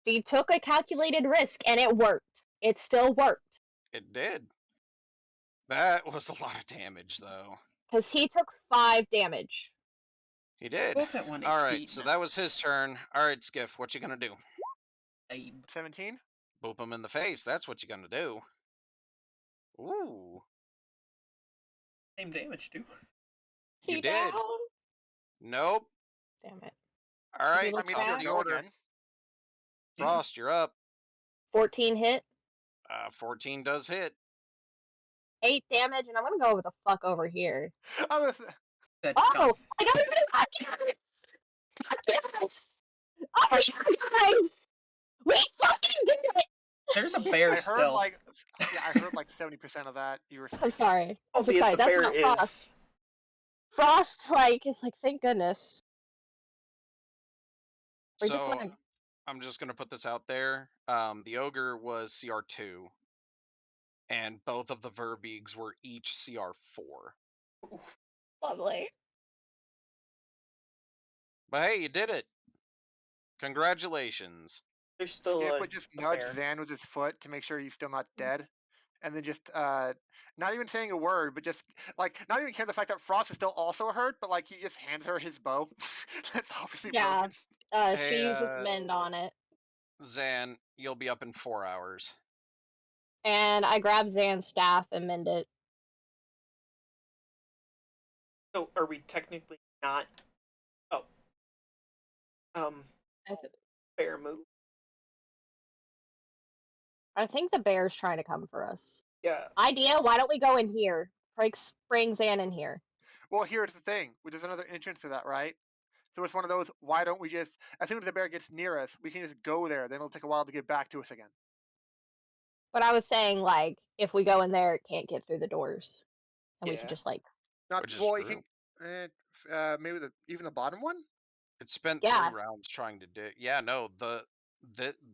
C: He took a calculated risk and it worked. It still worked.
A: It did. That was a lot of damage though.
C: Because he took 5 damage.
A: He did.
B: Both at 1
A: Alright, so that was his turn. Alright, Skiff, what you gonna do?
E: 17?
A: Boop him in the face, that's what you gonna do. Ooh.
B: Same damage too.
A: You did. Nope.
C: Damn it.
A: Alright,
C: Look
A: top of
C: back.
A: the order. Frost, you're up.
C: 14 hit.
A: 14 does hit.
C: 8 damage, and I'm gonna go the fuck over here.
E: Oh,
B: Good
C: Oh!
B: job.
C: I got rid of yes! Oh my god, guys! We fucking did it!
B: There's a bear
E: I heard
B: still.
E: like 70% of that. You were.
C: I'm sorry. I was
B: Albeit
C: excited.
B: the
C: That's
B: bear
C: not
B: is.
C: Frost. Frost, is like, thank goodness. We just
A: So
C: wanna...
A: I'm just gonna put this out there. The ogre was CR2, and both of the Verbeegs were each CR4.
C: Lovely.
A: But hey, you did it! Congratulations.
B: There's still
E: Skip
B: a
E: would just nudge
B: bear.
E: Zan with his foot to make sure he's still not dead. And then just not even saying a word, but just like not even care the fact that Frost is still also hurt, but like he just hands her his bow. That's obviously broken.
C: She uses mend on it.
A: Zan, you'll be up in 4 hours.
C: And I grab Zan's staff and mend it.
B: So are we technically not? Oh. Bear move.
C: I think the bear's trying to come for us.
B: Yeah.
C: Idea, why don't we go in here? Bring Zan in here.
E: Well, here's the thing. There's another entrance to that, right? So it's one of those, why don't we just, as soon as the bear gets near us, we can just go there. Then it'll take a while to get back to us again.
C: But I was saying, like, if we go in there, it can't get through the doors. And we can just, like...
E: Not,
A: Which is
E: well,
A: true.
E: you can, maybe even the bottom one?
A: It spent 3 rounds trying to dig. Yeah, no,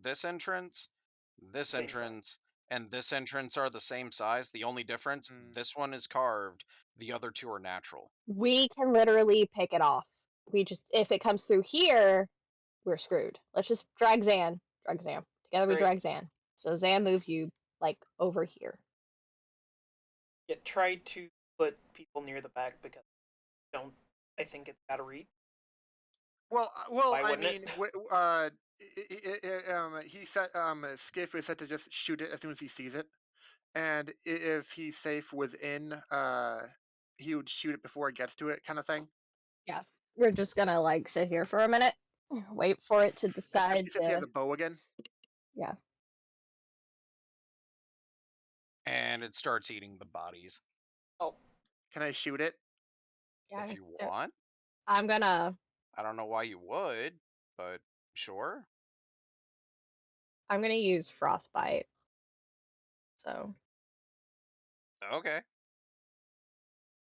A: this entrance, this
B: Same
A: entrance, and this entrance are the same size. The only difference, this one is carved, the other 2 are natural.
C: We can literally pick it off. If it comes through here, we're screwed. Let's just drag Zan. Together we drag Zan. So Zan, move you, like, over here.
B: Yeah, try to put people near the back because I think it's out of reach.
E: Well,
B: Why
E: I
B: wouldn't
E: mean,
B: it?
E: he said Skiff is set to just shoot it as soon as he sees it, and if he's safe within, he would shoot it before it gets to it, kind of thing.
C: Yeah. We're just gonna like sit here for a minute, wait for it to
E: Especially
C: decide
E: since he has
C: to.
E: a bow again.
C: Yeah.
A: And it starts eating the bodies.
B: Oh,
E: Can I shoot it?
C: Yeah.
A: If you want.
C: I'm gonna
A: I don't know why you would, but sure.
C: use frostbite. So
A: Okay.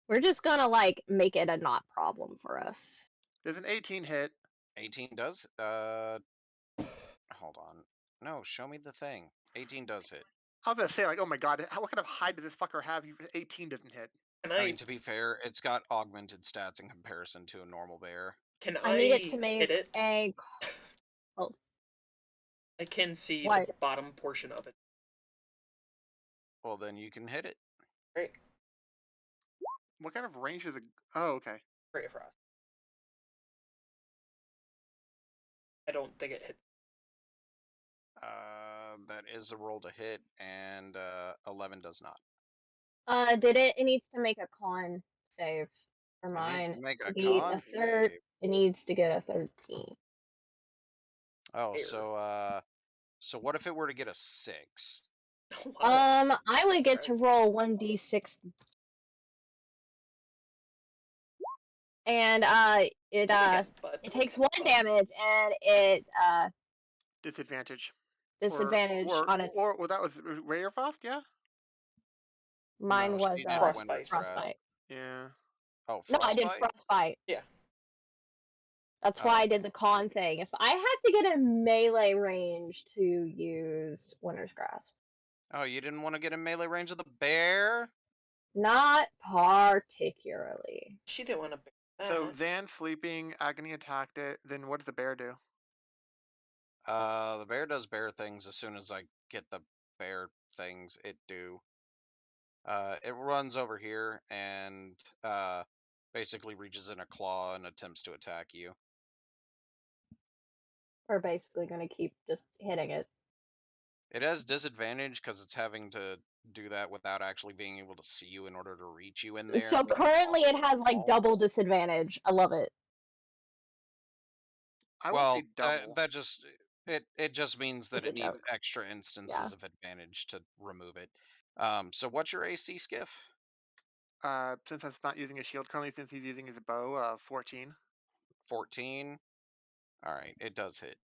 C: we're just gonna like make it a not problem for us.
E: There's an 18 hit.
A: 18 does. Hold on. No, show me the thing. 18 does hit.
E: I was gonna say, like, oh my god, what kind of hide does this fucker have? 18 doesn't hit.
B: can
A: I
B: I
A: mean, to be fair, it's got augmented stats in comparison to a normal bear.
B: can
C: I need it to
B: hit
C: make
B: it?
C: a. Oh,
B: I can see the
C: what?
B: bottom portion of it.
A: Well, then you can hit it.
B: Great.
E: What kind of range is it? Oh, okay.
B: Ray of Frost. I don't think it hits.
A: That is a roll to hit, and 11 does not.
C: Did it? It needs to make a con save for
A: It needs
C: mine.
A: to make a
C: It need
A: con
C: a third.
A: save.
C: It needs to get a 13.
A: Oh,
B: Air.
A: so what if it were to get a 6?
B: Wow.
C: I would get to
B: Christ.
C: roll 1d6, and it
B: Again, but
C: it takes 1 damage, and it
E: Disadvantage.
C: disadvantage on its.
E: Or well, that was Ray or Frost, yeah?
C: Mine
A: No,
C: was
A: she did
B: Frostbite.
C: frostbite.
E: Yeah.
A: Oh,
C: No, I did
A: frostbite.
C: frostbite.
B: Yeah.
C: That's
A: Oh,
C: why I
A: okay.
C: did the con thing. If I have to get a melee range to use Winter's Grasp,
A: Oh, you didn't want to get in melee range of the bear?
C: not particularly.
B: She didn't want to bear that.
E: So Zan sleeping, Agony attacked it. Then what does the bear do?
A: The bear does bear things as soon as I get the bear things it do. It runs over here and basically reaches in a claw and attempts to attack you.
C: We're basically gonna keep just hitting it.
A: It has disadvantage because it's having to do that without actually being able to see you in order to reach you in there.
C: So
A: because
C: currently it
A: it's
C: has like
A: small.
C: double disadvantage. I love it.
E: I would
A: Well,
E: say double.
A: that just it just means that
C: It's a
A: it needs
C: joke.
A: extra instances of advantage to remove it. So what's your AC, Skiff?
E: Since it's not using a shield currently, since he's using his bow, 14.
A: 14. All right, it does hit.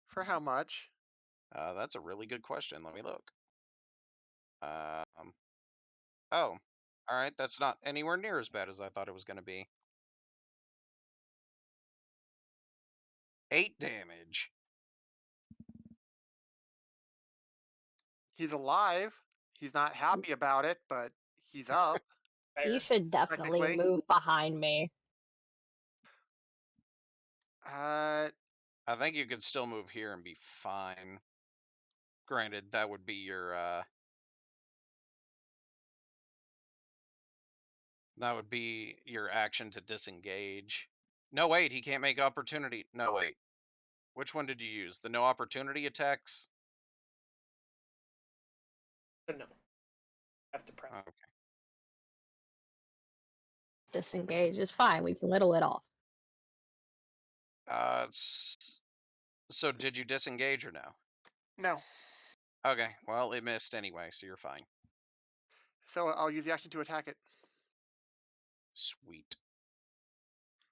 E: For how much?
A: That's a really good question. Let me look. Oh, all right. That's not anywhere near as bad as I thought it was going to be. 8 damage.
E: He's alive. He's not happy about it, but he's up.
C: He
B: Bear.
C: should definitely
E: Technically.
C: move behind me.
E: Uh,
A: I think you could still move here and be fine. Granted, that would be your action to disengage. No, wait, he can't make opportunity. No, wait. Which one did you use? The no opportunity attacks?
B: No. Have to press.
A: Okay.
C: Disengage is fine. We can whittle it off.
A: So did you disengage or no?
E: no.
A: Okay, well, it missed anyway, so you're fine.
E: So I'll use the action to attack it.
A: Sweet.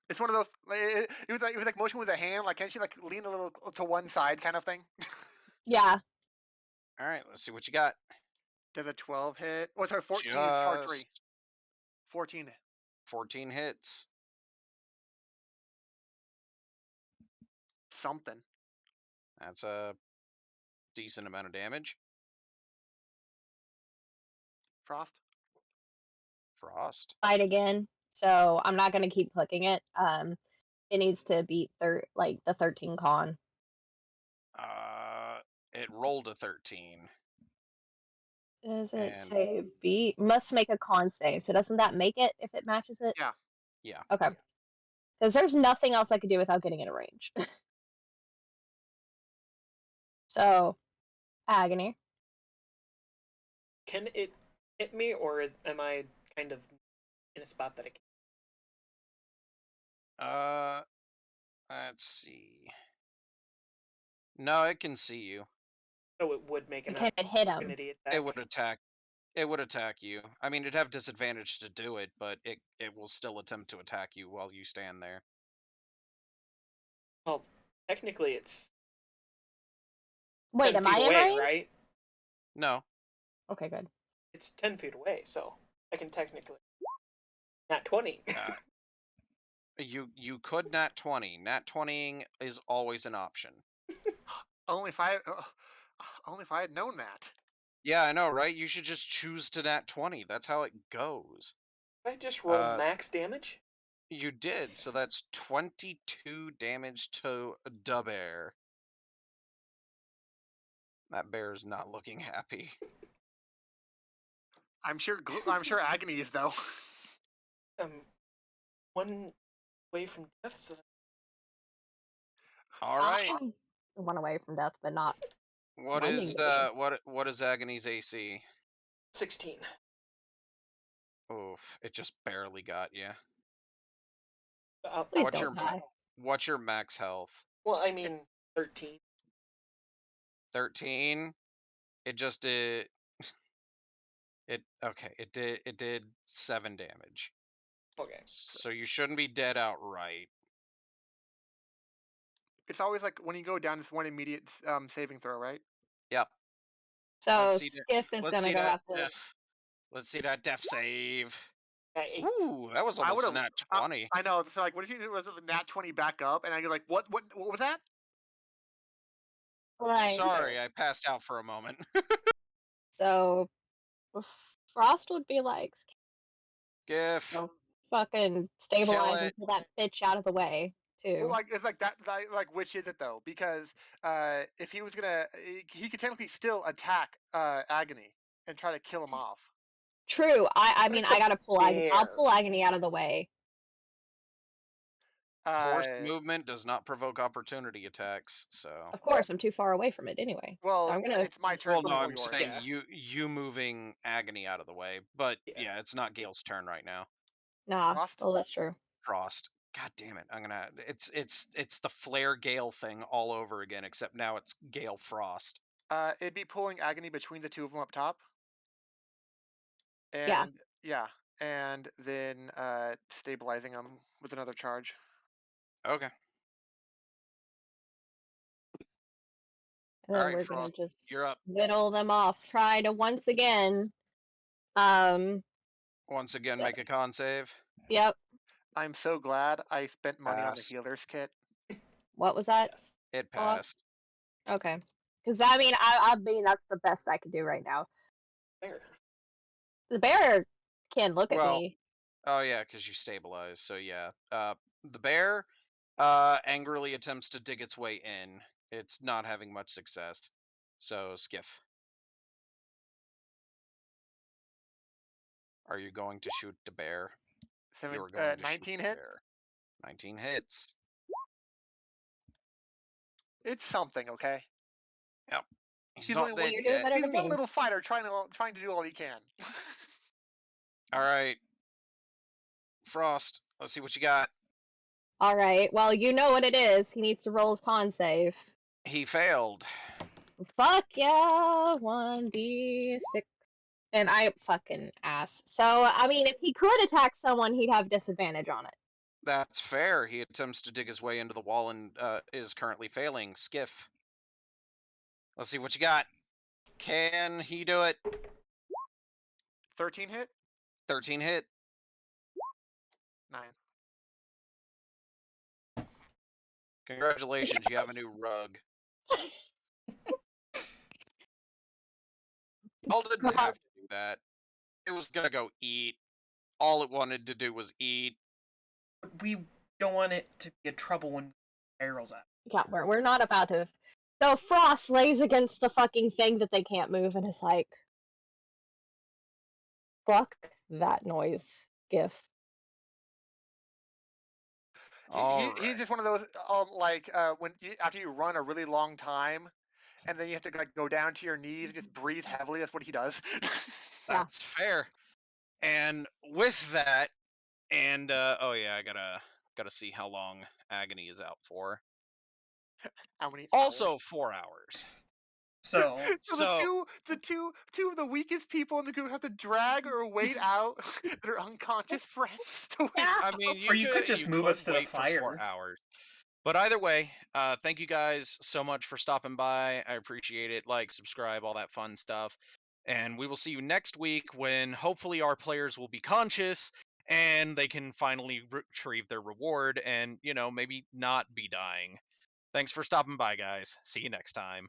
E: It's one of those. It was like motion with a hand. Like, can she like lean a little to one side, kind of thing?
C: Yeah.
A: All right, let's see what you got.
E: Does a 12 hit? Oh, sorry, 14. It's archery.
A: Just
E: 14.
A: 14 hits.
E: Something.
A: That's a decent amount of damage.
E: Frost.
A: Frost.
C: Fight again. So I'm not gonna keep clicking it. It needs to beat like the 13 con.
A: It rolled a 13.
C: Does it
A: And
C: say B? Must make a con save. So doesn't that make it if it matches it?
E: Yeah.
A: yeah.
C: Okay. Because there's nothing else I could do without getting in a range. So, agony.
B: Can it hit me, or am I kind of in a spot that it can?
A: Let's see. No, it can see you.
B: So it would make an
C: Can it hit him?
B: opportunity attack.
A: It would attack. It would attack you. I mean, it'd have disadvantage to do it, but it will still attempt to attack you while you stand there.
B: Well, technically it's
C: Wait,
B: 10
C: am
B: feet
C: I in
B: away,
C: range?
B: right?
A: No.
C: Okay, good.
B: It's 10 feet away, so I can technically not 20.
A: You could nat 20. Nat 20ing is always an option.
E: Only if I had known that.
A: Yeah, I know, right? You should just choose to nat 20. That's how it goes.
B: I just roll
A: Uh,
B: max damage.
A: You did, so that's 22 damage to Da Bear. That bear is not looking happy.
E: I'm sure Agony is though.
B: One away from death. So
A: All right.
C: I'm one away from death, but not.
A: What
C: blending
A: is
C: to
A: what is Agony's AC?
B: 16.
A: Oof, it just barely got you.
C: Please
A: What's
C: don't die.
A: What's your max health?
B: Well, I mean 13.
A: 13. It just did. It did 7 damage.
B: Okay.
A: So you shouldn't be dead outright.
E: It's always like when you go down, it's one immediate saving throw, right?
A: Yep.
C: So
A: Let's see
C: Skiff is
A: Let's
C: gonna
A: see
C: go
A: that
C: after.
A: def. Let's see that def save.
B: Hey,
A: Ooh, that was
E: I
A: almost a
E: would've-
A: nat 20.
E: I know. So like, what if you was the nat 20 back up, and I go like, what was that?
C: Like,
A: Sorry, I passed out for a moment.
C: so Frost would be like,
A: Gif.
C: "Oh, fucking stabilize and pull that bitch out of the way too."
E: Well, like it's like that. Like which is it though? Because if he was gonna, he could technically still attack Agony and try to kill him off.
C: True. I
B: But
C: mean,
B: it's
C: I
B: a
C: gotta pull Agony. I'll
B: bear.
C: pull Agony out of the way.
A: Forced movement does not provoke opportunity attacks, so.
C: Of course, I'm too far away from it anyway.
E: Well,
C: So I'm gonna.
E: it's my turn.
A: Well, no,
E: before
A: I'm
E: yours.
A: saying
B: Yeah.
A: you moving Agony out of the way, but
B: Yeah.
A: yeah, it's not Gale's turn right now.
C: Nah.
E: Frost?
C: Oh, that's true.
A: Frost. God damn it! I'm gonna. It's the Flare Gale thing all over again, except now it's Gale Frost.
E: It'd be pulling Agony between the two of them up top.
C: Yeah.
E: And yeah, and then stabilizing them with another charge.
A: Okay.
C: And then
A: Alright,
C: we're gonna
A: Frost,
C: just
A: you're up.
C: whittle them off. Try to once again.
A: Once again, make a con save.
C: Yep.
E: I'm so glad I spent money on the
A: Pass.
E: healer's kit.
C: What was that?
B: Yes.
A: It
C: Off.
A: passed.
C: Okay. Because I mean that's the best I could do right now.
B: Bear.
C: The bear can look at
A: Well,
C: me.
A: Oh yeah, because you stabilize. So yeah, the bear angrily attempts to dig its way in. It's not having much success. So Skiff, are you going to shoot the bear? You are going to
E: 19
A: shoot
E: hit.
A: the bear. 19 hits.
E: It's something, okay.
A: Yep. He's
E: He's
A: not
E: only
A: dead
C: You're doing
A: yet.
C: better
E: He's
C: than
E: one
C: me.
E: little fighter trying to do all he can.
A: All right, Frost. Let's see what you got.
C: All right. Well, you know what it is. He needs to roll his con save.
A: He failed.
C: Fuck yeah, 1d6. And I fucking ass. So, I mean, if he could attack someone, he'd have disadvantage on it.
A: That's fair. He attempts to dig his way into the wall and is currently failing. Skiff. Let's see what you got. Can he do it?
E: 13 hit.
A: 13 hit.
E: 9.
A: Congratulations, you have a new rug. All didn't have to do that. It was gonna go eat. All it wanted to do was eat.
B: But we don't want it to be a trouble when barrels at.
C: Yeah, we're not about to. So Frost lays against the fucking thing that they can't move and is like, fuck that noise gif.
E: He's just one of those when after you run a really long time, and then you have to like go down to your knees, just breathe heavily. That's what he does.
C: Yeah.
A: That's fair. And with that, and oh yeah, I gotta see how long Agony is out for.
E: How many hours?
A: Also 4 hours.
B: So
E: So
A: So
E: the two of the weakest people in the group have to drag or wait out their unconscious friends to wait.
A: I mean,
B: or you could just move us to the
A: wait for 4
B: fire.
A: hours. But either way, thank you guys so much for stopping by. I appreciate it. Like, subscribe, all that fun stuff. And we will see you next week when hopefully our players will be conscious and they can finally retrieve their reward and, maybe not be dying. Thanks for stopping by, guys. See you next time.